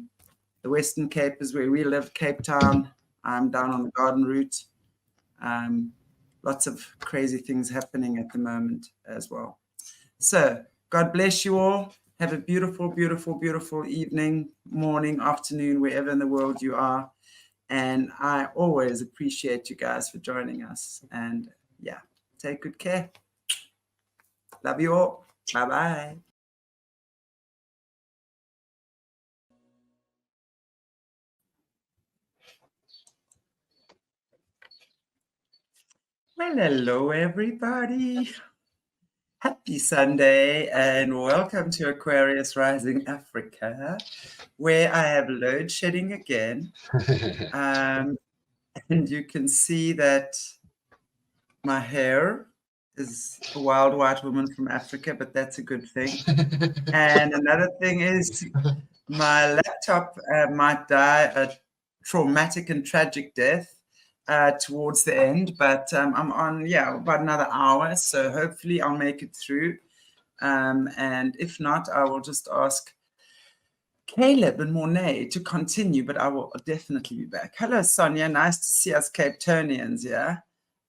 Western Cape is where we live, Cape Town. I'm down on the Garden Route. Lots of crazy things happening at the moment as well. So God bless you all. Have a beautiful, beautiful, beautiful evening, morning, afternoon, wherever in the world you are. And I always appreciate you guys for joining us. And yeah, take good care. Love you all. Bye-bye. Well, hello, everybody. Happy Sunday and welcome to Aquarius Rising Africa, where I have load shedding again. And you can see that my hair is a wild white woman from Africa, but that's a good thing. And another thing is my laptop might die a traumatic and tragic death towards the end, but I'm on, about another hour. So hopefully I'll make it through. And if not, I will just ask Caleb and Mornay to continue, but I will definitely be back. Hello, Sonia. Nice to see us Cape Townians, yeah?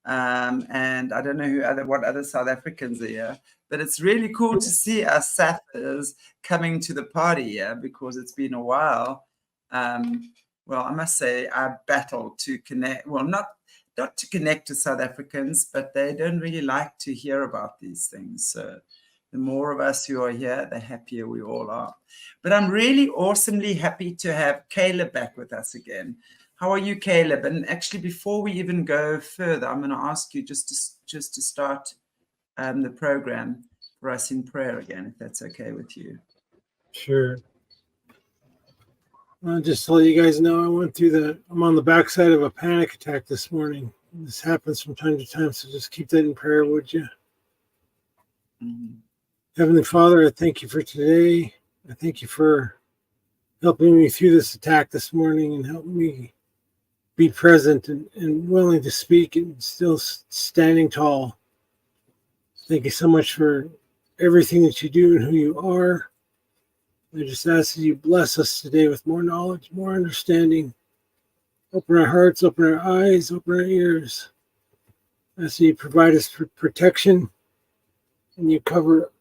And I don't know what other South Africans are here, but it's really cool to see us Sathers coming to the party, yeah, because it's been a while. Well, I must say I battled to connect, well, not to connect to South Africans, but they don't really like to hear about these things. So the more of us who are here, the happier we all are. But I'm really awesomely happy to have Caleb back with us again. How are you, Caleb? And actually, before we even go further, I'm going to ask you just to start the program for us in prayer again, if that's okay with you. Sure. Just to let you guys know, I'm on the backside of a panic attack this morning. This happens from time to time, so just keep that in prayer, would you? Mm-hmm. Heavenly Father, I thank you for today. I thank you for helping me through this attack this morning and helping me be present and willing to speak and still standing tall. Thank you so much for everything that you do and who you are. I just ask that you bless us today with more knowledge, more understanding. Open our hearts, open our eyes, open our ears. I ask that you provide us for protection and you cover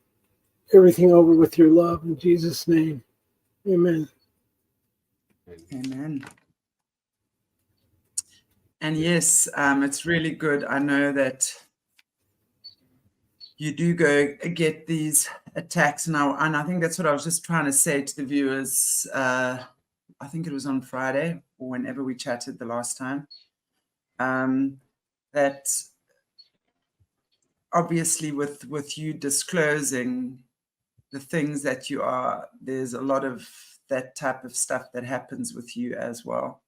everything over with your love. In Jesus' name, amen. Amen. And yes, it's really good. I know that you do go get these attacks now. And I think that's what I was just trying to say to the viewers. I think it was on Friday or whenever we chatted the last time. That obviously with you disclosing the things that you are, there's a lot of that type of stuff that happens with you as well.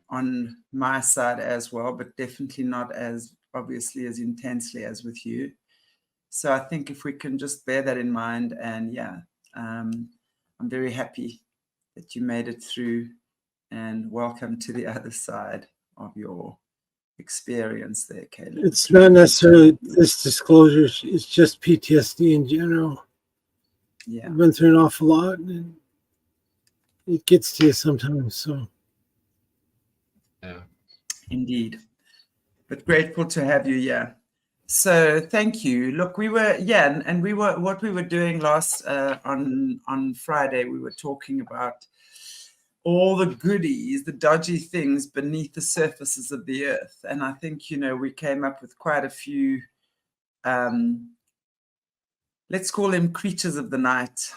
On my side as well, but definitely not as obviously as intensely as with you. So I think if we can just bear that in mind and I'm very happy that you made it through, and welcome to the other side of your experience there, Caleb. It's not necessarily this disclosure, it's just PTSD in general. Yeah. I've been through an awful lot, and it gets to you sometimes. So, Yeah. Indeed. But grateful to have you here. So thank you. Look, we were what we were doing last on Friday. We were talking about all the goodies, the dodgy things beneath the surfaces of the earth, and I think we came up with quite a few. Let's call them creatures of the night.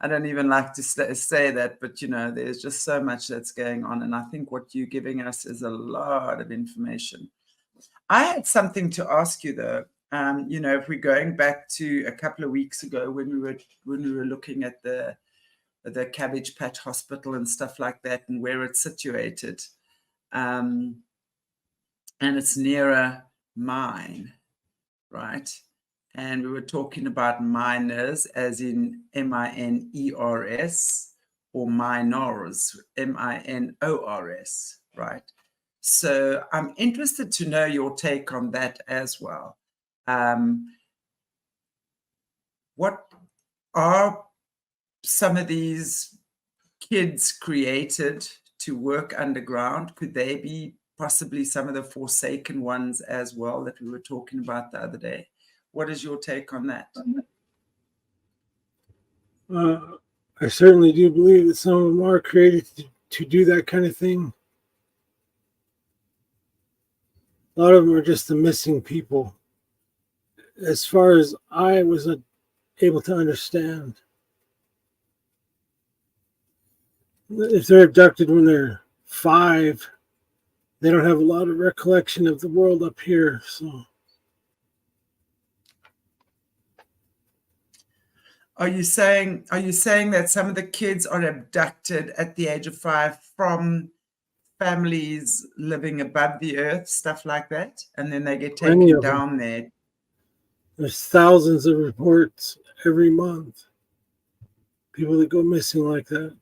I don't even like to say that, but there's just so much that's going on, and I think what you're giving us is a lot of information. I had something to ask you though. If we're going back to a couple of weeks ago when we were looking at the Cabbage Patch Hospital and stuff like that, and where it's situated, and it's near a mine, right? And we were talking about miners, as in MINERS, or minors, MINORS, right? So I'm interested to know your take on that as well. What are some of these kids created to work underground? Could they be possibly some of the forsaken ones as well that we were talking about the other day? What is your take on that? I certainly do believe that some of them are created to do that kind of thing. A lot of them are just the missing people, as far as I was able to understand. If they're abducted when they're 5, they don't have a lot of recollection of the world up here. So, are you saying that some of the kids are abducted at the age of 5 from families living above the earth, stuff like that, and then they get taken down there? There's thousands of reports every month. People that go missing like that.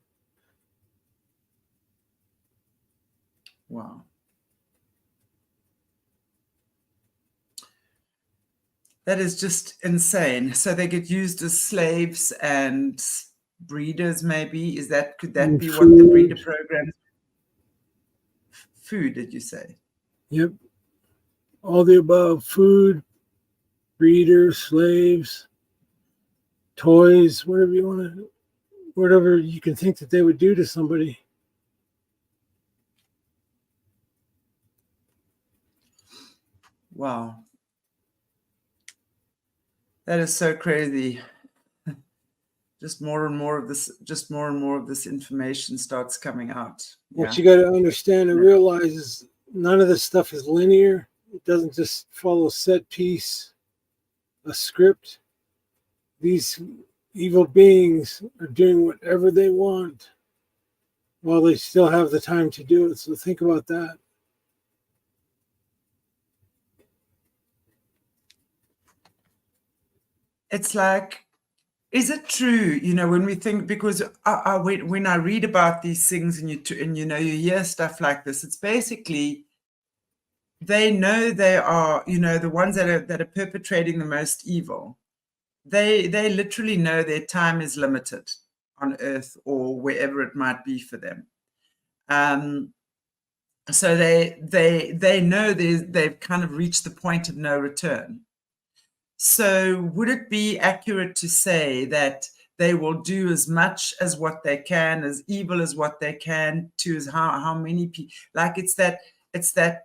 Wow. That is just insane. So they get used as slaves and breeders, maybe? Could that be what the breeder program? Food, did you say? Yep. All the above: food, breeders, slaves, toys, whatever you can think that they would do to somebody. Wow. That is so crazy. Just more and more of this information starts coming out. What you got to understand and realize is none of this stuff is linear. It doesn't just follow a set piece, a script. These evil beings are doing whatever they want while they still have the time to do it. So think about that. It's like, is it true? When we think, because when I read about these things and you hear stuff like this, it's basically they know they are, the ones that are perpetrating the most evil. They literally know their time is limited on Earth or wherever it might be for them. So they know they've kind of reached the point of no return. So would it be accurate to say that they will do as much as what they can, as evil as what they can, to as how many people? Like it's that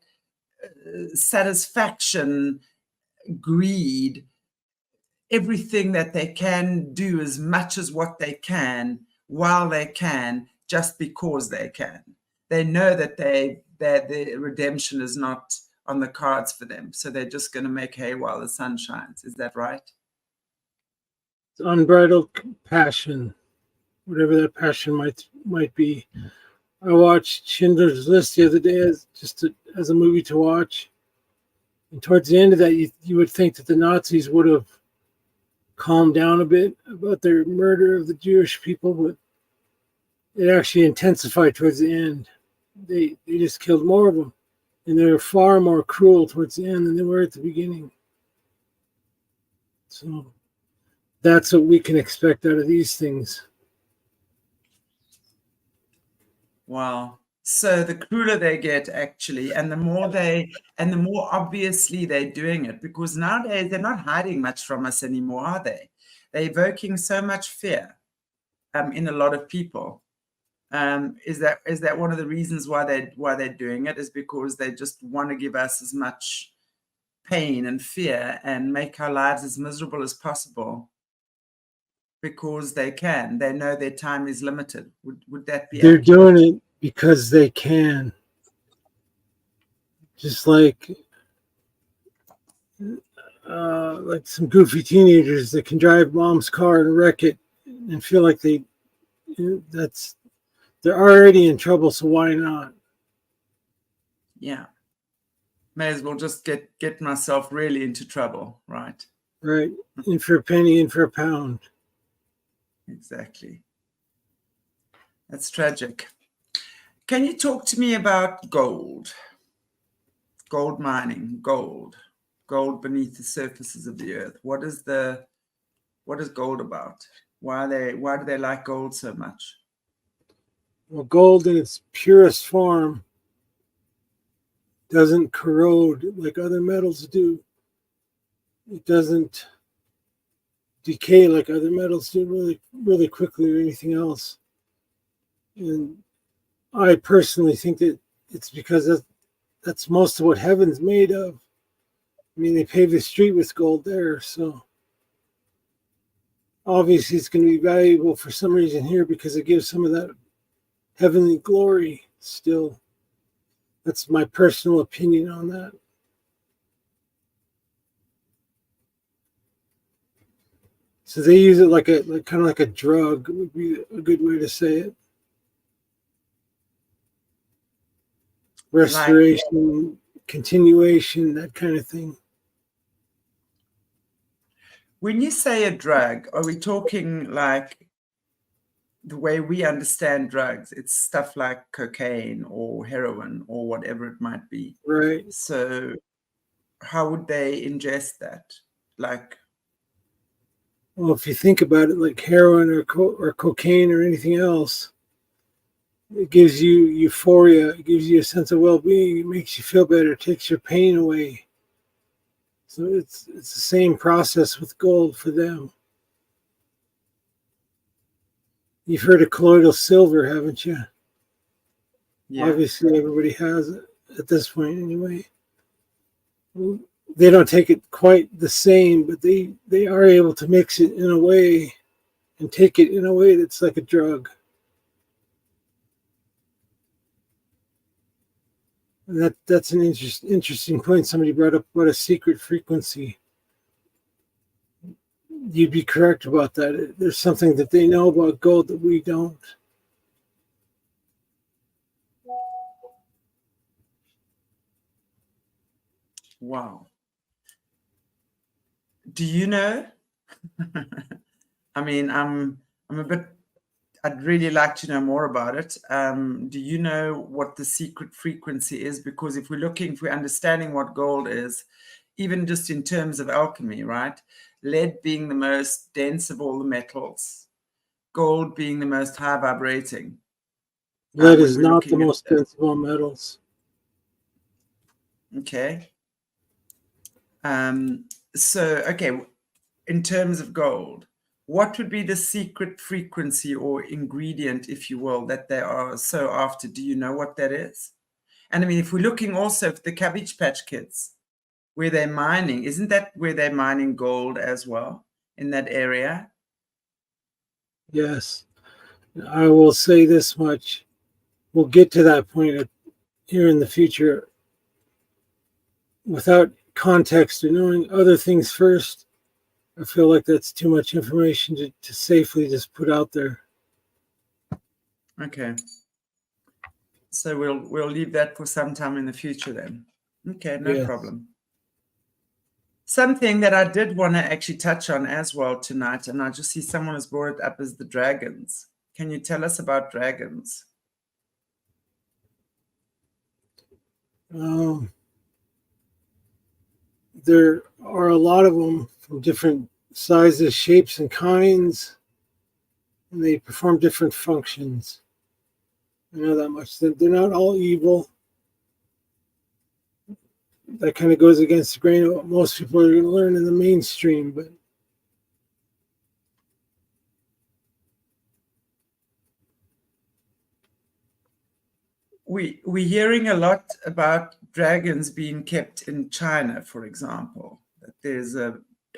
satisfaction, greed, everything that they can do as much as what they can while they can, just because they can. They know that their redemption is not on the cards for them, so they're just going to make hay while the sun shines. Is that right? It's unbridled passion, whatever that passion might be. I watched Schindler's List the other day as a movie to watch, and towards the end of that, you would think that the Nazis would have calm down a bit about their murder of the Jewish people, but it actually intensified towards the end. They just killed more of them, and they were far more cruel towards the end than they were at the beginning. So that's what we can expect out of these things. Wow. So the crueler they get, actually, and the more obviously they're doing it, because nowadays they're not hiding much from us anymore, are they? They're evoking so much fear in a lot of people. Is that one of the reasons why they're doing it? Is because they just want to give us as much pain and fear and make our lives as miserable as possible, because they know their time is limited. Would that be They're accurate? doing it because they can. Just like some goofy teenagers that can drive mom's car and wreck it and feel like they're already in trouble, so why not? Yeah. May as well just get myself really into trouble, right? Right. In for a penny, in for a pound. Exactly. That's tragic. Can you talk to me about gold? Gold mining, gold beneath the surfaces of the earth. What is gold about? Why do they like gold so much? Well, gold in its purest form doesn't corrode like other metals do. It doesn't decay like other metals do really, really quickly or anything else. And I personally think that it's because that's most of what heaven's made of. I mean, they paved the street with gold there, so obviously it's going to be valuable for some reason here because it gives some of that heavenly glory still. That's my personal opinion on that. So they use it like kind of like a drug would be a good way to say it. Restoration, continuation, that kind of thing. When you say a drug, are we talking like the way we understand drugs? It's stuff like cocaine or heroin or whatever it might be. Right. So how would they ingest that? Like, well, if you think about it, like heroin or cocaine or anything else, it gives you euphoria. It gives you a sense of well-being. It makes you feel better. It takes your pain away. So it's the same process with gold for them. You've heard of colloidal silver, haven't you? Yeah. Obviously, everybody has it at this point anyway. They don't take it quite the same, but they are able to mix it in a way and take it in a way that's like a drug. And that's an interesting point. Somebody brought up what a secret frequency. You'd be correct about that. There's something that they know about gold that we don't. Wow. Do you know? I mean, I'm a bit. I'd really like to know more about it. Do you know what the secret frequency is? Because if we're understanding what gold is, even just in terms of alchemy, right? Lead being the most dense of all the metals, gold being the most high vibrating. Lead is not the most dense of all metals. Okay. So, okay, in terms of gold, what would be the secret frequency or ingredient, if you will, that they are so after? Do you know what that is? And I mean, if we're looking also at the Cabbage Patch Kids, where they're mining, isn't that where they're mining gold as well in that area? Yes. I will say this much. We'll get to that point here in the future. Without context or knowing other things first, I feel like that's too much information to safely just put out there. Okay. So we'll leave that for some time in the future then. Okay, no problem. Something that I did want to actually touch on as well tonight, and I just see someone has brought it up, is the dragons. Can you tell us about dragons? There are a lot of them from different sizes, shapes, and kinds, and they perform different functions. I know that much. They're not all evil. That kind of goes against the grain of what most people are going to learn in the mainstream, but we're hearing a lot about dragons being kept in China, for example. That there's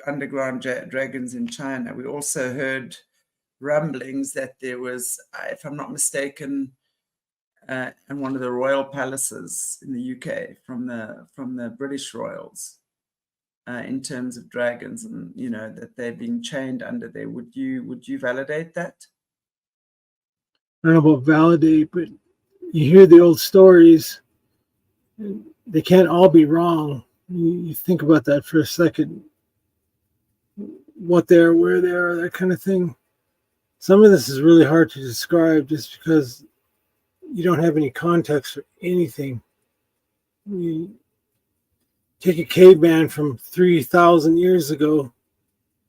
underground dragons in China. We also heard rumblings that there was, if I'm not mistaken, in one of the royal palaces in the UK from the British royals, in terms of dragons, and that they're being chained under there. Would you validate that? I don't know about validate, but you hear the old stories. They can't all be wrong. You think about that for a second. What they are, where they are, that kind of thing. Some of this is really hard to describe just because you don't have any context for anything. You take a caveman from 3,000 years ago,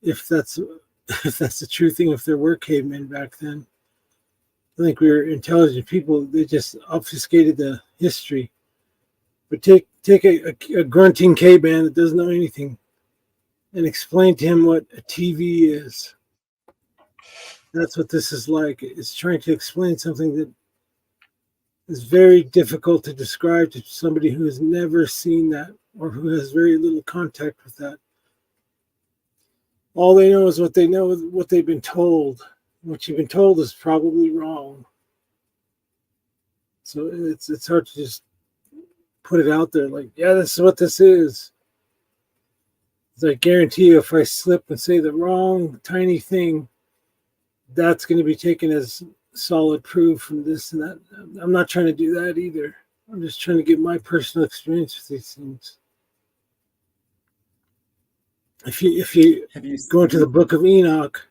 if that's the true thing, if there were cavemen back then. I think we were intelligent people. They just obfuscated the history. But take a grunting caveman that doesn't know anything and explain to him what a TV is. That's what this is like. It's trying to explain something that is very difficult to describe to somebody who has never seen that or who has very little contact with that. All they know is what they know, what they've been told. What you've been told is probably wrong. So it's hard to just put it out there like, yeah, this is what this is. I guarantee you, if I slip and say the wrong tiny thing, that's going to be taken as solid proof from this and that. I'm not trying to do that either. I'm just trying to get my personal experience with these things. If you go into the book of Enoch,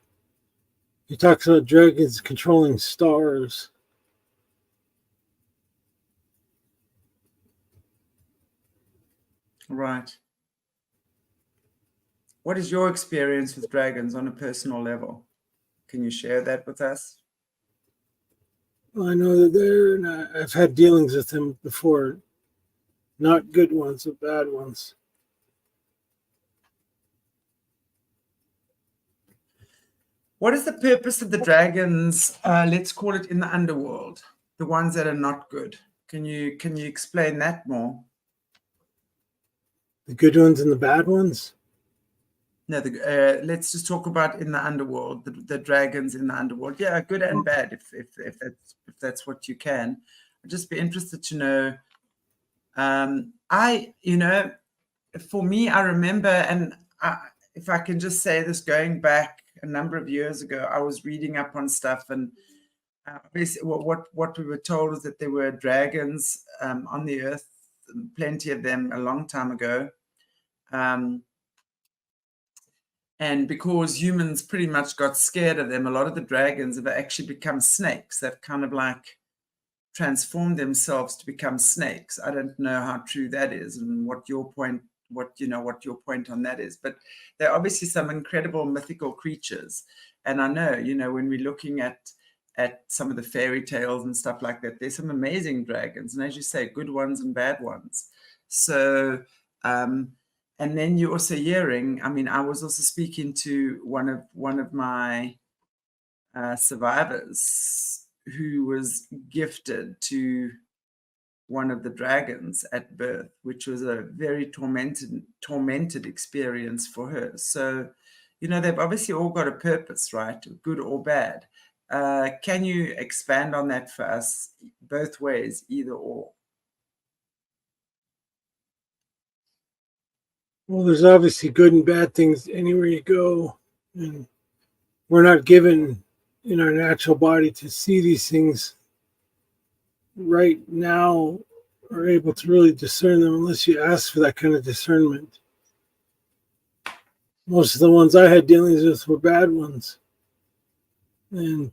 he talks about dragons controlling stars. Right. What is your experience with dragons on a personal level? Can you share that with us? Well, I know that I've had dealings with them before. Not good ones, but bad ones. What is the purpose of the dragons, let's call it in the underworld, the ones that are not good? Can you explain that more? The good ones and the bad ones? No, let's just talk about in the underworld, the dragons in the underworld. Yeah, good and bad, if that's what you can. I'd just be interested to know. For me, I remember, and if I can just say this, going back a number of years ago, I was reading up on stuff, and basically what we were told was that there were dragons on the earth, plenty of them a long time ago. And because humans pretty much got scared of them, a lot of the dragons have actually become snakes. They've kind of like transformed themselves to become snakes. I don't know how true that is and what your point on that is. But they're obviously some incredible mythical creatures. And I know, when we're looking at some of the fairy tales and stuff like that, there's some amazing dragons. And as you say, good ones and bad ones. So, and then you're also hearing, I was also speaking to one of my survivors who was gifted to one of the dragons at birth, which was a very tormented experience for her. So, they've obviously all got a purpose, right? Good or bad. Can you expand on that for us, both ways, either or? Well, there's obviously good and bad things anywhere you go. And we're not given in our natural body to see these things right now or able to really discern them unless you ask for that kind of discernment. most of the ones I had dealings with were bad ones. And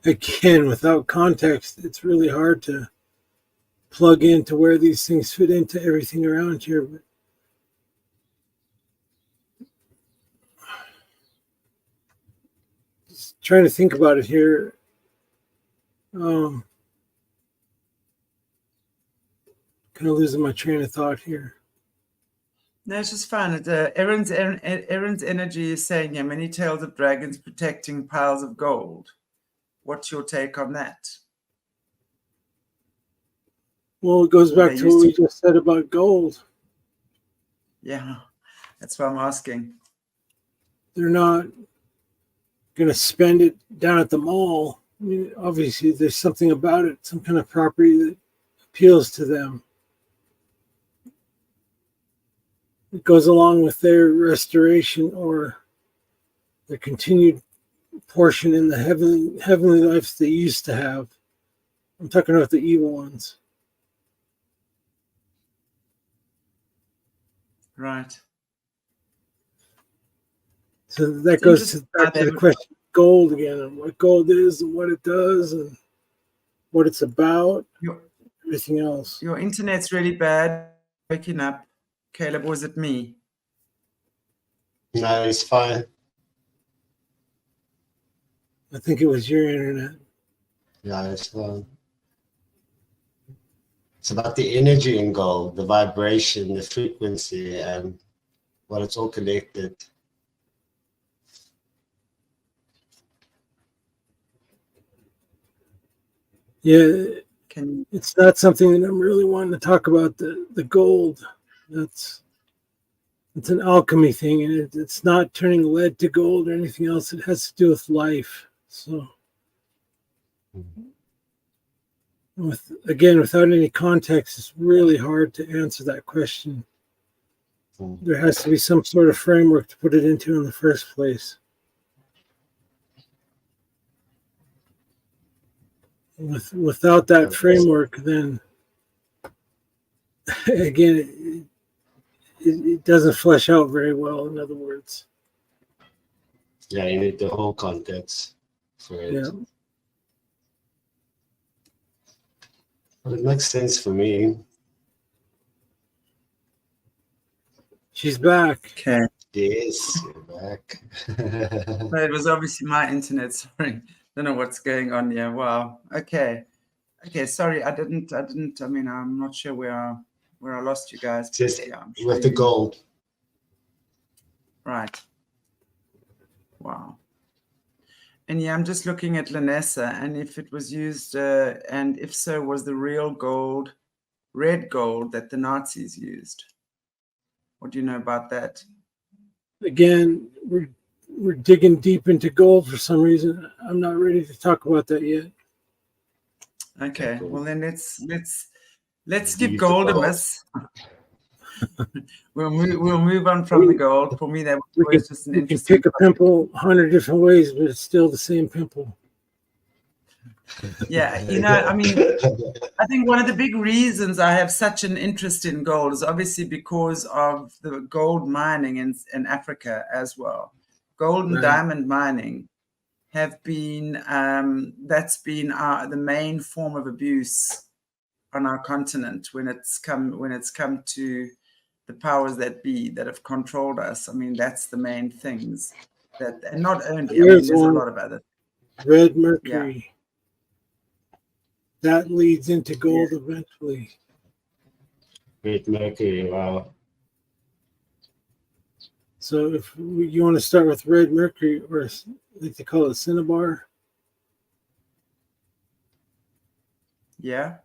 again, without context, it's really hard to plug into where these things fit into everything around here. But just trying to think about it here. Kind of losing my train of thought here. No, it's just fine. Aaron's energy is saying here, many tails of dragons protecting piles of gold. What's your take on that? Well, it goes back to what we just said about gold. Yeah, that's what I'm asking. They're not going to spend it down at the mall. I mean, obviously, there's something about it, some kind of property that appeals to them. It goes along with their restoration or their continued portion in the heavenly lives they used to have. I'm talking about the evil ones. Right. So that goes back to the question of gold again, and what gold is and what it does and what it's about, everything else. Your internet's really bad. Waking up. Caleb, was it me? No, it's fine. I think it was your internet. Yeah, it's fine. It's about the energy in gold, the vibration, the frequency, and what it's all connected. Yeah, it's not something that I'm really wanting to talk about, the gold. It's an alchemy thing, and it's not turning lead to gold or anything else. It has to do with life. So, without any context, it's really hard to answer that question. There has to be some sort of framework to put it into in the first place. Without that framework, then again, it doesn't flesh out very well. In other words, yeah, you need the whole context for it. Yeah. Well, it makes sense for me. She's back. Okay. Yes, you're back. It was obviously my internet. Sorry. Don't know what's going on here. Wow. Okay. Sorry, I didn't. I mean, I'm not sure where I lost you guys. Just Sure with the gold. Right. Wow. And yeah, I'm just looking at Lanessa, and if it was used, and if so, was the real gold, red gold that the Nazis used? What do you know about that? Again, we're digging deep into gold for some reason. I'm not ready to talk about that yet. Okay, well then let's give gold a miss. We'll move on from the gold. For me, that was just an interesting. We can pick a pimple 100 different ways, but it's still the same pimple. Yeah, I mean, I think one of the big reasons I have such an interest in gold is obviously because of the gold mining in Africa as well. Gold and diamond mining have been that's been the main form of abuse on our continent when it's come to the powers that be that have controlled us. I mean, that's the main things and not only. I mean, there's a lot of other. Red mercury. Yeah. That leads into gold eventually. Red mercury, wow. So if you want to start with red mercury, or like they call it cinnabar. Yeah.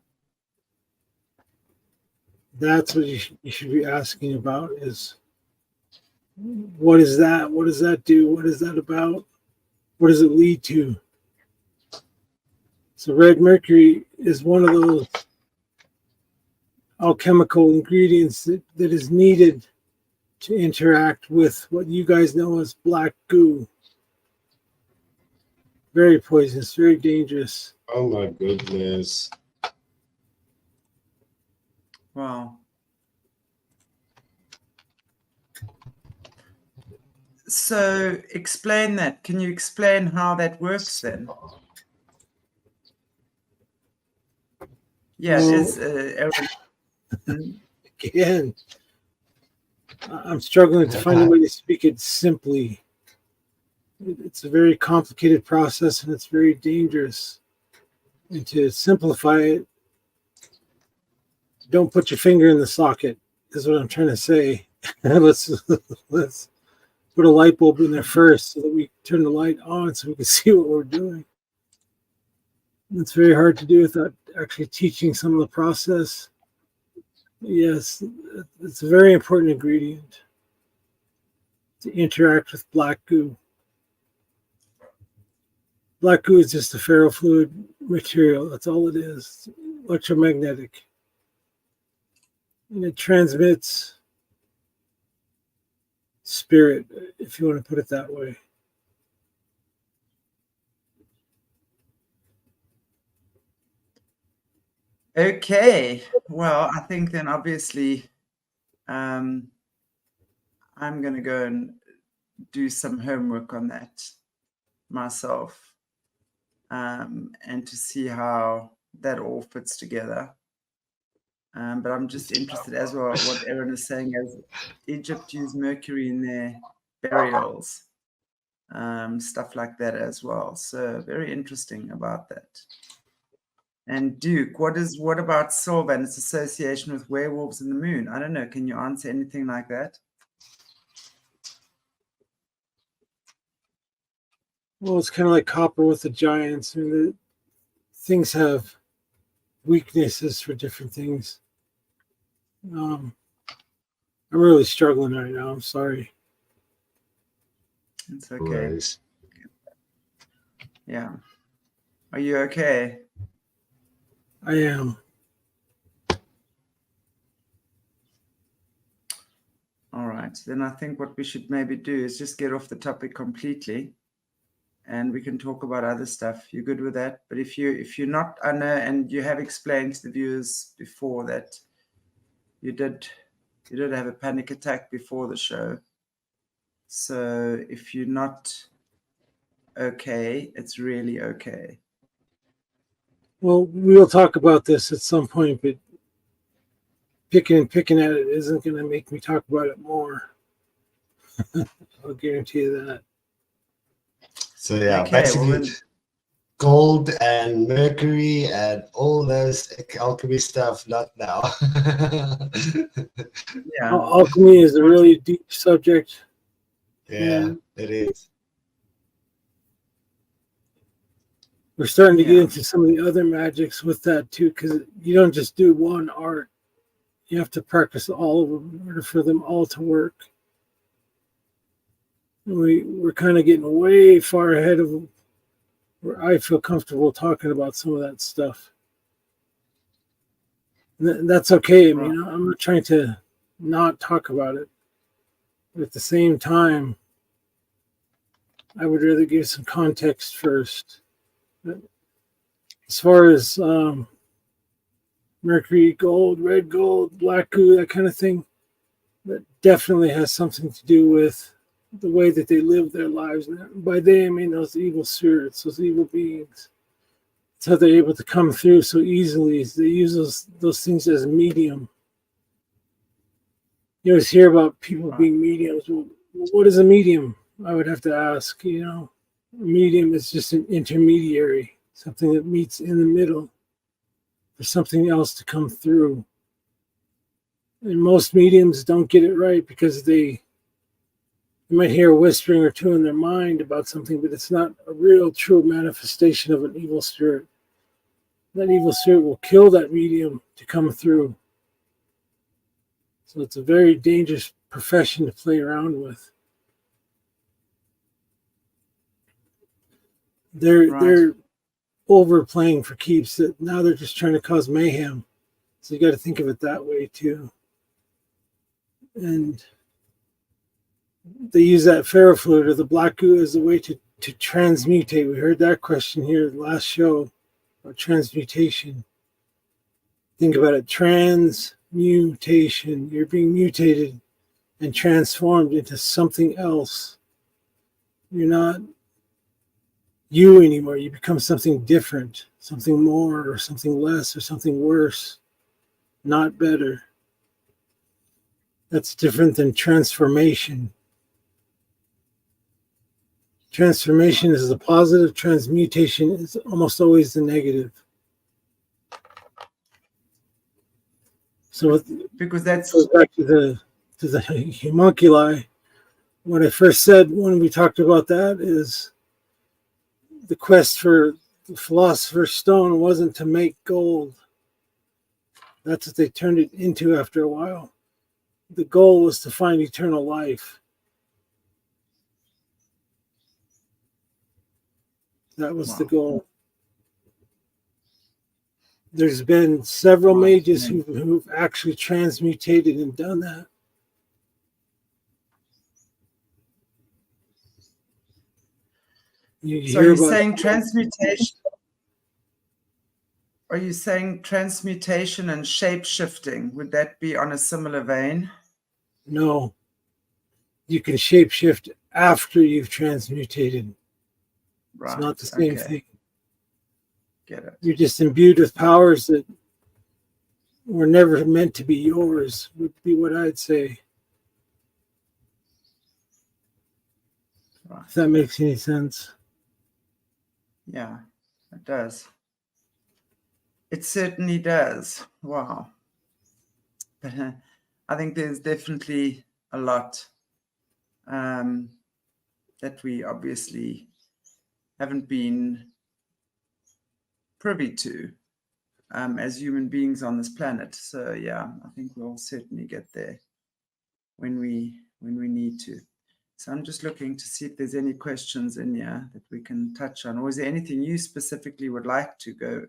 That's what you should be asking about is, what is that? What does that do? What is that about? What does it lead to? So red mercury is one of those alchemical ingredients that is needed to interact with what you guys know as black goo. Very poisonous, very dangerous. Oh my goodness. Wow. So explain that. Can you explain how that works then? Yeah, Well, is Aaron. again, I'm struggling to find a way to speak it simply. It's a very complicated process and it's very dangerous. And to simplify it, don't put your finger in the socket, is what I'm trying to say. let's put a light bulb in there first so that we turn the light on so we can see what we're doing. It's very hard to do without actually teaching some of the process. Yes, it's a very important ingredient to interact with black goo. Black goo is just a ferrofluid material. That's all it is. It's electromagnetic. And it transmits spirit, if you want to put it that way. Okay. Well, I think then obviously I'm going to go and do some homework on that myself, and to see how that all fits together. But I'm just interested as well what Aaron is saying, as Egypt used mercury in their burials, stuff like that as well. So very interesting about that. And Duke, what about silver and its association with werewolves and the moon? I don't know. Can you answer anything like that? Well, it's kind of like copper with the giants. I mean, things have weaknesses for different things. I'm really struggling right now. I'm sorry. It's okay. Yeah. Are you okay? I am. All right. Then I think what we should maybe do is just get off the topic completely, and we can talk about other stuff. You good with that? But if you're not, I know, and you have explained to the viewers before that you did have a panic attack before the show. So if you're not okay, it's really okay. Well, we'll talk about this at some point, but picking at it isn't going to make me talk about it more. I'll guarantee you that. So yeah, Okay, basically well then, gold and mercury and all those alchemy stuff, not now. yeah. Alchemy is a really deep subject. Yeah, it is. We're starting to get into some of the other magics with that too, because you don't just do one art. You have to practice all of them in order for them all to work. We're kind of getting way far ahead of where I feel comfortable talking about some of that stuff. And that's okay. I mean, I'm not trying to not talk about it. But at the same time, I would rather give some context first. As far as mercury, gold, red gold, black goo, that kind of thing, that definitely has something to do with the way that they live their lives. And by they, I mean those evil spirits, those evil beings. It's how they're able to come through so easily. They use those things as a medium. You always hear about people being mediums. Well, what is a medium? I would have to ask, A medium is just an intermediary, something that meets in the middle for something else to come through. And most mediums don't get it right because you might hear a whispering or two in their mind about something, but it's not a real, true manifestation of an evil spirit. That evil spirit will kill that medium to come through. So it's a very dangerous profession to play around with. They're overplaying for keeps. That now they're just trying to cause mayhem. So you got to think of it that way too. And they use that ferrofluid or the black goo as a way to transmutate. We heard that question here the last show about transmutation. Think about it, transmutation. You're being mutated and transformed into something else You're not you anymore. You become something different, something more, or something less, or something worse, not better. That's different than transformation. Transformation is the positive, transmutation is almost always the negative. So because that's goes back to the homunculi. What I first said when we talked about that is the quest for the philosopher's stone wasn't to make gold. That's what they turned it into after a while. The goal was to find eternal life. That was the goal. There's been several mages who've actually transmutated and done that. So you're saying transmutation? Are you saying transmutation and shape shifting? Would that be on a similar vein? No. You can shape shift after you've transmutated. Right. It's not the same thing. Get it. You're just imbued with powers that were never meant to be yours, would be what I'd say. Right. If that makes any sense. Yeah, it does. It certainly does. Wow. But I think there's definitely a lot that we obviously haven't been privy to as human beings on this planet. So yeah, I think we'll certainly get there when we need to. So I'm just looking to see if there's any questions in here that we can touch on, or is there anything you specifically would like to go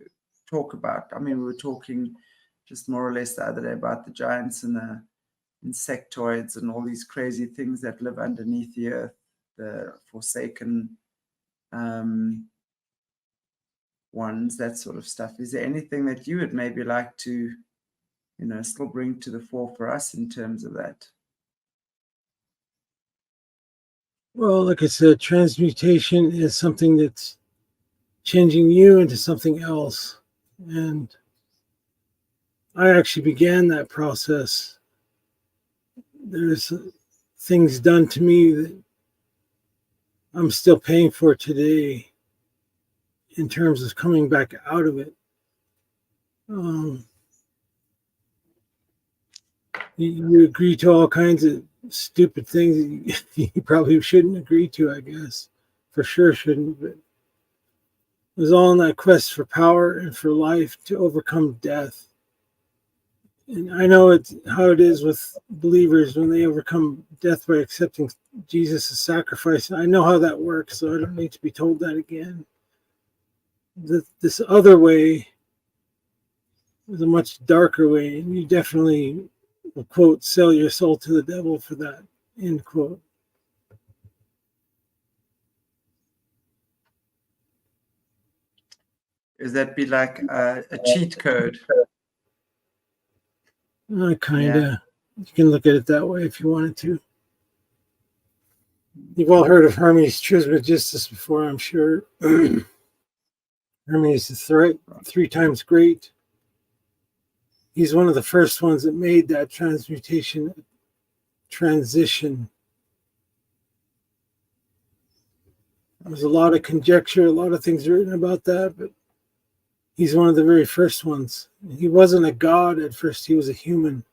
talk about? I mean, we were talking just more or less the other day about the giants and the insectoids and all these crazy things that live underneath the earth, the forsaken ones, that sort of stuff. Is there anything that you would maybe like to, still bring to the fore for us in terms of that? Well, like I said, transmutation is something that's changing you into something else. And I actually began that process. There's things done to me that I'm still paying for today in terms of coming back out of it. You agree to all kinds of stupid things you probably shouldn't agree to, I guess. For sure shouldn't, but it was all in that quest for power and for life to overcome death. And I know it's how it is with believers when they overcome death by accepting Jesus' sacrifice. I know how that works, so I don't need to be told that again. This other way is a much darker way, and you definitely will, quote, sell your soul to the devil for that, end quote. Is that be like a cheat code? Kind of. Yeah. You can look at it that way if you wanted to. You've all heard of Hermes Trismegistus before, I'm sure. Hermes is three times great. He's one of the first ones that made that transition. There's a lot of conjecture, a lot of things written about that, but he's one of the very first ones. He wasn't a god at first, he was a human.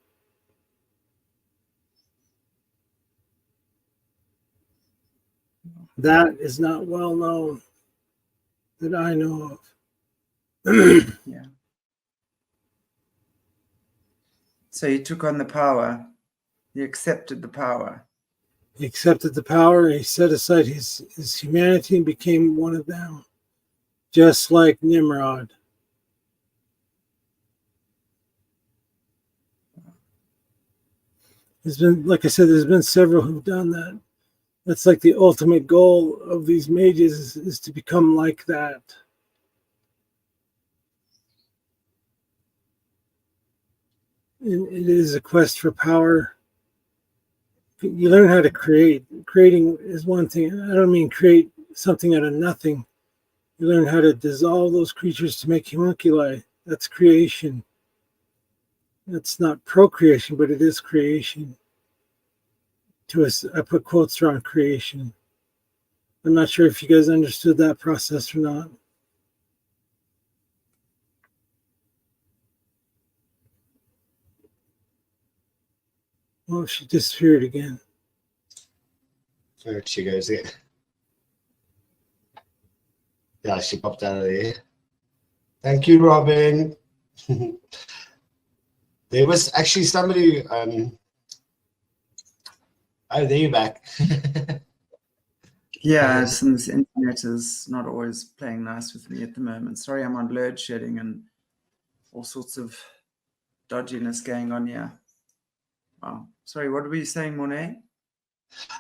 That is not well known that I know of. Yeah. So he took on the power. He accepted the power. He accepted the power. He set aside his humanity and became one of them, just like Nimrod. There's been, like I said, there's been several who've done that. That's like the ultimate goal of these mages is to become like that. And it is a quest for power you learn how to create. Creating is one thing. I don't mean create something out of nothing. You learn how to dissolve those creatures to make homunculi. That's creation. It's not procreation, but it is creation. To us, I put quotes around creation. I'm not sure if you guys understood that process or not. Oh, she disappeared again. There she goes again. Yeah, she popped out of there. Thank you, Robin. There was actually somebody. Oh, there you're back. Yeah, since the internet is not always playing nice with me at the moment. Sorry, I'm on load shedding and all sorts of dodginess going on here. Oh, sorry, what were you saying, Monet?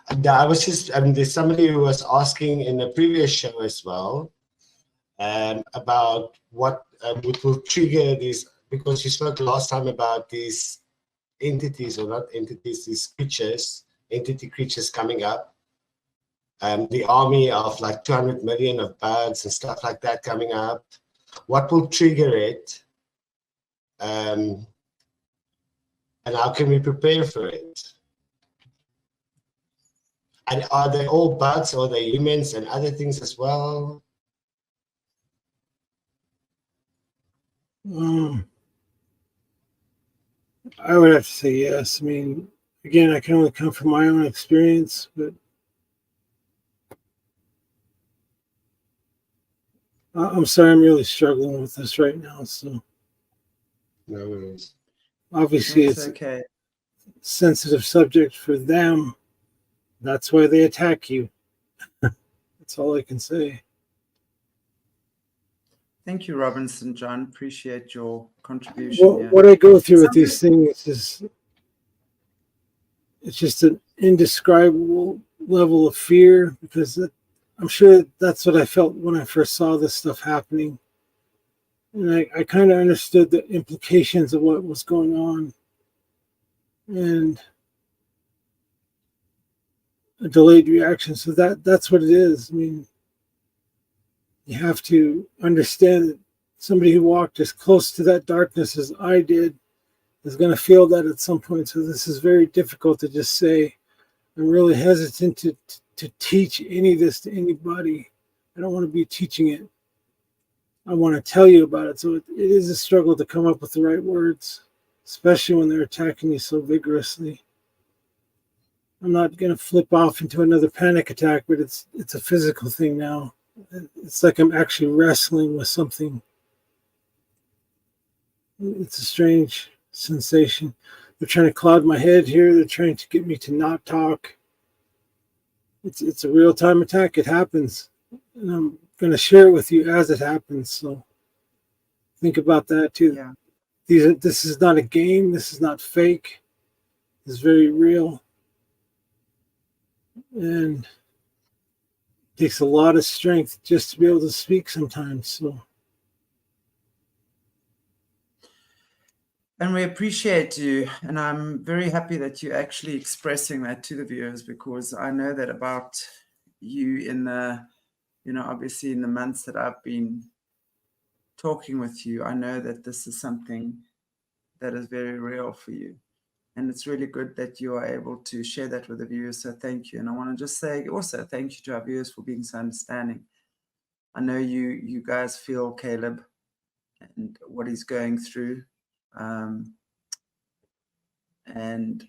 I was just, there's somebody who was asking in the previous show as well about what will trigger these, because you spoke last time about these entities, or not entities, these creatures, entity creatures coming up. The army of like 200 million of birds and stuff like that coming up. What will trigger it? And how can we prepare for it? And are they all birds, or are they humans and other things as well? I would have to say yes. I mean, again, I can only come from my own experience, but I'm sorry, I'm really struggling with this right now. So, No worries. Obviously, it's okay. A sensitive subject for them. That's why they attack you. That's all I can say. Thank you, Robinson John. Appreciate your contribution. Well, what I go through with these things is it's just an indescribable level of fear, because I'm sure that's what I felt when I first saw this stuff happening. And I kind of understood the implications of what was going on. And a delayed reaction. So that's what it is. I mean, you have to understand that somebody who walked as close to that darkness as I did is going to feel that at some point. So this is very difficult to just say. I'm really hesitant to teach any of this to anybody. I don't want to be teaching it. I want to tell you about it. So it is a struggle to come up with the right words, especially when they're attacking you so vigorously. I'm not going to flip off into another panic attack, but it's a physical thing now. It's like I'm actually wrestling with something. It's a strange sensation. They're trying to cloud my head here. They're trying to get me to not talk. It's a real-time attack. It happens. And I'm going to share it with you as it happens. So think about that too. Yeah. This is not a game. This is not fake. It's very real. And it takes a lot of strength just to be able to speak sometimes. So. And we appreciate you. And I'm very happy that you're actually expressing that to the viewers, because I know that about you in the, obviously in the months that I've been talking with you, I know that this is something that is very real for you. And it's really good that you are able to share that with the viewers. So thank you. And I want to just say also thank you to our viewers for being so understanding. I know you guys feel Caleb and what he's going through. And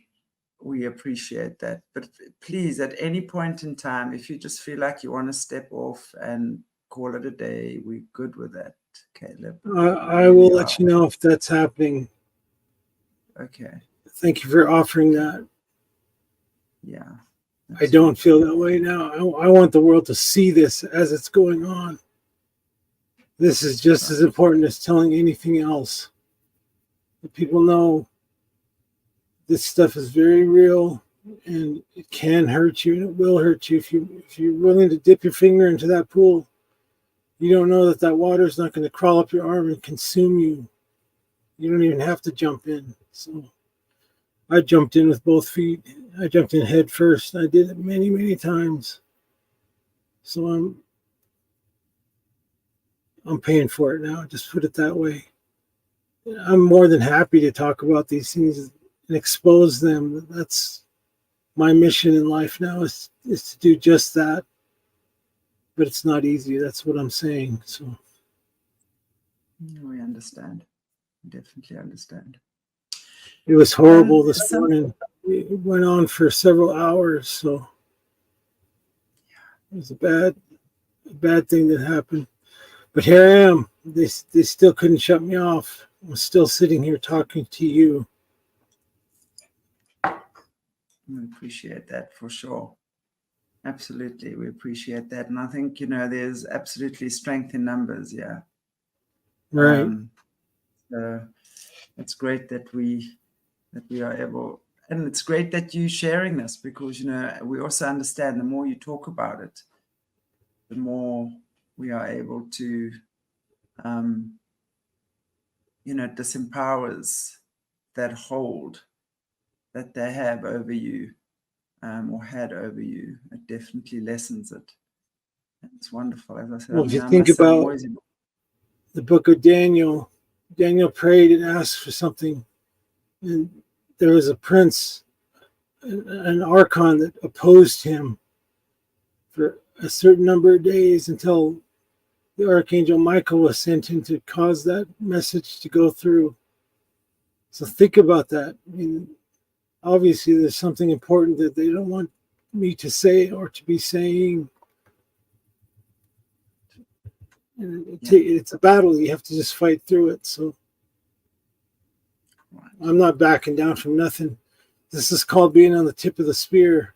we appreciate that. But please, at any point in time, if you just feel like you want to step off and call it a day, we're good with that, Caleb. I will let you know if that's happening. Okay. Thank you for offering that. Yeah. I don't feel that way now. I want the world to see this as it's going on. This is just as important as telling anything else. That people know this stuff is very real, and it can hurt you, and it will hurt you if you're willing to dip your finger into that pool. You don't know that water is not going to crawl up your arm and consume you. You don't even have to jump in. So I jumped in with both feet. I jumped in head first. I did it many, many times. So I'm paying for it now. Just put it that way. I'm more than happy to talk about these things and expose them. That's my mission in life now is to do just that. But it's not easy. That's what I'm saying. So we understand. Definitely understand. it was horrible this morning. It went on for several hours. So it was a bad thing that happened. But here I am. They still couldn't shut me off. I'm still sitting here talking to you. We appreciate that for sure. Absolutely, we appreciate that, and I think there's absolutely strength in numbers. Yeah, right. It's great that we are able, and it's great that you're sharing this because we also understand the more you talk about it, the more we are able to, disempowers that hold that they have over you. Or had over you. It definitely lessens it. It's wonderful. As I said, well, if you think about the book of Daniel, Daniel prayed and asked for something, and there was a prince, an archon that opposed him for a certain number of days until the archangel Michael was sent in to cause that message to go through. So think about that. I mean, obviously there's something important that they don't want me to say or to be saying. And it's a battle. You have to just fight through it. So I'm not backing down from nothing. This is called being on the tip of the spear.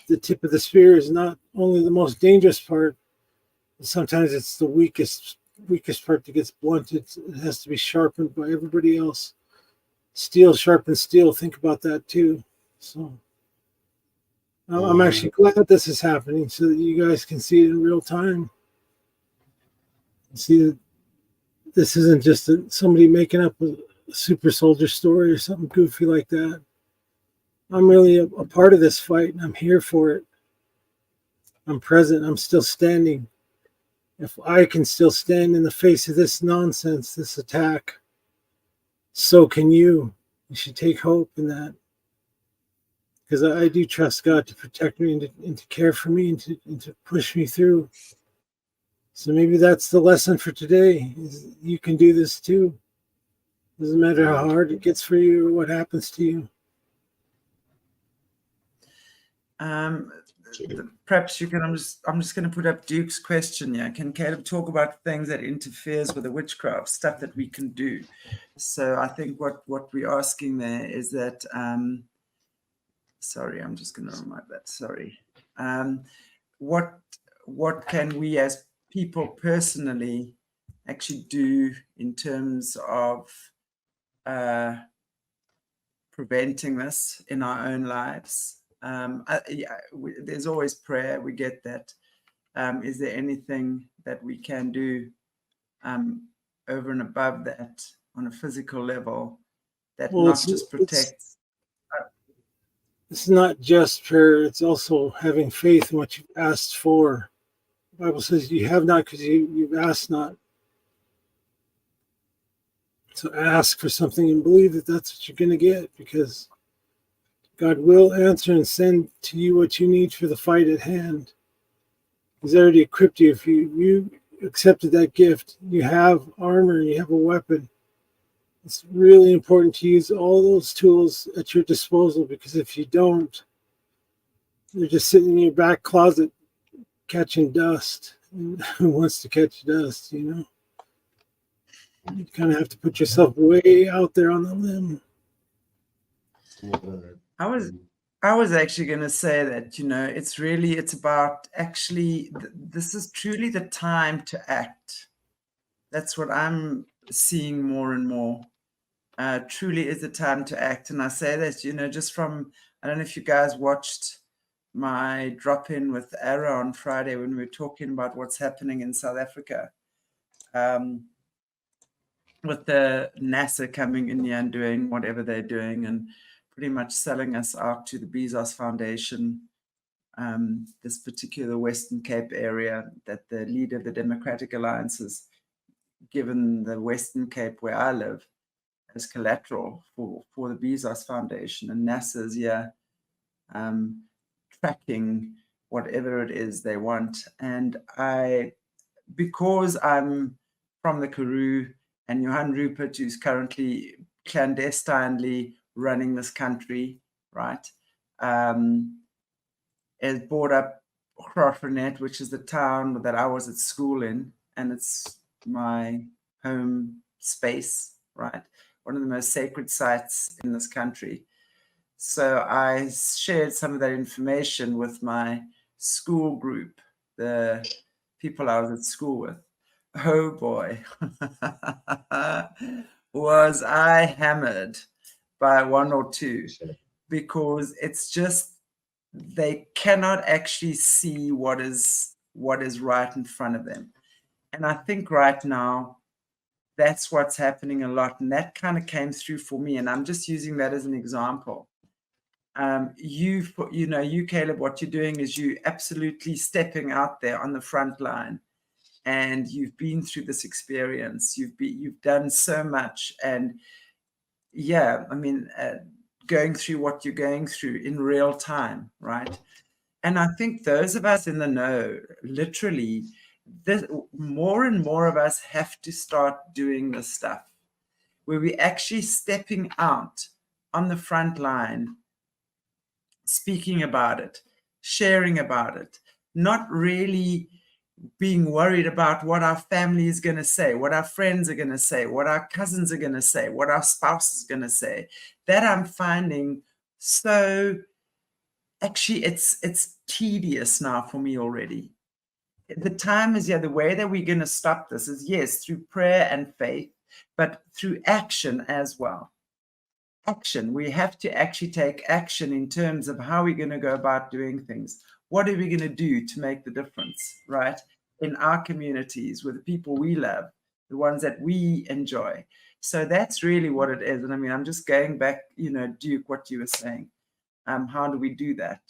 The tip of the spear is not only the most dangerous part, but sometimes it's the weakest part that gets blunted. It has to be sharpened by everybody else. Steel sharpens steel. Think about that too. So I'm actually glad this is happening so that you guys can see it in real time. See that this isn't just somebody making up a super soldier story or something goofy like that. I'm really a part of this fight, and I'm here for it. I'm present. I'm still standing. If I can still stand in the face of this nonsense, this attack, so can you. You should take hope in that. Because I do trust God to protect me and to care for me and to push me through. So maybe that's the lesson for today, is you can do this too. Doesn't matter how hard it gets for you or what happens to you. Perhaps you can. I'm just going to put up Duke's question. Yeah, can Caleb talk about things that interferes with the witchcraft stuff that we can do? So I think what we're asking there is that. Sorry, I'm just going to remind that. Sorry. What can we as people personally actually do in terms of preventing this in our own lives? There's always prayer. We get that. Is there anything that we can do over and above that on a physical level that not just protects? It's not just prayer. It's also having faith in what you've asked for. The Bible says you have not because you've asked not. So ask for something and believe that that's what you're going to get, because God will answer and send to you what you need for the fight at hand. He's already equipped you. If you accepted that gift, you have armor, you have a weapon. It's really important to use all those tools at your disposal, because if you don't, you're just sitting in your back closet catching dust. Who wants to catch dust, you know? You kind of have to put yourself way out there on the limb. I was actually going to say that, it's about actually, this is truly the time to act. That's what I'm seeing more and more. Truly is the time to act. And I say that, just from, I don't know if you guys watched my drop-in with Ara on Friday when we were talking about what's happening in South Africa. with the NASA coming in here and doing whatever they're doing and pretty much selling us out to the Bezos Foundation, this particular Western Cape area that the leader of the Democratic Alliance has given the Western Cape where I live as collateral for the Bezos Foundation, and NASA's tracking whatever it is they want. And because I'm from the Karoo, and Johan Rupert, who's currently clandestinely running this country, right, has brought up Graaff-Reinet, which is the town that I was at school in, and it's my home space, right? One of the most sacred sites in this country. So I shared some of that information with my school group, the people I was at school with. Oh boy, was I hammered by one or two, because it's just, they cannot actually see what is right in front of them. And I think right now, that's what's happening a lot. And that kind of came through for me. And I'm just using that as an example. You, Caleb, what you're doing is you absolutely stepping out there on the front line. And you've been through this experience. You've done so much. And yeah, I mean, going through what you're going through in real time, right? And I think those of us in the know, literally, more and more of us have to start doing this stuff, where we're actually stepping out on the front line, speaking about it, sharing about it, not really being worried about what our family is going to say, what our friends are going to say, what our cousins are going to say, what our spouse is going to say. That I'm finding so, actually, it's tedious now for me already. The time is, the way that we're going to stop this is, yes, through prayer and faith, but through action as well. Action. We have to actually take action in terms of how we're going to go about doing things. What are we going to do to make the difference, right? In our communities, with the people we love, the ones that we enjoy. So that's really what it is. And I mean, I'm just going back, Duke, what you were saying. How do we do that?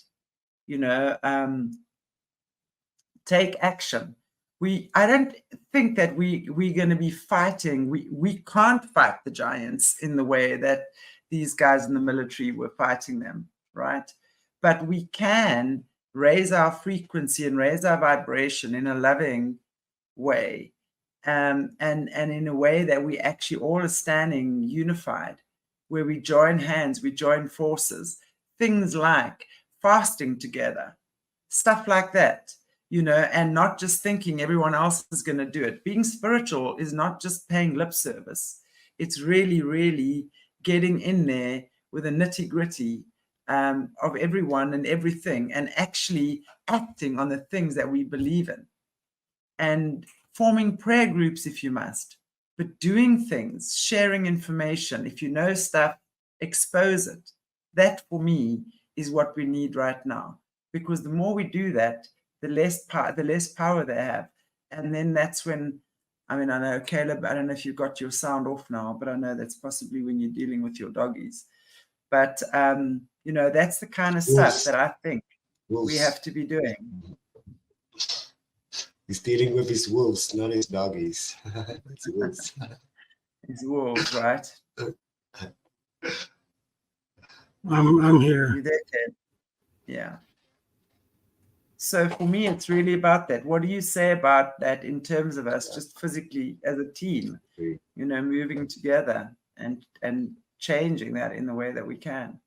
Take action. I don't think that we're going to be fighting. We can't fight the giants in the way that these guys in the military were fighting them, right? But we can raise our frequency and raise our vibration in a loving way, and in a way that we actually all are standing unified, where we join hands, we join forces, things like fasting together, stuff like that, and not just thinking everyone else is going to do it. Being spiritual is not just paying lip service. It's really, really getting in there with the nitty-gritty of everyone and everything, and actually acting on the things that we believe in, and forming prayer groups if you must, but doing things, sharing information. If you know stuff, expose it. That for me is what we need right now, because the more we do that, the less power they have. And then that's when, I mean, I know, Caleb, I don't know if you've got your sound off now, but I know that's possibly when you're dealing with your doggies. But, that's the kind of stuff that I think we have to be doing. He's dealing with his wolves, not his doggies. It's wolves. His wolves, right? I'm here. You there, Ted? Yeah. So for me, it's really about that. What do you say about that in terms of us just physically as a team, moving together and changing that in the way that we can?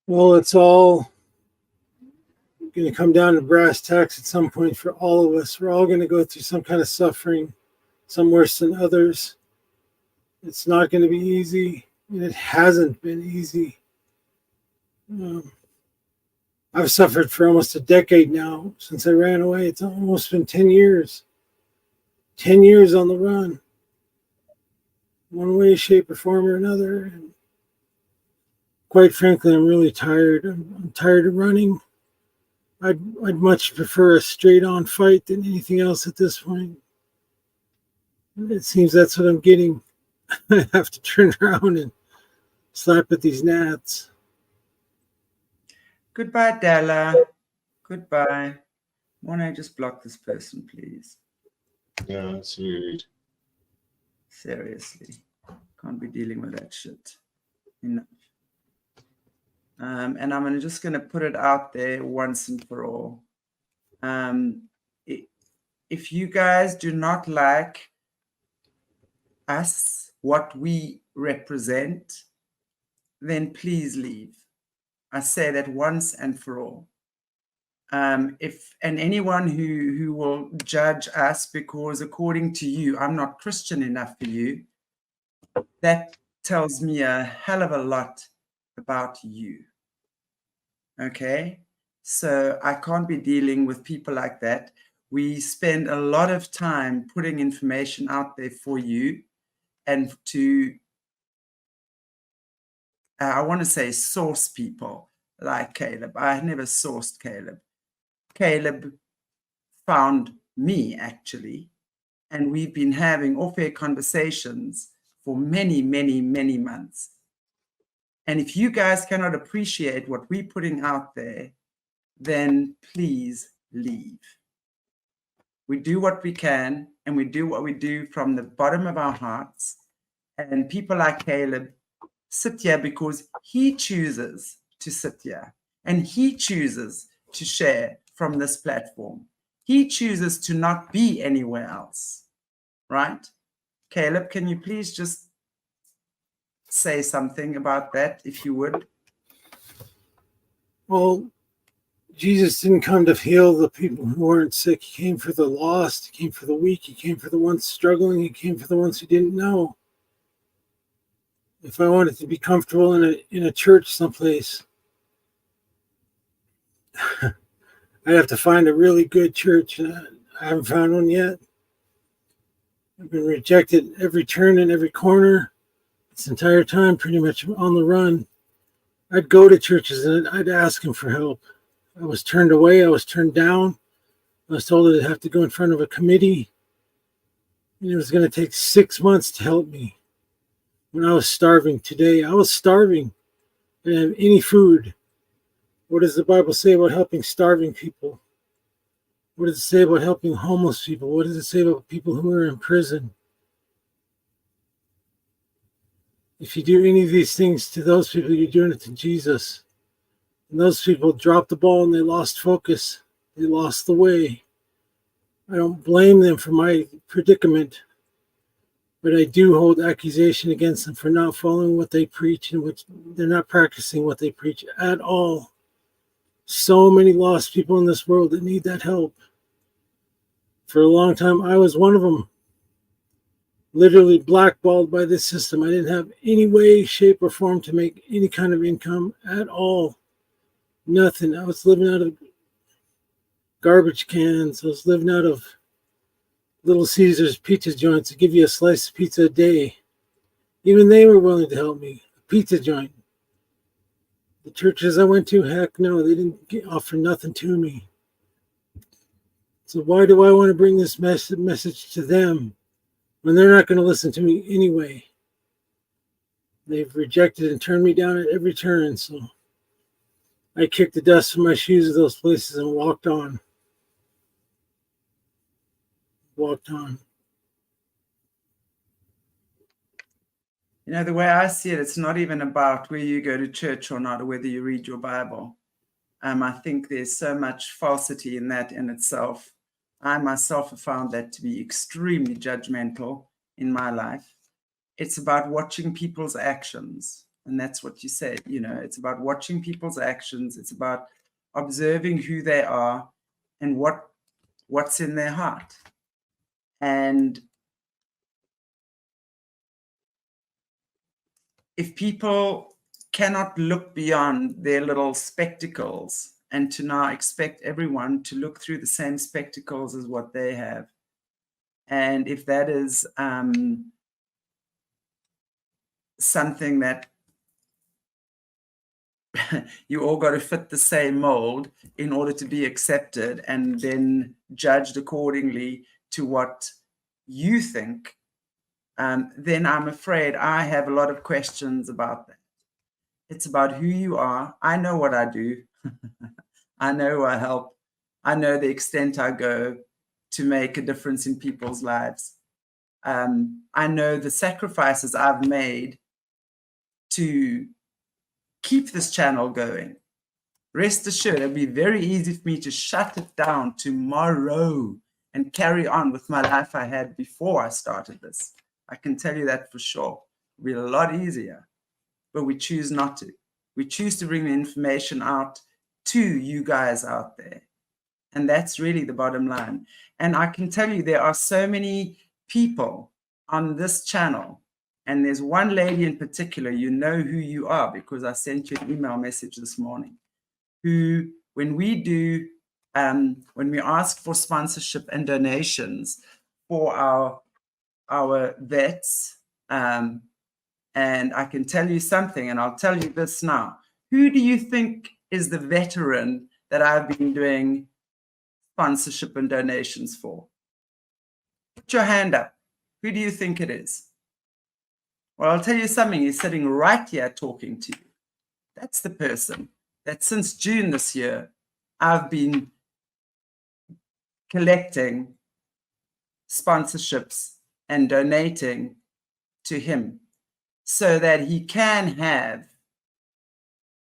Well, it's all going to come down to brass tacks at some point for all of us. We're all going to go through some kind of suffering, some worse than others. It's not going to be easy. It hasn't been easy. I've suffered for almost a decade now since I ran away. It's almost been 10 years. 10 years on the run. One way, shape, or form or another. And quite frankly, I'm really tired. I'm tired of running. I'd much prefer a straight-on fight than anything else at this point. It seems that's what I'm getting. I have to turn around and slap at these gnats. Goodbye, Della. Goodbye. Wanna just block this person, please? Yeah, that's rude. Seriously. Can't be dealing with that shit. Enough. And I'm just going to put it out there once and for all. If you guys do not like us, what we represent, then please leave. I say that once and for all. And anyone who will judge us because according to you, I'm not Christian enough for you, that tells me a hell of a lot about you. Okay? So I can't be dealing with people like that. We spend a lot of time putting information out there for you and to, I want to say source people like Caleb. I never sourced Caleb. Caleb found me actually, and we've been having off-air conversations for many, many, many months. And if you guys cannot appreciate what we're putting out there, then please leave. We do what we can, and we do what we do from the bottom of our hearts. And people like Caleb sit here because he chooses to sit here, and he chooses to share from this platform. He chooses to not be anywhere else, right? Caleb, can you please just say something about that, if you would? Well, Jesus didn't come to heal the people who weren't sick. He came for the lost. He came for the weak. He came for the ones struggling. He came for the ones who didn't know. If I wanted to be comfortable in a church someplace, I'd have to find a really good church, and I haven't found one yet. I've been rejected every turn and every corner this entire time, pretty much on the run. I'd go to churches and I'd ask them for help. I was turned away. I was turned down. I was told I'd have to go in front of a committee, and it was going to take 6 months to help me. When I was starving today, I was starving. I didn't have any food. What does the Bible say about helping starving people? What does it say about helping homeless people? What does it say about people who are in prison? If you do any of these things to those people, you're doing it to Jesus. And those people dropped the ball and they lost focus. They lost the way. I don't blame them for my predicament, but I do hold accusation against them for not following what they preach, and which they're not practicing what they preach at all. So many lost people in this world that need that help. For a long time, I was one of them. Literally blackballed by this system. I didn't have any way, shape, or form to make any kind of income at all. Nothing. I was living out of garbage cans. I was living out of Little Caesars pizza joints to give you a slice of pizza a day. Even they were willing to help me. A pizza joint. The churches I went to, heck no, they didn't offer nothing to me. So why do I want to bring this message to them when they're not going to listen to me anyway? They've rejected and turned me down at every turn, so I kicked the dust from my shoes at those places and walked on. Walked on. You know, the way I see it, it's not even about where you go to church or not, or whether you read your Bible. I think there's so much falsity in that in itself. I myself have found that to be extremely judgmental in my life. It's about watching people's actions. And that's what you said, you know, it's about watching people's actions. It's about observing who they are and what's in their heart. And if people cannot look beyond their little spectacles and to now expect everyone to look through the same spectacles as what they have, and if that is something that you all got to fit the same mold in order to be accepted and then judged accordingly to what you think then I'm afraid I have a lot of questions about that. It's about who you are. I know what I do. I know who I help. I know the extent I go to make a difference in people's lives. I know the sacrifices I've made to keep this channel going. Rest assured, it'll be very easy for me to shut it down tomorrow and carry on with my life I had before I started this. I can tell you that for sure. It'll be a lot easier, but we choose not to. We choose to bring the information out to you guys out there. And that's really the bottom line. And I can tell you there are so many people on this channel, and there's one lady in particular, you know who you are because I sent you an email message this morning, who, when we do, when we ask for sponsorship and donations for our vets, and I can tell you something, and I'll tell you this now. Who do you think is the veteran that I've been doing sponsorship and donations for? Put your hand up. Who do you think it is? Well, I'll tell you something. He's sitting right here talking to you. That's the person that since June this year, I've been collecting sponsorships and donating to him so that he can have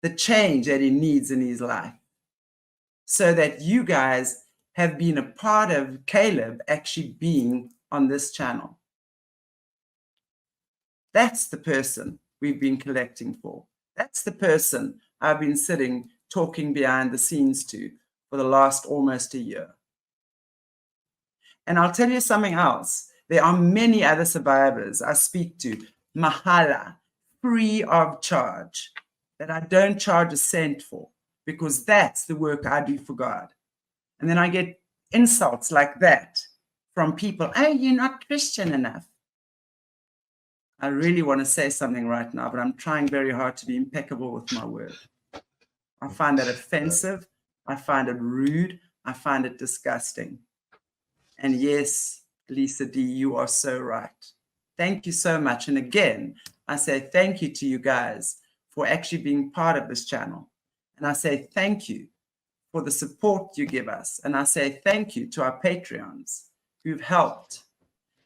the change that he needs in his life, so that you guys have been a part of Caleb actually being on this channel. That's the person we've been collecting for. That's the person I've been sitting talking behind the scenes to for the last almost a year. And I'll tell you something else. There are many other survivors I speak to, mahala, free of charge, that I don't charge a cent for, because that's the work I do for God. And then I get insults like that from people. Oh, you're not Christian enough. I really want to say something right now, but I'm trying very hard to be impeccable with my word. I find that offensive. I find it rude. I find it disgusting. And yes, Lisa D, you are so right. Thank you so much. And again, I say thank you to you guys for actually being part of this channel. And I say thank you for the support you give us. And I say thank you to our Patreons who've helped.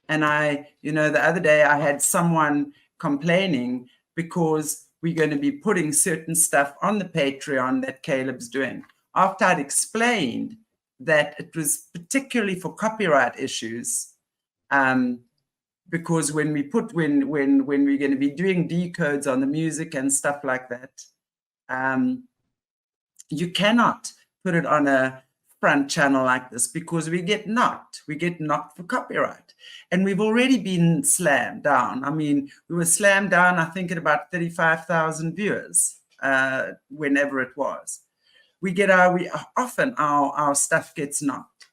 And the other day I had someone complaining because we're going to be putting certain stuff on the Patreon that Caleb's doing. After I'd explained that it was particularly for copyright issues, because when we're going to be doing decodes on the music and stuff like that, you cannot put it on a front channel like this because we get knocked for copyright. And we've already been slammed down. I mean, we were slammed down, I think, at about 35,000 viewers, whenever it was. Often our stuff gets knocked.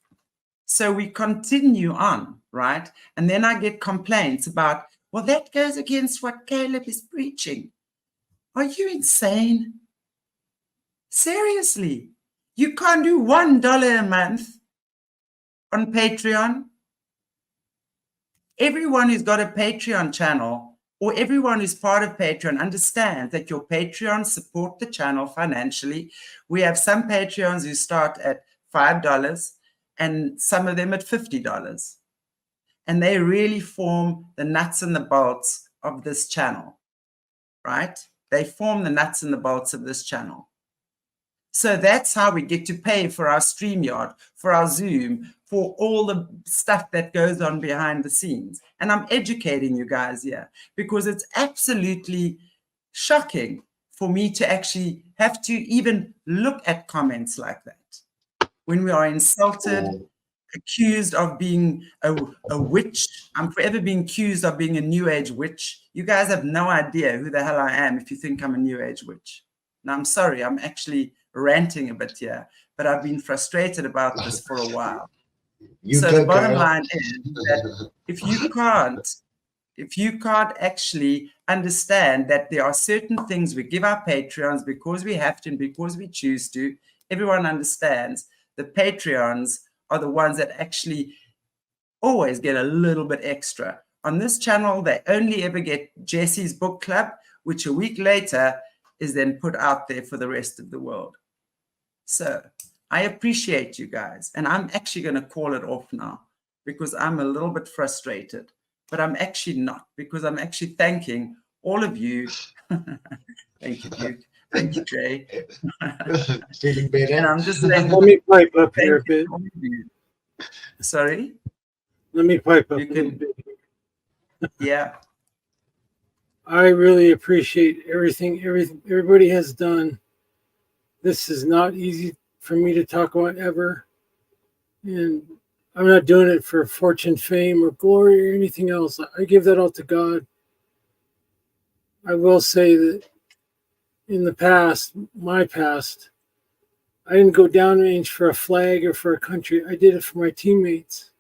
So we continue on, right? And then I get complaints about, well, that goes against what Caleb is preaching. Are you insane? Seriously? You can't do $1 a month on Patreon? Everyone who's got a Patreon channel or everyone who's part of Patreon understands that your Patreons support the channel financially. We have some Patreons who start at $5 and some of them at $50. And they really form the nuts and the bolts of this channel, right? They form the nuts and the bolts of this channel. So that's how we get to pay for our StreamYard, for our Zoom, for all the stuff that goes on behind the scenes. And I'm educating you guys here because it's absolutely shocking for me to actually have to even look at comments like that. When we are insulted, accused of being a witch. I'm forever being accused of being a New Age witch. You guys have no idea who the hell I am if you think I'm a New Age witch. Now, I'm sorry, I'm actually ranting a bit here, but I've been frustrated about this for a while. So the bottom line is that if you can't actually understand that there are certain things we give our Patreons because we have to and because we choose to, everyone understands the Patreons are the ones that actually always get a little bit extra on this channel, they only ever get Jesse's book club, which a week later is then put out there for the rest of the world. So I appreciate you guys. And I'm actually going to call it off now because I'm a little bit frustrated. But I'm actually not, because I'm actually thanking all of you. Thank you, Duke. Thank you, Jay. Feeling better? And I'm just saying, Let me pipe up here a bit. Sorry? Let me pipe up You a little can, bit. yeah. I really appreciate everything everybody has done. This is not easy for me to talk about ever. And I'm not doing it for fortune, fame, or glory, or anything else. I give that all to God. I will say that in the past, my past, I didn't go downrange for a flag or for a country. I did it for my teammates.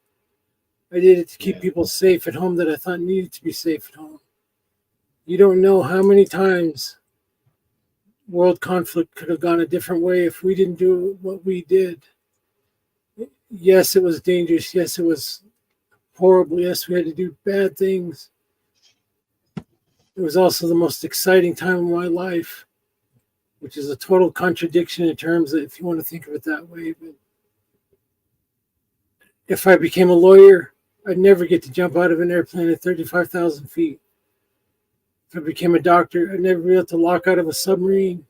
I did it to keep people safe at home that I thought needed to be safe at home. You don't know how many times world conflict could have gone a different way if we didn't do what we did. Yes, it was dangerous. Yes, it was horrible. Yes, we had to do bad things. It was also the most exciting time of my life, which is a total contradiction in terms of if you want to think of it that way. But if I became a lawyer, I'd never get to jump out of an airplane at 35,000 feet. If I became a doctor, I'd never be able to lock out of a submarine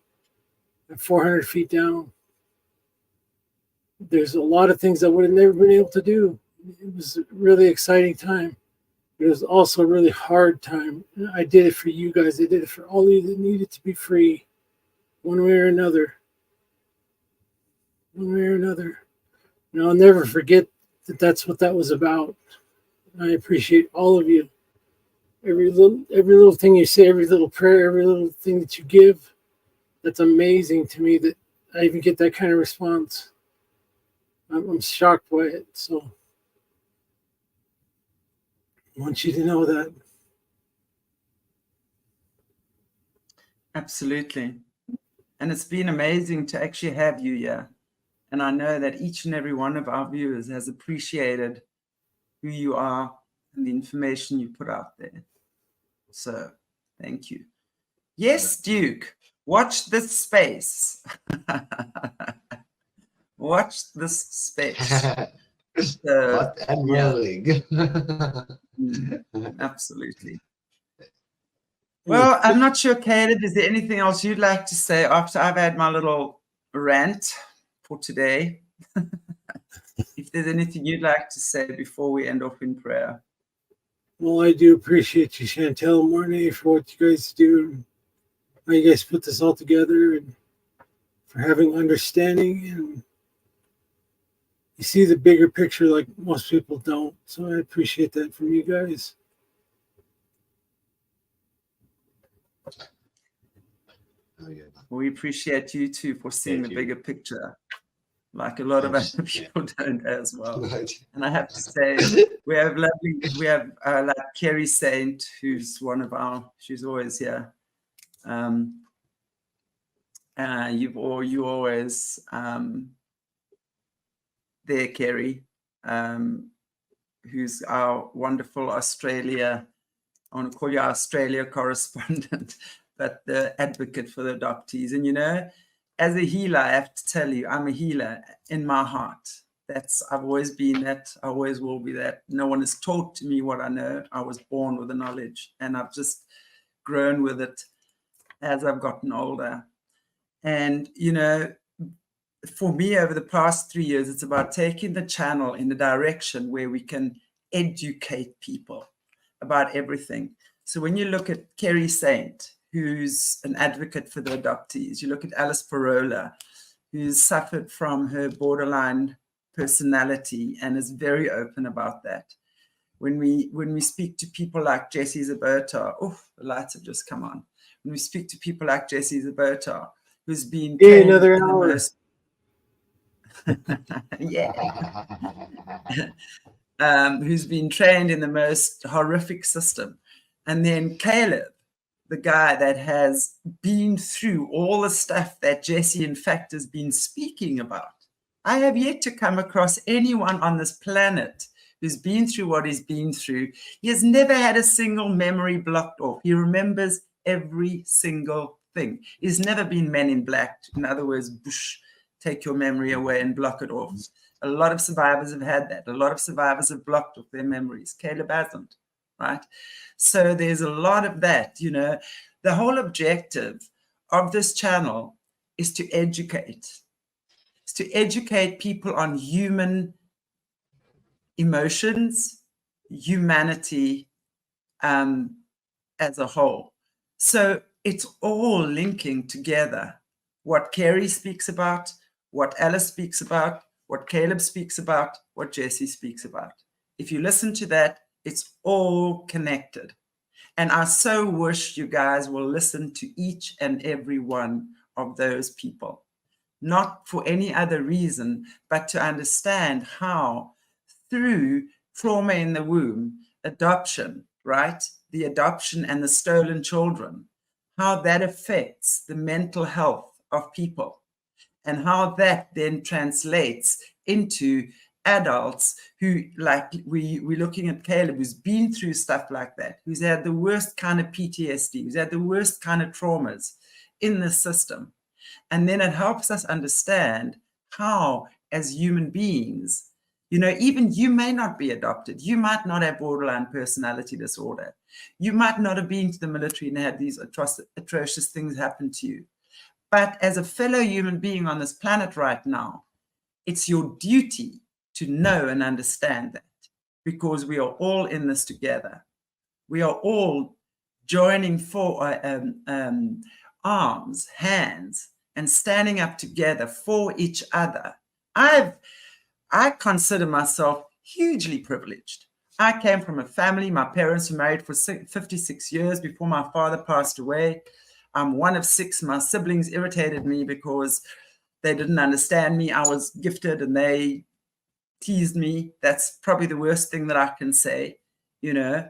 at 400 feet down. There's a lot of things I would have never been able to do. It was a really exciting time. It was also a really hard time. I did it for you guys. I did it for all of you that needed to be free, one way or another. One way or another. And I'll never forget that that's what that was about. I appreciate all of you. Every little thing you say, every little prayer, every little thing that you give, that's amazing to me that I even get that kind of response. I'm shocked by it. So I want you to know that. Absolutely. And it's been amazing to actually have you here. And I know that each and every one of our viewers has appreciated who you are and the information you put out there. So thank you. Yes, Duke, watch this space. Watch this space. What unrolling. Absolutely. Well, I'm not sure, Caleb, is there anything else you'd like to say after I've had my little rant for today? If there's anything you'd like to say before we end off in prayer. Well, I do appreciate you, Chantel, Mornay, for what you guys do, how you guys put this all together, and for having understanding. And you see the bigger picture like most people don't. So I appreciate that from you guys. We appreciate you too for seeing the bigger picture, like a lot of other people don't as well. Right. And I have to say, we have like Kerry Saint, who's one of our, she's always here. You always there, Kerry, who's our wonderful Australia, I want to call you our Australia correspondent, but the advocate for the adoptees. And, you know, as a healer, I have to tell you, I'm a healer in my heart. I've always been that. I always will be that. No one has taught to me what I know. I was born with the knowledge, and I've just grown with it as I've gotten older. And, you know, for me, over the past 3 years, it's about taking the channel in a direction where we can educate people about everything. So when you look at Kerry Saint, who's an advocate for the adoptees, you look at Alice Parola, who's suffered from her borderline personality and is very open about that. When we speak to people like Jesse Zaberta, oh, the lights have just come on. When we speak to people like Jesse Zaberta, who's been trained another in hour. the most who's been trained in the most horrific system. And then Caleb, the guy that has been through all the stuff that Jesse, in fact, has been speaking about. I have yet to come across anyone on this planet who's been through what he's been through, he has never had a single memory blocked off. He remembers every single thing. He's never been Men in Black. In other words, bush, take your memory away and block it off. A lot of survivors have had that. A lot of survivors have blocked off their memories. Caleb hasn't, right? So there's a lot of that, you know. The whole objective of this channel is to educate. It's to educate people on human emotions, humanity as a whole. So it's all linking together. What Carrie speaks about, what Alice speaks about, what Caleb speaks about, what Jesse speaks about. If you listen to that, it's all connected. And I so wish you guys will listen to each and every one of those people, not for any other reason, but to understand how through trauma in the womb, adoption, right? The adoption and the stolen children, how that affects the mental health of people, and how that then translates into adults who, like we're looking at Caleb, who's been through stuff like that, who's had the worst kind of PTSD, who's had the worst kind of traumas in the system. And then it helps us understand how, as human beings, you know, even you may not be adopted. You might not have borderline personality disorder. You might not have been to the military and had these atrocious things happen to you. But as a fellow human being on this planet right now, it's your duty to know and understand that, because we are all in this together. We are all joining for arms, hands, and standing up together for each other. I consider myself hugely privileged. I came from a family. My parents were married for 56 years before my father passed away. I'm one of 6. My siblings irritated me because they didn't understand me. I was gifted and they teased me. That's probably the worst thing that I can say, you know.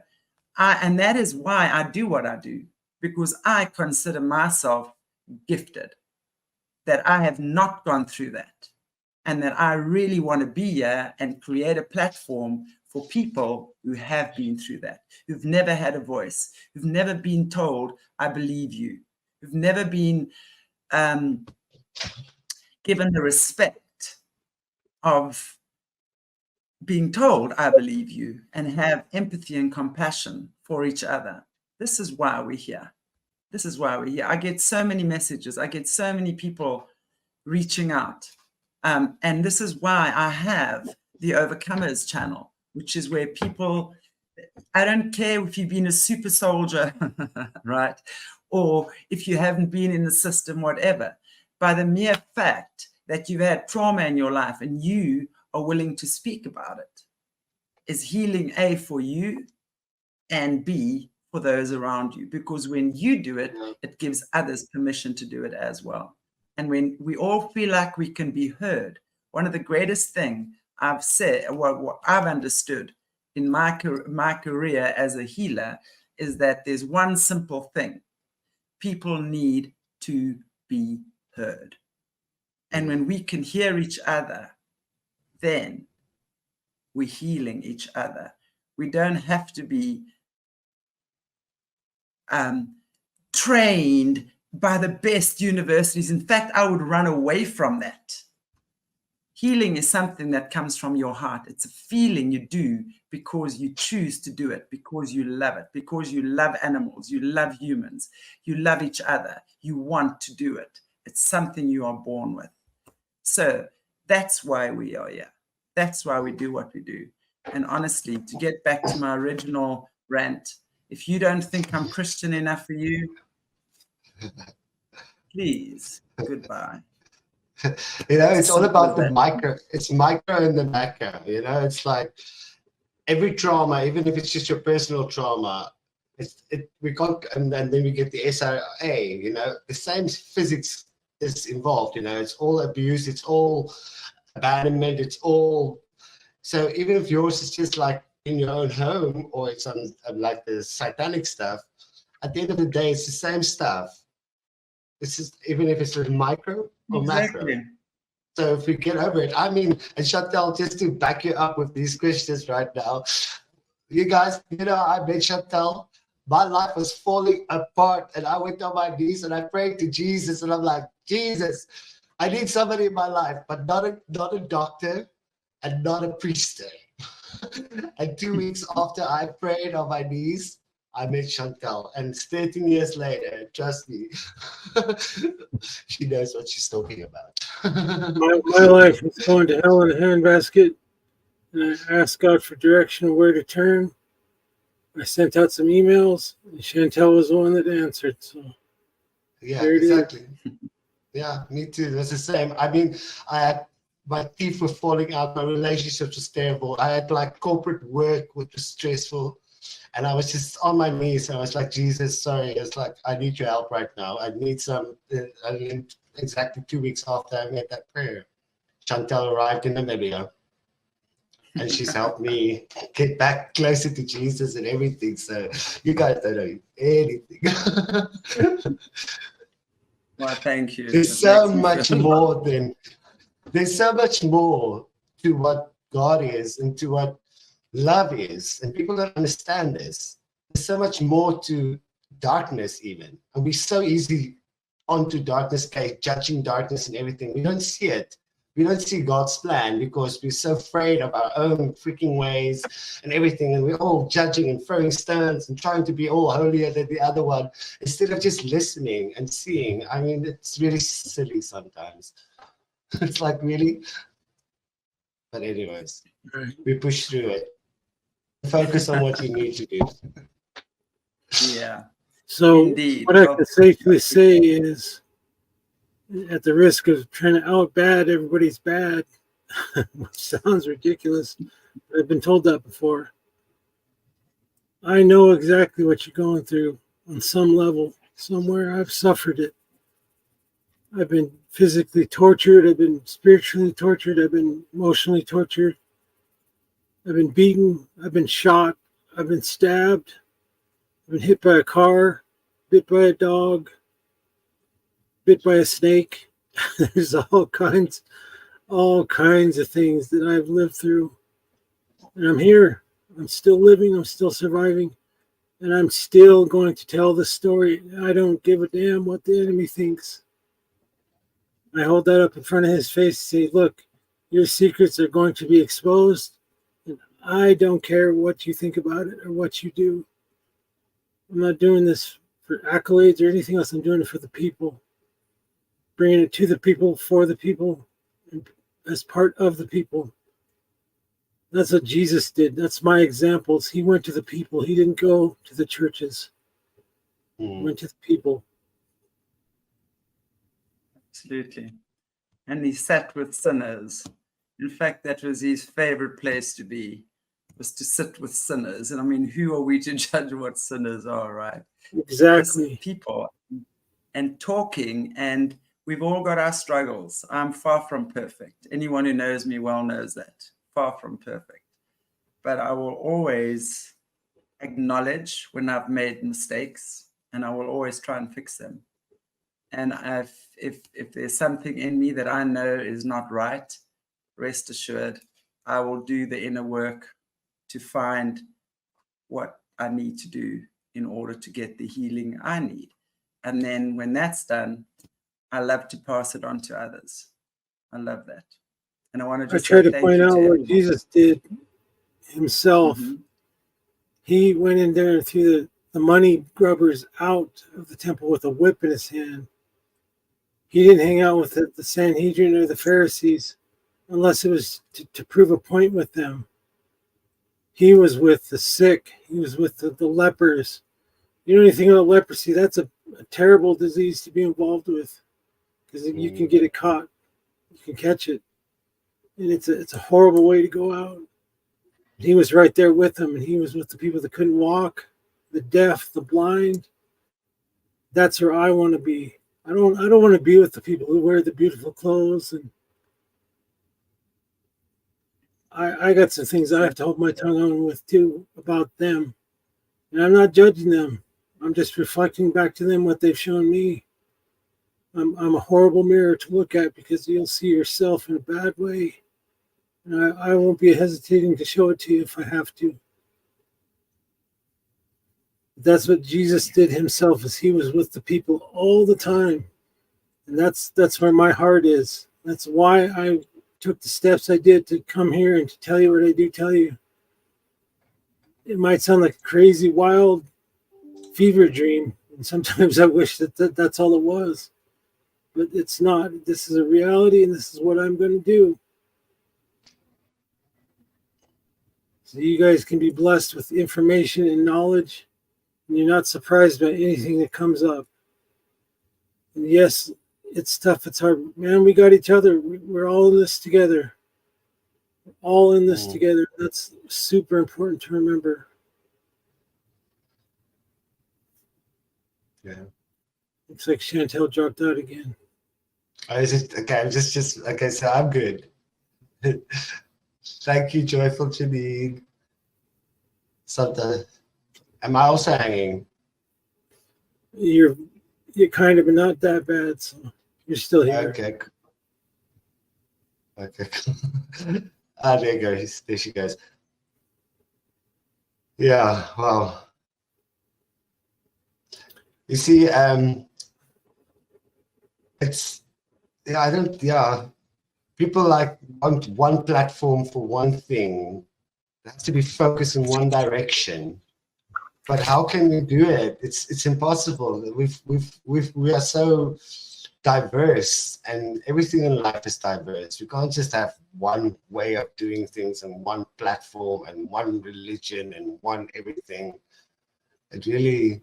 And that is why I do what I do, because I consider myself gifted, that I have not gone through that, and that I really want to be here and create a platform for people who have been through that, who've never had a voice, who've never been told, I believe you, who've never been given the respect of being told, I believe you, and have empathy and compassion for each other. This is why we're here. This is why we're here. I get so many messages. I get so many people reaching out. And this is why I have the Overcomers channel, which is where people, I don't care if you've been a super soldier, right? Or if you haven't been in the system, whatever. By the mere fact that you've had trauma in your life and you are willing to speak about it, is healing, A, for you, and B, for those around you. Because when you do it, it gives others permission to do it as well. And when we all feel like we can be heard, one of the greatest things I've said, what I've understood in my career as a healer, is that there's one simple thing. People need to be heard. And when we can hear each other, then we're healing each other. We don't have to be trained by the best universities. In fact, I would run away from that. Healing is something that comes from your heart. It's a feeling you do because you choose to do it, because you love it, because you love animals, you love humans, you love each other, you want to do it. It's something you are born with. So that's why we are here. That's why we do what we do. And honestly, to get back to my original rant, if you don't think I'm Christian enough for you, please, goodbye. You know, it's all about the micro. It's micro and the macro. You know, it's like every trauma, even if it's just your personal trauma, we can't, and then we get the SRA. You know, the same physics is involved. You know, it's all abuse. It's all abandonment. It's all. So even if yours is just like in your own home, or it's on like the satanic stuff, at the end of the day, it's the same stuff. It's just, even if it's a micro or macro. So if we get over it, I mean, and Chantal, just to back you up with these questions right now, you guys, I met Chantal. My life was falling apart, and I went on my knees and I prayed to Jesus, and I'm like, Jesus, I need somebody in my life, but not a doctor and not a priester. And 2 weeks after I prayed on my knees, I met Chantal, and 13 years later, trust me, she knows what she's talking about. My life was going to hell in a handbasket, and I asked God for direction of where to turn. I sent out some emails, and Chantal was the one that answered. So yeah, exactly. Yeah, me too. That's the same. I mean, my teeth were falling out. My relationships was terrible. I had like corporate work, which was stressful. And I was just on my knees. And I was like, Jesus, sorry. It's like, I need your help right now. I need some. I mean, exactly 2 weeks after I made that prayer, Chantal arrived in Namibia. And she's helped me get back closer to Jesus and everything. So you guys don't know anything. Well, thank you. There's so much more to what God is and to what love is. And people don't understand this. There's so much more to darkness even. And we're so easy onto darkness, judging darkness and everything. We don't see it. We don't see God's plan because we're so afraid of our own freaking ways and everything. And we're all judging and throwing stones and trying to be all holier than the other one instead of just listening and seeing. I mean, it's really silly sometimes. It's like, really? But anyways, we push through it. Focus on what you need to do. Yeah. So indeed. What I can safely say is, at the risk of trying to out bad everybody's bad, which sounds ridiculous, but I've been told that before. I know exactly what you're going through on some level, somewhere. I've suffered it. I've been physically tortured. I've been spiritually tortured. I've been emotionally tortured. I've been beaten. I've been shot. I've been stabbed. I've been hit by a car, bit by a dog, bit by a snake. There's all kinds of things that I've lived through. And I'm here. I'm still living. I'm still surviving. And I'm still going to tell the story. I don't give a damn what the enemy thinks. I hold that up in front of his face and say, look, your secrets are going to be exposed. And I don't care what you think about it or what you do. I'm not doing this for accolades or anything else. I'm doing it for the people. Bringing it to the people, for the people, and as part of the people. That's what Jesus did. That's my examples. He went to the people. He didn't go to the churches. He went to the people. Absolutely. And he sat with sinners. In fact, that was his favorite place to be, was to sit with sinners. And I mean, who are we to judge what sinners are, right? Exactly. Just people and talking, and we've all got our struggles. I'm far from perfect. Anyone who knows me well knows that. Far from perfect. But I will always acknowledge when I've made mistakes, and I will always try and fix them. And if there's something in me that I know is not right, rest assured, I will do the inner work to find what I need to do in order to get the healing I need. And then when that's done, I love to pass it on to others. I love that. And I want to just try to point out what Jesus did himself. Mm-hmm. He went in there and threw the money grubbers out of the temple with a whip in his hand. He didn't hang out with the Sanhedrin or the Pharisees unless it was to prove a point with them. He was with the sick. He was with the lepers. You know anything about leprosy? That's a terrible disease to be involved with, because you can get it caught. You can catch it. And it's a horrible way to go out. He was right there with them, and he was with the people that couldn't walk, the deaf, the blind. That's where I want to be. I don't want to be with the people who wear the beautiful clothes, and I got some things I have to hold my tongue on with too about them. And I'm not judging them. I'm just reflecting back to them what they've shown me. I'm a horrible mirror to look at because you'll see yourself in a bad way. And I won't be hesitating to show it to you if I have to. That's what Jesus did himself, as he was with the people all the time. And that's where my heart is. That's why I took the steps I did to come here and to tell you what I do tell you. It might sound like a crazy, wild fever dream. And sometimes I wish that's all it was. But it's not. This is a reality, and this is what I'm going to do. So you guys can be blessed with information and knowledge, and you're not surprised by anything that comes up. And yes, it's tough. It's hard. Man, we got each other. We're all in this together. We're all in this together. That's super important to remember. Yeah. Looks like Chantel dropped out again. Okay, so I'm good. Thank you, Joyful Janine. Something. Am I also hanging? You're kind of, but not that bad, so you're still here. Okay. Okay. Ah, there you go. There she goes. Yeah. Wow. You see, it's people like want one platform for one thing. It has to be focused in one direction. But how can we do it? It's impossible. We are so diverse, and everything in life is diverse. We can't just have one way of doing things and one platform and one religion and one everything. It really,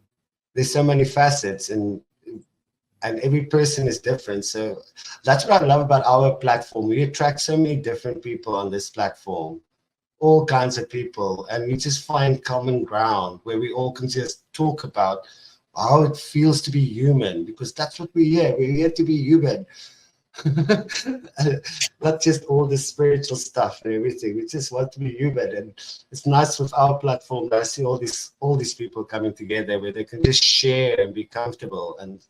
there's so many facets, and every person is different. So that's what I love about our platform. We attract so many different people on this platform, all kinds of people, and we just find common ground where we all can just talk about how it feels to be human, because that's what we're here. We're here to be human. Not just all the spiritual stuff and everything. We just want to be human. And it's nice with our platform that I see all these people coming together where they can just share and be comfortable. And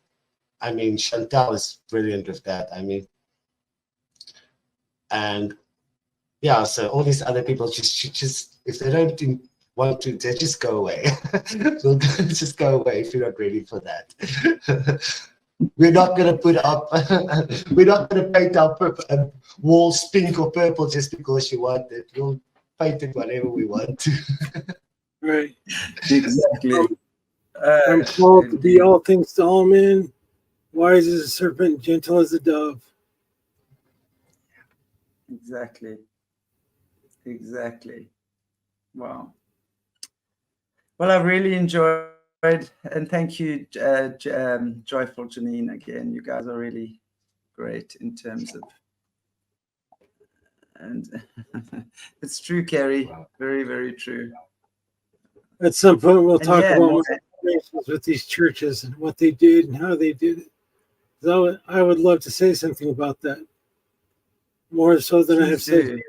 I mean, Chantal is brilliant with that. I mean, and yeah, so all these other people just if they don't want to, they just go away. They'll just go away if you're not ready for that. We're not going to put up, we're not going to paint our walls pink or purple just because you want it. We'll paint it whatever we want to. Right. Exactly. I'm called to be all things to all men, wise as a serpent, gentle as a dove. Exactly. Exactly. Wow. Well, I really enjoyed, and thank you, Joyful Janine, again. You guys are really great in terms of, and it's true, Kerry. Very, very true. At some point, we'll And talk yeah, about my experiences with these churches and what they did and how they did it. So I would love to say something about that, more so than I have said here.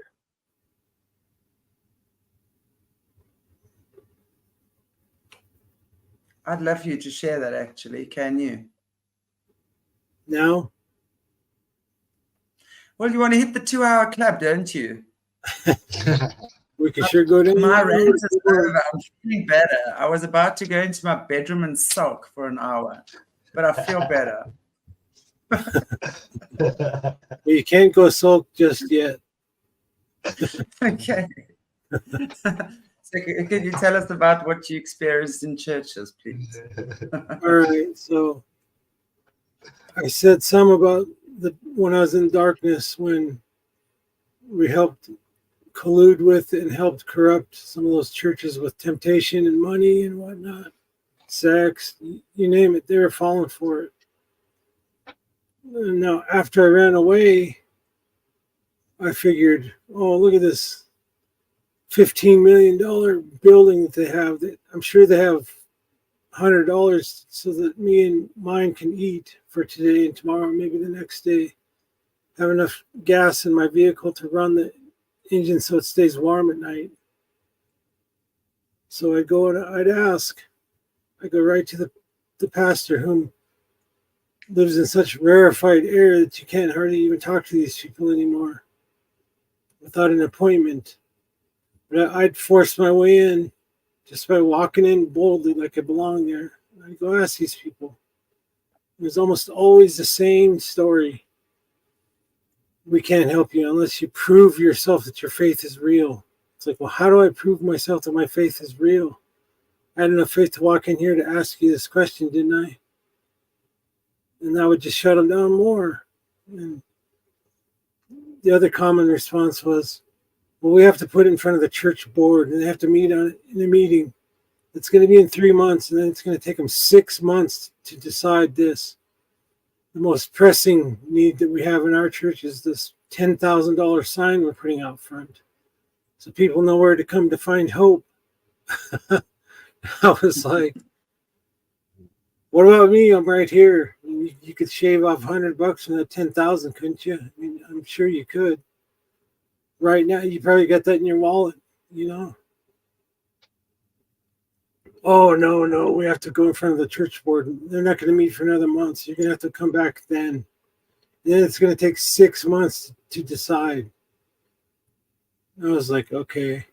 I'd love you to share that, actually. Can you? Now? Well, you want to hit the 2-hour club, don't you? We can sure go down. My rant is over. I'm feeling better. I was about to go into my bedroom and sulk for an hour, but I feel better. Well, you can't go sulk just yet. Okay. So can you tell us about what you experienced in churches, please? All right. So I said some about when I was in darkness, when we helped collude with and helped corrupt some of those churches with temptation and money and whatnot, sex, you name it, they were falling for it. And now, after I ran away, I figured, oh, look at this $15 million building that they have. I'm sure they have $100 so that me and mine can eat for today and tomorrow, maybe the next day. Have enough gas in my vehicle to run the engine so it stays warm at night. So I'd go and I'd ask. I go right to the pastor, whom lives in such rarefied air that you can't hardly even talk to these people anymore without an appointment. But I'd force my way in just by walking in boldly like I belong there. I'd go ask these people. It was almost always the same story. We can't help you unless you prove yourself that your faith is real. It's like, well, how do I prove myself that my faith is real? I had enough faith to walk in here to ask you this question, didn't I? And that would just shut them down more. And the other common response was, well, we have to put it in front of the church board and they have to meet on it in a meeting. It's going to be in 3 months, and then it's going to take them 6 months to decide this. The most pressing need that we have in our church is this $10,000 sign we're putting out front, so people know where to come to find hope. I was like, what about me? I'm right here. You could shave off $100 from that 10,000, couldn't you? I mean, I'm sure you could. Right now, you probably got that in your wallet, you know? Oh, no, we have to go in front of the church board. They're not going to meet for another month. So you're going to have to come back then. Then it's going to take 6 months to decide. I was like, okay.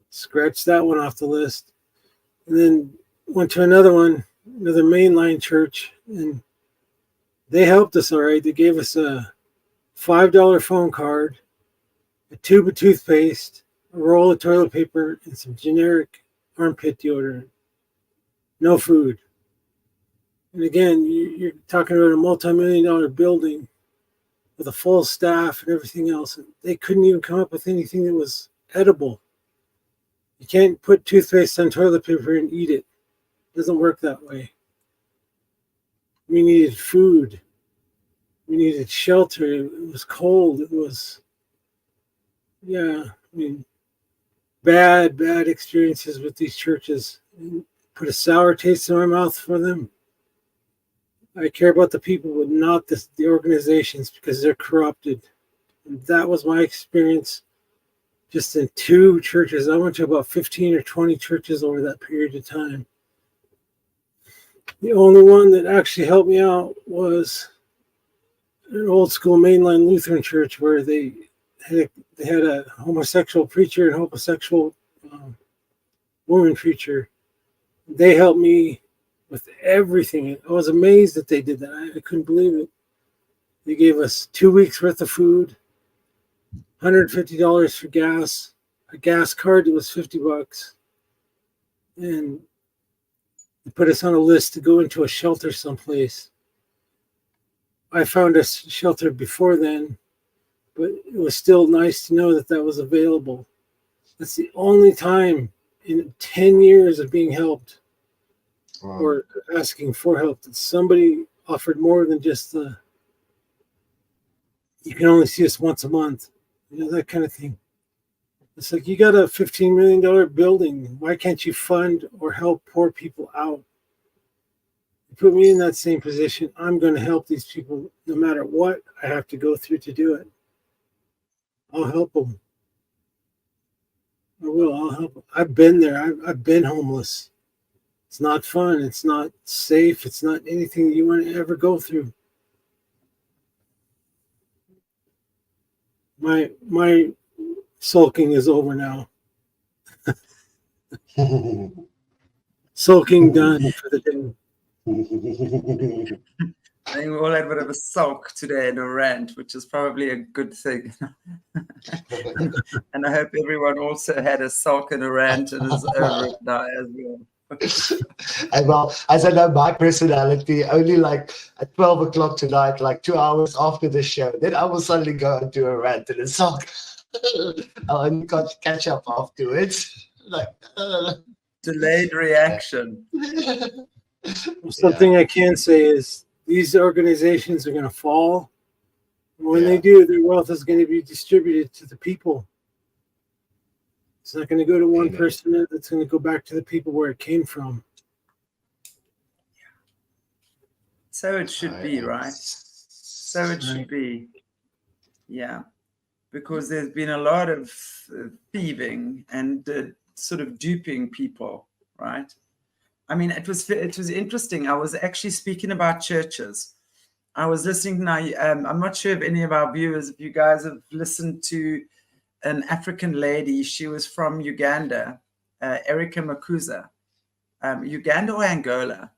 Scratch that one off the list. And then went to another one, another mainline church, and they helped us all right. They gave us a $5 phone card, a tube of toothpaste, a roll of toilet paper, and some generic armpit deodorant. No food. And again, you're talking about a multi-million-dollar building with a full staff and everything else. And they couldn't even come up with anything that was edible. You can't put toothpaste on toilet paper and eat it. It doesn't work that way. We needed food. We needed shelter. It was cold. It was, yeah, I mean, bad experiences with these churches. Put a sour taste in my mouth for them. I care about the people, but not the organizations, because they're corrupted. And that was my experience just in 2 churches. I went to about 15 or 20 churches over that period of time. The only one that actually helped me out was an old school mainline Lutheran church where they had a homosexual preacher and homosexual woman preacher. They helped me with everything. I was amazed that they did that. I couldn't believe it. They gave us 2 weeks worth of food, $150 for gas, a gas card that was $50, and they put us on a list to go into a shelter someplace. I found a shelter before then, but it was still nice to know that that was available. That's the only time in 10 years of being helped or asking for help that somebody offered more than just you can only see us once a month, that kind of thing. It's like, you got a $15 million building. Why can't you fund or help poor people out? You put me in that same position, I'm going to help these people no matter what I have to go through to do it. I'll help them. I will. I'll help them. I've been there. I've been homeless. It's not fun. It's not safe. It's not anything you want to ever go through. My sulking is over now. Sulking done for the day. I think we all had a bit of a sulk today and a rant, which is probably a good thing. And I hope everyone also had a sulk and a rant and is over it now as well. And well, as I know my personality, only like at 12 o'clock tonight, like 2 hours after the show, then I will suddenly go and do a rant and a sulk. I'll only catch up afterwards. Like Delayed reaction. Something I can say is these organizations are going to fall. When they do, their wealth is going to be distributed to the people. It's not going to go to one person. It's going to go back to the people where it came from. So it should be, right? So it should be. Yeah. Because there's been a lot of thieving and sort of duping people, right? I mean, it was interesting. I was actually speaking about churches. I was listening now. I'm not sure if any of our viewers, if you guys have listened to an African lady. She was from Uganda, Erica Makuza, Uganda or Angola.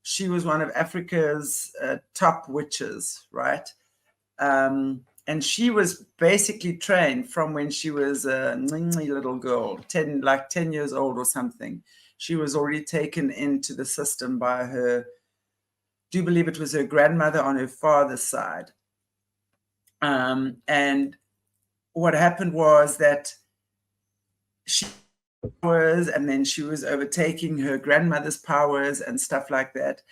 She was one of Africa's top witches, right? And she was basically trained from when she was a little girl, 10 years old or something. She was already taken into the system by her, do you believe it was her grandmother on her father's side. And what happened was that she was, and then she was overtaking her grandmother's powers and stuff like that.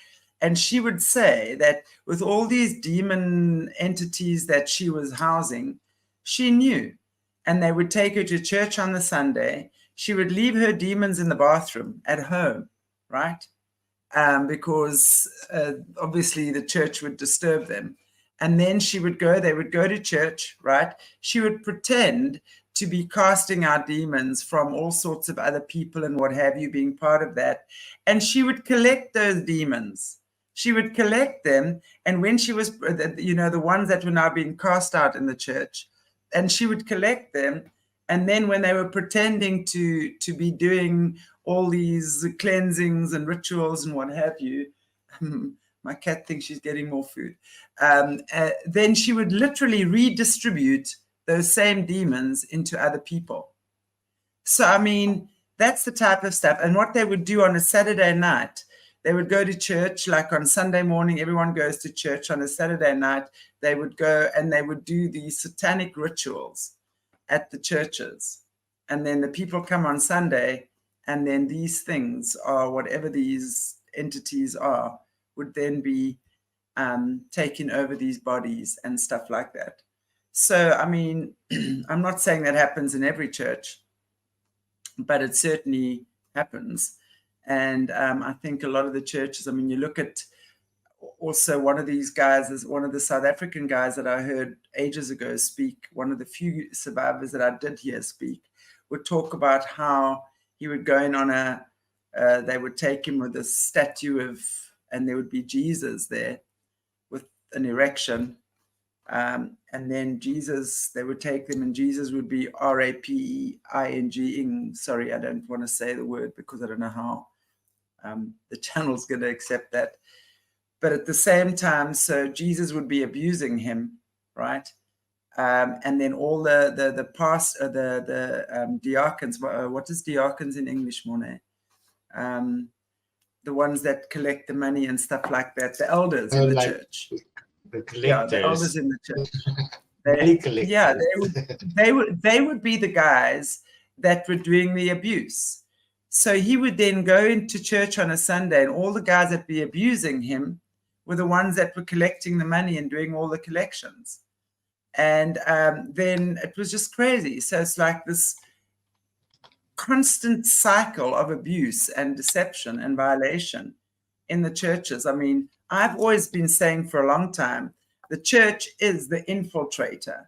And she would say that with all these demon entities that she was housing, she knew. And they would take her to church on the Sunday. She would leave her demons in the bathroom at home, right? Because obviously the church would disturb them. And then they would go to church, right? She would pretend to be casting out demons from all sorts of other people and what have you, being part of that. And she would collect those demons. She would collect them. And when she was, the ones that were now being cast out in the church, and she would collect them. And then when they were pretending to be doing all these cleansings and rituals and what have you, my cat thinks she's getting more food. Then she would literally redistribute those same demons into other people. So, I mean, that's the type of stuff. And what they would do on a Saturday night, they would go to church, like on Sunday morning, everyone goes to church. On a Saturday night, they would go and they would do these satanic rituals at the churches. And then the people come on Sunday, and then these things, are whatever these entities are, would then be taking over these bodies and stuff like that. So, I mean, I'm not saying that happens in every church, but it certainly happens. And I think a lot of the churches, I mean, you look at also one of these guys is one of the South African guys that I heard ages ago speak, one of the few survivors that I did hear speak, would talk about how he would go in on they would take him with a statue and there would be Jesus there with an erection. And then Jesus, they would take them and Jesus would be raping. Sorry, I don't want to say the word because I don't know how the channel's going to accept that. But at the same time, so Jesus would be abusing him, right? And then all the diacons. What is diacons in English, Monet? The ones that collect the money and stuff like that. The elders in the church. The collectors. Yeah, the elders in the church. They would be the guys that were doing the abuse. So he would then go into church on a Sunday, and all the guys that be abusing him were the ones that were collecting the money and doing all the collections. And then it was just crazy. So it's like this constant cycle of abuse and deception and violation in the churches. I mean, I've always been saying for a long time, the church is the infiltrator.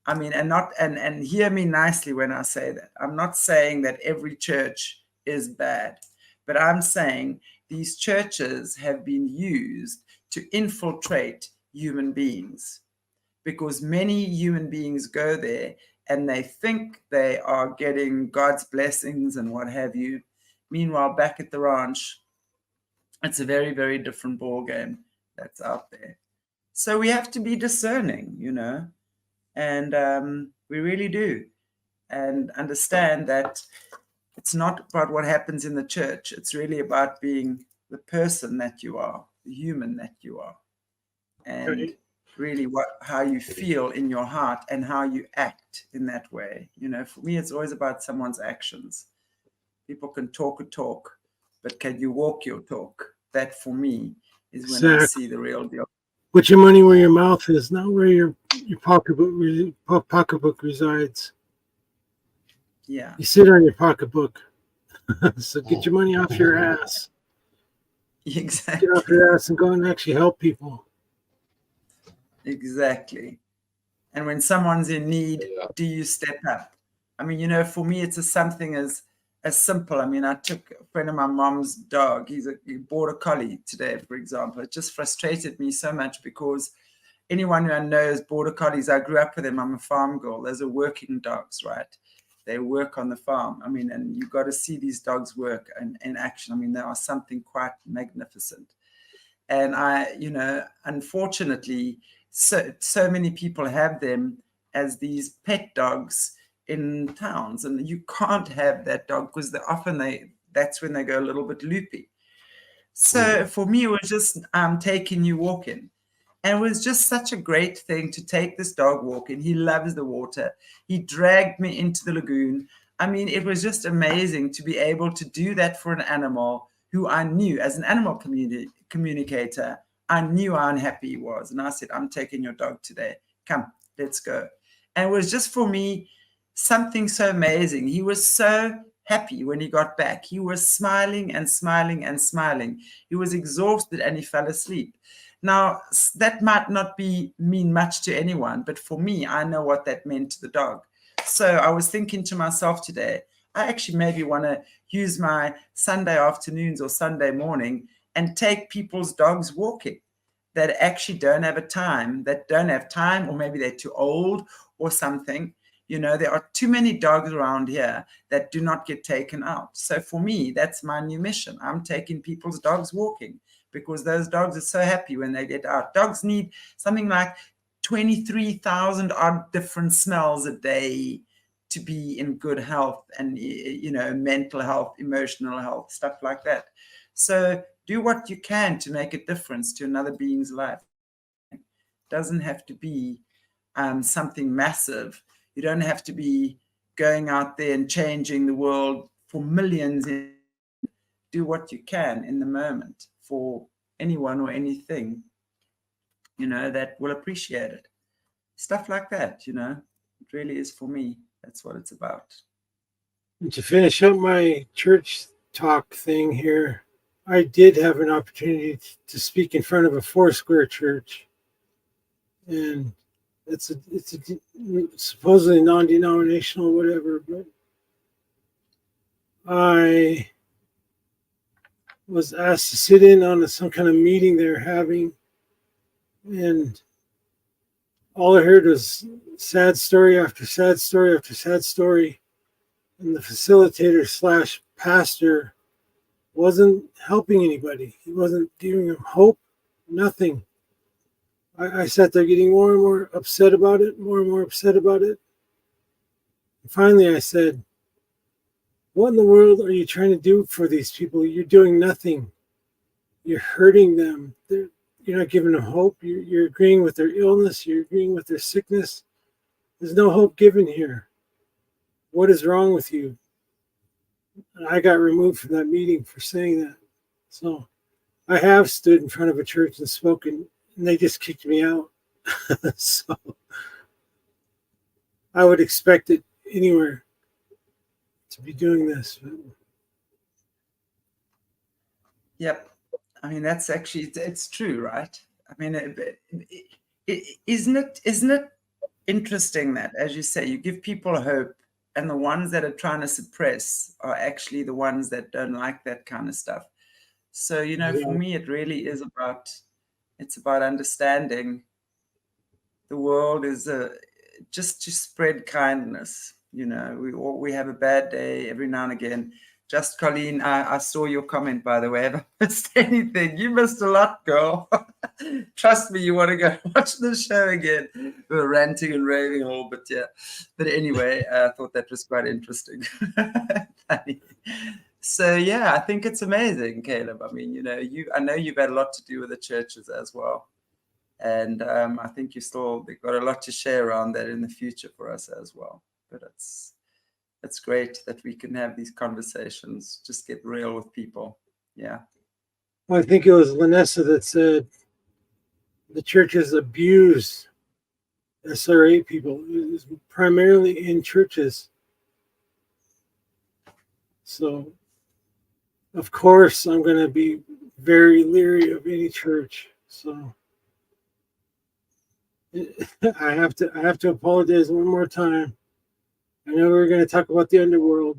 I mean, and hear me nicely when I say that. I'm not saying that every church is bad, but I'm saying these churches have been used to infiltrate human beings, because many human beings go there and they think they are getting God's blessings and what have you. Meanwhile, back at the ranch, it's a very, very different ball game that's out there. So we have to be discerning, and we really do, and understand that it's not about what happens in the church. It's really about being the person that you are, the human that you are, and really how you feel in your heart and how you act in that way. For me, it's always about someone's actions. People can talk a talk, but can you walk your talk? That for me is when I see the real deal. Put your money where your mouth is, not where your pocketbook resides. Yeah. You sit on your pocketbook. So get your money off your ass. Exactly. Get off your ass and go and actually help people. Exactly. And when someone's in need, do you step up? I mean, for me, it's something as as simple. I mean, I took a friend of my mom's dog. He border collie today, for example. It just frustrated me so much because anyone who knows border collies, I grew up with them. I'm a farm girl. Those are working dogs, right? They work on the farm. I mean, and you've got to see these dogs work in action. I mean, they are something quite magnificent. And unfortunately, so many people have them as these pet dogs in towns, and you can't have that dog because that's when they go a little bit loopy. So for me, it was just taking you walking. And it was just such a great thing to take this dog walking. He loves the water. He dragged me into the lagoon. I mean, it was just amazing to be able to do that for an animal who I knew as an animal communicator. I knew how unhappy he was. And I said, I'm taking your dog today. Come, let's go. And it was just for me something so amazing. He was so happy when he got back. He was smiling and smiling and smiling. He was exhausted and he fell asleep. Now, that might not mean much to anyone, but for me, I know what that meant to the dog. So I was thinking to myself today, I actually maybe want to use my Sunday afternoons or Sunday morning and take people's dogs walking that actually don't have time, or maybe they're too old or something. You know, there are too many dogs around here that do not get taken out. So for me, that's my new mission. I'm taking people's dogs walking, because those dogs are so happy when they get out. Dogs need something like 23,000 odd different smells a day to be in good health and, mental health, emotional health, stuff like that. So do what you can to make a difference to another being's life. It doesn't have to be something massive. You don't have to be going out there and changing the world for millions. Do what you can in the moment for anyone or anything, that will appreciate it. Stuff like that, it really is for me. That's what it's about. And to finish up my church talk thing here, I did have an opportunity to speak in front of a Foursquare church, and it's a supposedly non-denominational, whatever, but I was asked to sit in on some kind of meeting they're having, and all I heard was sad story after sad story after sad story, and the facilitator / pastor wasn't helping anybody. He wasn't giving them hope, nothing. I sat there getting more and more upset about it, And finally I said, what in the world are you trying to do for these people? You're doing nothing. You're hurting them. You're not giving them hope. You're agreeing with their illness. You're agreeing with their sickness. There's no hope given here. What is wrong with you? And I got removed from that meeting for saying that. So I have stood in front of a church and spoken, and they just kicked me out. So I would expect it anywhere to be doing this. Yep. I mean, that's actually, it's true, right? I mean, isn't it interesting that, as you say, you give people hope, and the ones that are trying to suppress are actually the ones that don't like that kind of stuff. So, for me, it really is about understanding the world is just to spread kindness. We have a bad day every now and again. Just Colleen, I saw your comment, by the way. Have I missed anything? You missed a lot, girl. Trust me, you want to go watch the show again. We're ranting and raving a little bit, yeah. But anyway, I thought that was quite interesting. Funny. So yeah, I think it's amazing, Caleb. I mean, I know you've had a lot to do with the churches as well, and I think they've got a lot to share around that in the future for us as well. But it's great that we can have these conversations, just get real with people. Yeah. Well, I think it was Vanessa that said the churches abuse SRA people. It was primarily in churches. So, of course, I'm going to be very leery of any church. So I have to apologize one more time. I know we're going to talk about the Underworld.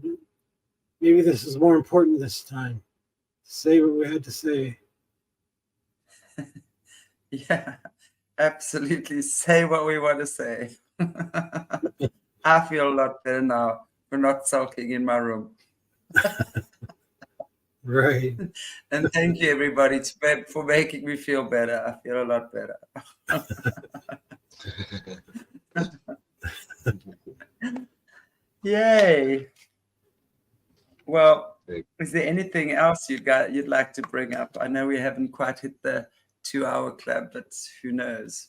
maybe this is more important this time. Say what we had to say. Yeah, absolutely. Say what we want to say. I feel a lot better now for not sulking in my room. Right. And thank you, everybody, for making me feel better. I feel a lot better. Yay. Well, is there anything else you'd like to bring up? I know we haven't quite hit the 2-hour club, but who knows?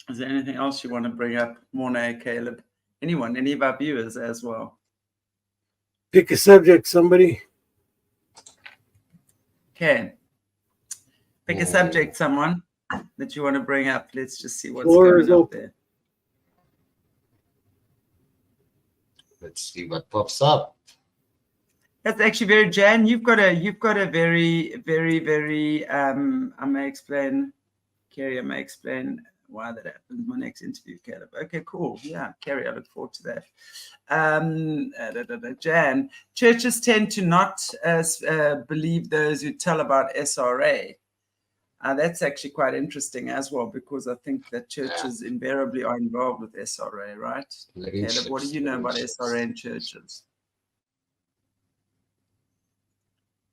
Is there anything else you want to bring up, Mornay, Caleb? Anyone, any of our viewers as well? Pick a subject, somebody. Okay. Pick a subject, someone, that you want to bring up. Let's just see what's Floor is coming up open. there. Let's see what pops up. That's actually very, Jan, you've got a very, very, very, I may explain, Kerry, I may explain why that happened in my next interview, Caleb. Okay, cool. Yeah, Kerry, I look forward to that. Jan, churches tend to not believe those who tell about SRA. That's actually quite interesting as well, because I think that churches invariably are involved with SRA, right? Caleb, what do you know about SRA in churches?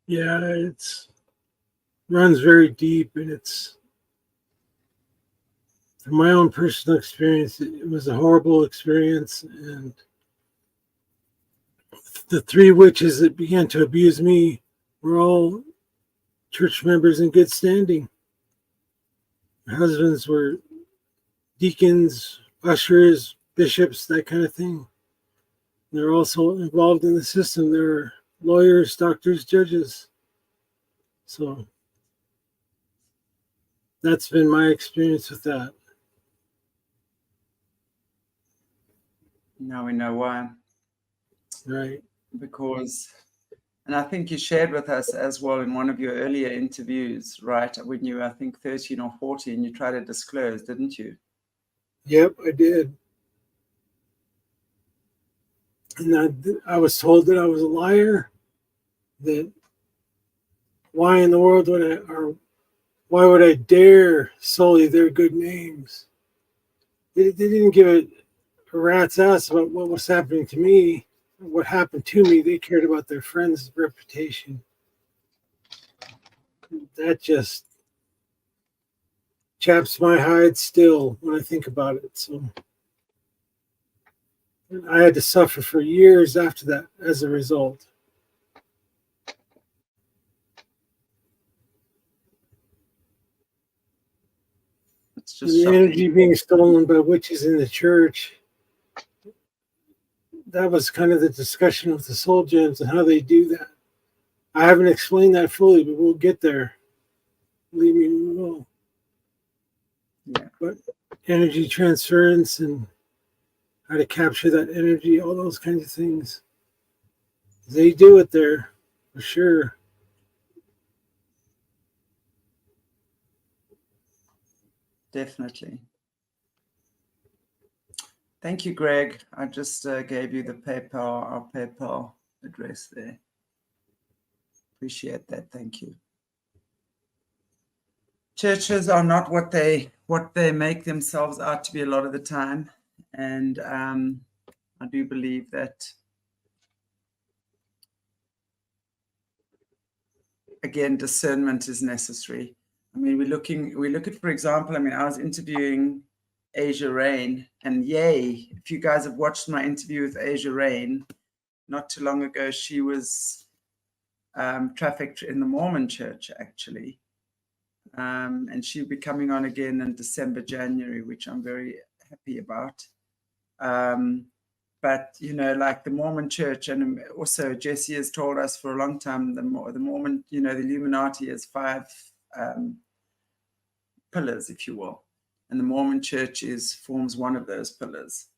Yeah, it's runs very deep, and it's, from my own personal experience, it was a horrible experience. And the 3 witches that began to abuse me were all church members in good standing. Their husbands were deacons, ushers, bishops, that kind of thing. They're also involved in the system. They're lawyers, doctors, judges. So that's been my experience with that. Now we know why. Right. Because, and I think you shared with us as well in one of your earlier interviews, right? When you were, I think, 13 or 14, you tried to disclose, didn't you? Yep, I did. And I was told that I was a liar, that why in the world would I, or why would I dare sully their good names? They didn't give a rat's ass about what was happening to me, what happened to me. They cared about their friend's reputation. That just chaps my hide still when I think about it. So I had to suffer for years after that as a result. It's just The energy being stolen by witches in the church. That was kind of the discussion with the soul gems and how they do that. I haven't explained that fully, but we'll get there. Believe me, we will. Yeah. But energy transference and how to capture that energy, all those kinds of things. They do it there, for sure. Definitely. Thank you, Greg. I just gave you our PayPal address there. Appreciate that. Thank you. Churches are not what they make themselves out to be a lot of the time, and I do believe that, again, discernment is necessary. I mean, we look at, for example, I mean, I was interviewing Asia Rain, and yay, if you guys have watched my interview with Asia Rain not too long ago, she was trafficked in the Mormon church, actually. And she'll be coming on again in December, January, which I'm very happy about. But, you know, like the Mormon church, and also Jesse has told us for a long time, the Mormon, you know, the Illuminati has 5 pillars, if you will. And the Mormon church forms one of those pillars.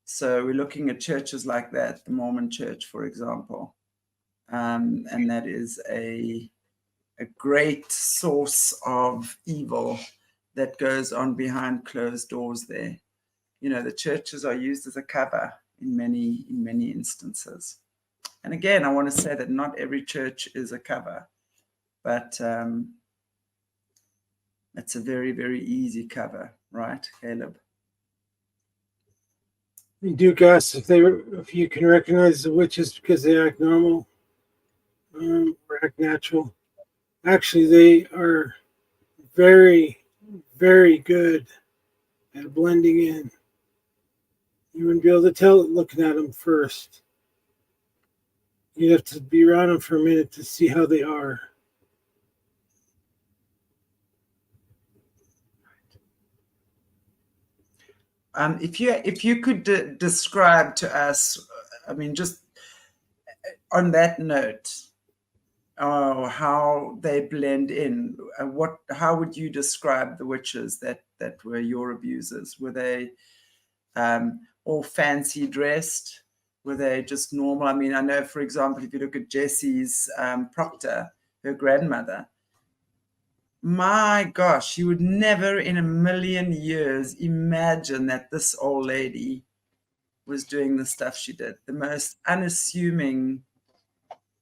So we're looking at churches like that, the Mormon church, for example. And that is a great source of evil that goes on behind closed doors there. You know, the churches are used as a cover in many instances. And again, I want to say that not every church is a cover, but it's a very, very easy cover, right, Caleb? Duke asks if you can recognize the witches because they act normal or act natural. Actually, they are very, very good at blending in. You wouldn't be able to tell it looking at them first. You'd have to be around them for a minute to see how they are. If you could describe to us, I mean, just on that note, how they blend in. How would you describe the witches that were your abusers? Were they all fancy dressed? Were they just normal? I mean, I know, for example, if you look at Jessie's proctor, her grandmother, my gosh, you would never in a million years imagine that this old lady was doing the stuff she did. The most unassuming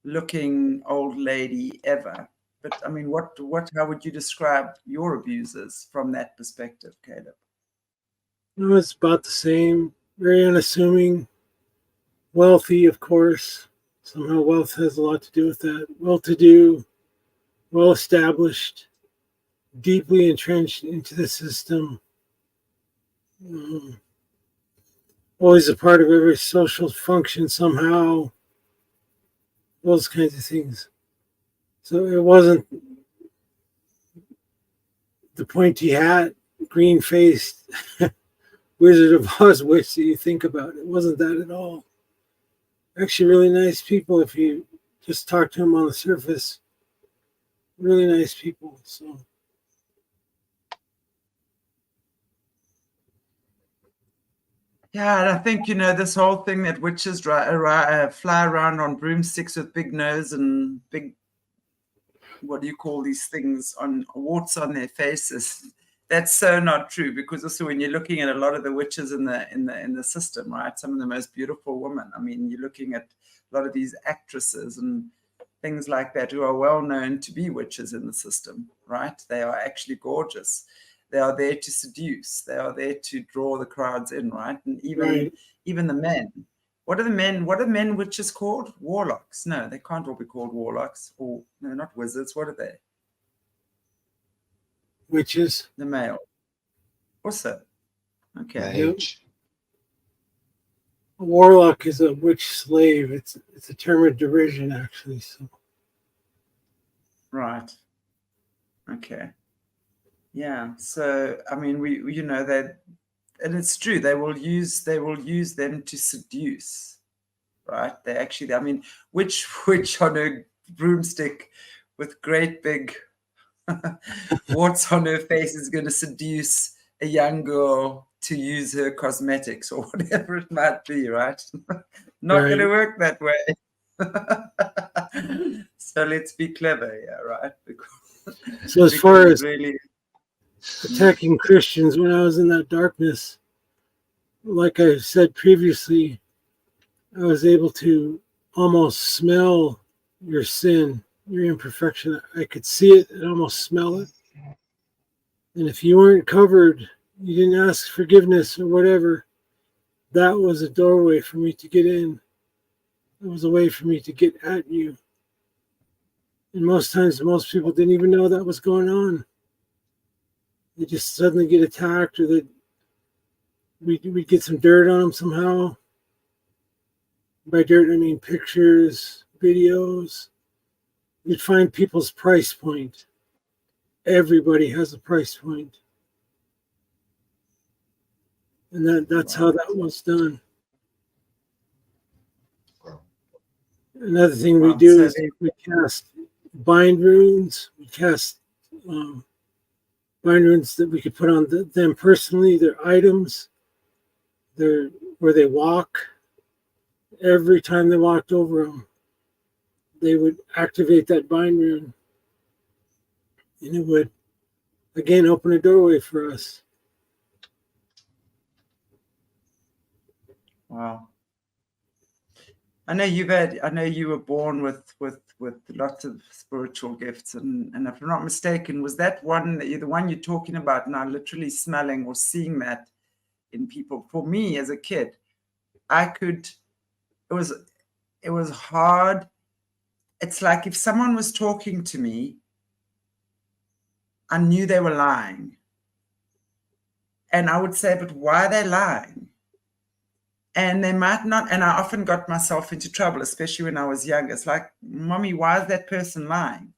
looking old lady ever. But I mean, how would you describe your abusers from that perspective, Caleb? It's about the same. Very unassuming, wealthy, of course. Somehow wealth has a lot to do with that. Well-to-do, well-established, deeply entrenched into the system. Always a part of every social function somehow. Those kinds of things. So it wasn't the pointy hat, green-faced Wizard of Oz witch that you think about. It wasn't that at all. Actually, really nice people if you just talk to them on the surface. Really nice people. So. Yeah, and I think, this whole thing that witches fly around on broomsticks with big nose and big, what do you call these things, on warts on their faces. That's so not true, because also when you're looking at a lot of the witches in the system, right? Some of the most beautiful women. I mean, you're looking at a lot of these actresses and things like that who are well known to be witches in the system, right? They are actually gorgeous. They are there to seduce. They are there to draw the crowds in, right? And even the men. What are men witches called? Warlocks. No, they can't all be called warlocks. Or no, not wizards. What are they? Witches. The male. Also. Okay. Mage. A warlock is a witch slave. It's a term of derision, actually. So. Right. Okay. Yeah. So I mean, that, and it's true. They will use them to seduce, right? They actually. I mean, which on a broomstick with great big warts on her face is going to seduce a young girl to use her cosmetics or whatever it might be, right? Not going to work that way. So let's be clever, yeah, right? So as far as really attacking Christians, when I was in that darkness, like I said previously, I was able to almost smell your sin, your imperfection. I could see it and almost smell it. And if you weren't covered, you didn't ask forgiveness or whatever, that was a doorway for me to get in. It was a way for me to get at you. And most times, most people didn't even know that was going on. They just suddenly get attacked, or we'd get some dirt on them somehow. By dirt, I mean pictures, videos. You'd find people's price point. Everybody has a price point. And that's how that was done. Another thing we do is we cast bind runes. We cast bind runes that we could put on them personally, their items, where they walk. Every time they walked over them, they would activate that bind rune. And it would, again, open a doorway for us. Wow. I know you were born with lots of spiritual gifts, and if I'm not mistaken, was that one the one you're talking about now, literally smelling or seeing that in people? For me as a kid, it was hard. It's like if someone was talking to me, I knew they were lying. And I would say, but why are they lying? And they might not, and I often got myself into trouble, especially when I was young. It's like, Mommy, why is that person lying?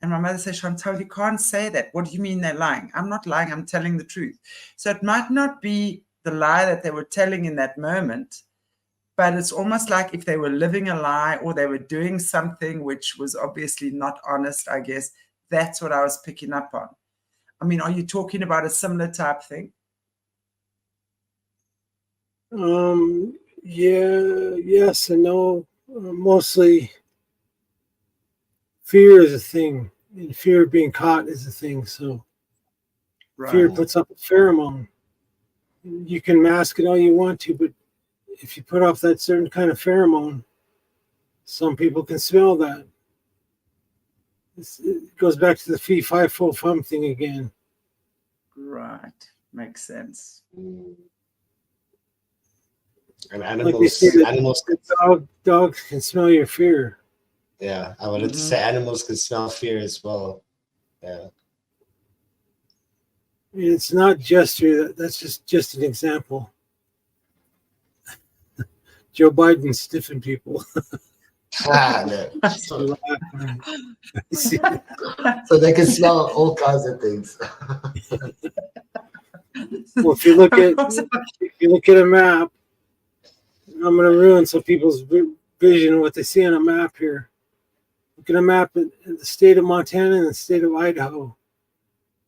And my mother said, Chantal, you can't say that. What do you mean they're lying? I'm not lying, I'm telling the truth. So it might not be the lie that they were telling in that moment, but it's almost like if they were living a lie or they were doing something which was obviously not honest, I guess. That's what I was picking up on. I mean, are you talking about a similar type thing? Yeah, yes and no. Mostly fear is a thing, and fear of being caught is a thing. So fear Right. puts up a pheromone. You can mask it all you want to, but if you put off that certain kind of pheromone, some people can smell that. It goes back to the fee, fi, fo, fum thing again. Right. Makes sense. And Like they say animals. Dogs can smell your fear. Yeah, I wanted to say animals can smell fear as well. Yeah. It's not just fear. That's just an example. Joe Biden stiffing people. No. So So they can smell all kinds of things. well, if you look at a map, I'm going to ruin some people's vision of what they see on a map here. Look at a map in the state of Montana and the state of Idaho.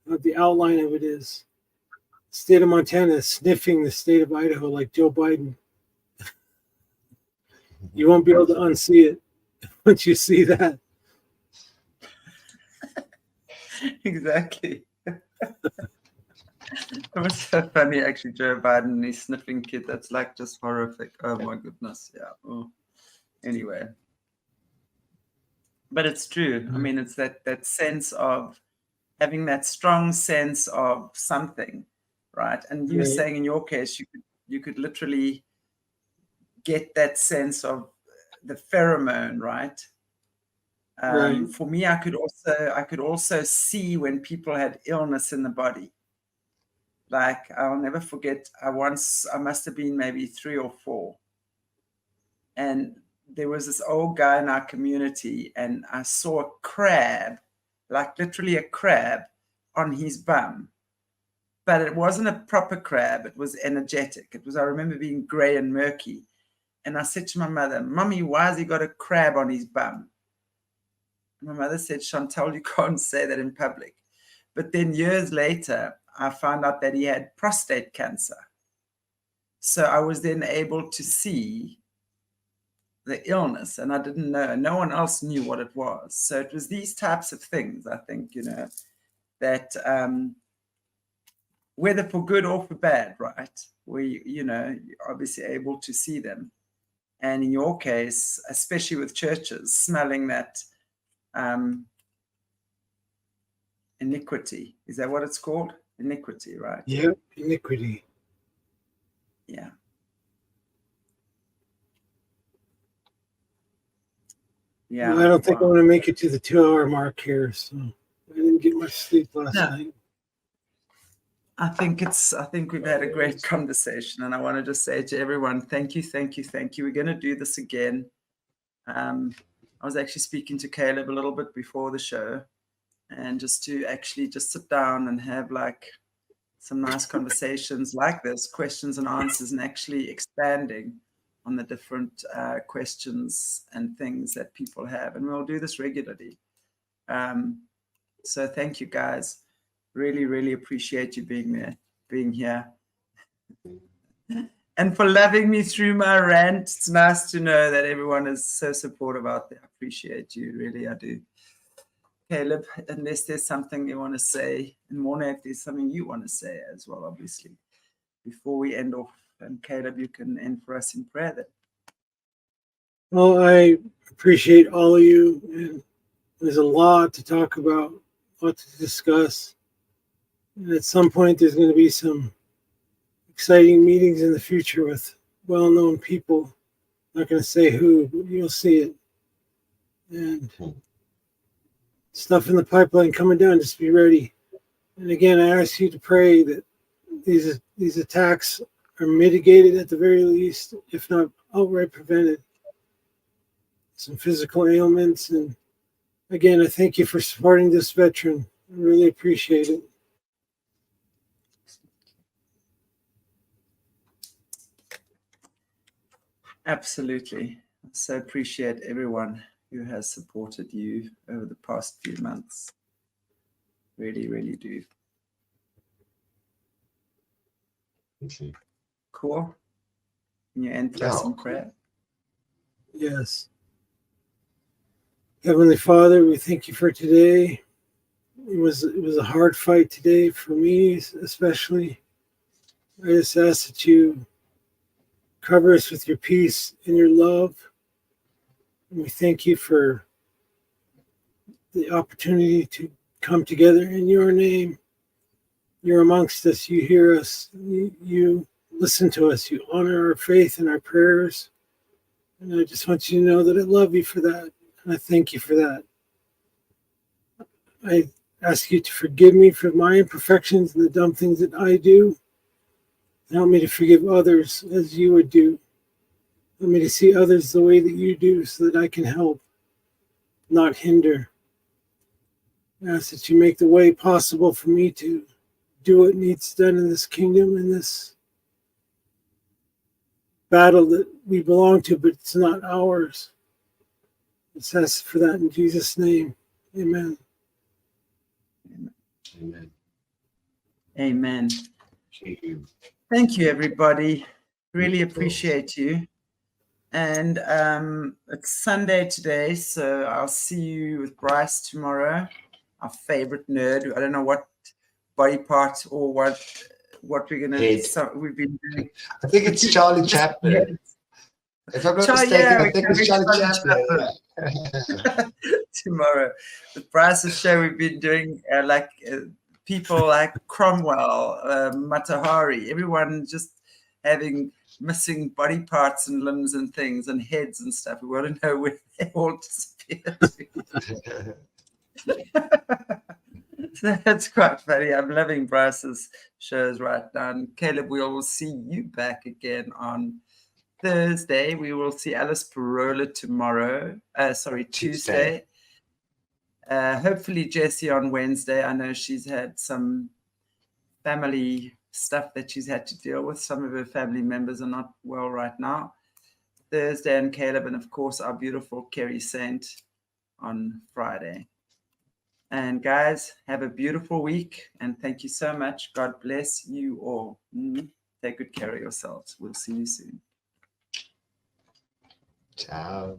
What the outline of it is. The state of Montana is sniffing the state of Idaho like Joe Biden. You won't be able to unsee it once you see that. Exactly. It was so funny, actually, Joe Biden, he's sniffing kid. That's like just horrific. Oh my goodness. Yeah. Oh. Anyway. But it's true. I mean, it's that sense of having that strong sense of something, right? And you were saying in your case, you could literally get that sense of the pheromone, right? Right. For me, I could also see when people had illness in the body. Like, I'll never forget, I must have been maybe 3 or 4. And there was this old guy in our community, and I saw a crab, like literally a crab, on his bum. But it wasn't a proper crab. It was energetic. I remember being gray and murky. And I said to my mother, Mummy, why has he got a crab on his bum? And my mother said, Chantal, you can't say that in public. But then years later, I found out that he had prostate cancer. So I was then able to see the illness, and I didn't know. No one else knew what it was. So it was these types of things, I think, that whether for good or for bad, right? You're obviously able to see them. And in your case, especially with churches, smelling that iniquity. Is that what it's called? Iniquity, right? Yeah, iniquity. Yeah. Yeah. Well, I don't think I want to make it to the 2-hour mark here, so I didn't get much sleep last night. I think we've had a great conversation, and I want to just say to everyone, thank you. We're going to do this again. I was actually speaking to Caleb a little bit before the show, and just to actually just sit down and have like some nice conversations like this, questions and answers, and actually expanding on the different questions and things that people have. And we'll do this regularly. So thank you, guys. Really, really appreciate you being here. And for loving me through my rant. It's nice to know that everyone is so supportive out there. I appreciate you. Really, I do. Caleb, unless there's something you want to say, and Mona, if there's something you want to say as well, obviously, before we end off. And Caleb, you can end for us in prayer then. Well, I appreciate all of you, and there's a lot to talk about, a lot to discuss. And at some point, there's going to be some exciting meetings in the future with well-known people. I'm not going to say who, but you'll see it. And stuff in the pipeline coming down. Just be ready. And again, I ask you to pray that these attacks are mitigated at the very least, if not outright prevented. Some physical ailments. And again, I thank you for supporting this veteran. I really appreciate it. Absolutely. I so appreciate everyone who has supported you over the past few months. Really, really do. Cool. Can you end for us in prayer? Yes. Heavenly Father, we thank you for today. It was a hard fight today for me, especially. I just ask that you cover us with your peace and your love. And we thank you for the opportunity to come together in your name. You're amongst us. You hear us. You listen to us. You honor our faith and our prayers. And I just want you to know that I love you for that. And I thank you for that. I ask you to forgive me for my imperfections and the dumb things that I do. Help me to forgive others as you would do. Help me to see others the way that you do so that I can help, not hinder. I ask that you make the way possible for me to do what needs done in this kingdom, in this battle that we belong to, but it's not ours. Let's ask for that in Jesus' name. Amen. Amen. Amen. Thank you, everybody. Really Beautiful. appreciate you. And it's Sunday today, so I'll see you with Bryce tomorrow, our favorite nerd. I don't know what body part or what we're gonna. We've been doing. I think it's Charlie Chaplin. If I'm not mistaken, I think it's Charlie Chaplin. Tomorrow, with Bryce's show, we've been doing people like Cromwell, Matahari, everyone just having missing body parts and limbs and things and heads and stuff. We want to know where they all disappeared to. So that's quite funny. I'm loving Bryce's shows right now. And Caleb, we will see you back again on Thursday. We will see Alice Parola tomorrow. Tuesday. Hopefully Jessie on Wednesday. I know she's had some family stuff that she's had to deal with. Some of her family members are not well right now. Thursday, and Caleb, and of course our beautiful Kerry Saint on Friday. And guys, have a beautiful week, and thank you so much. God bless you all. Take good care of yourselves. We'll see you soon. Ciao.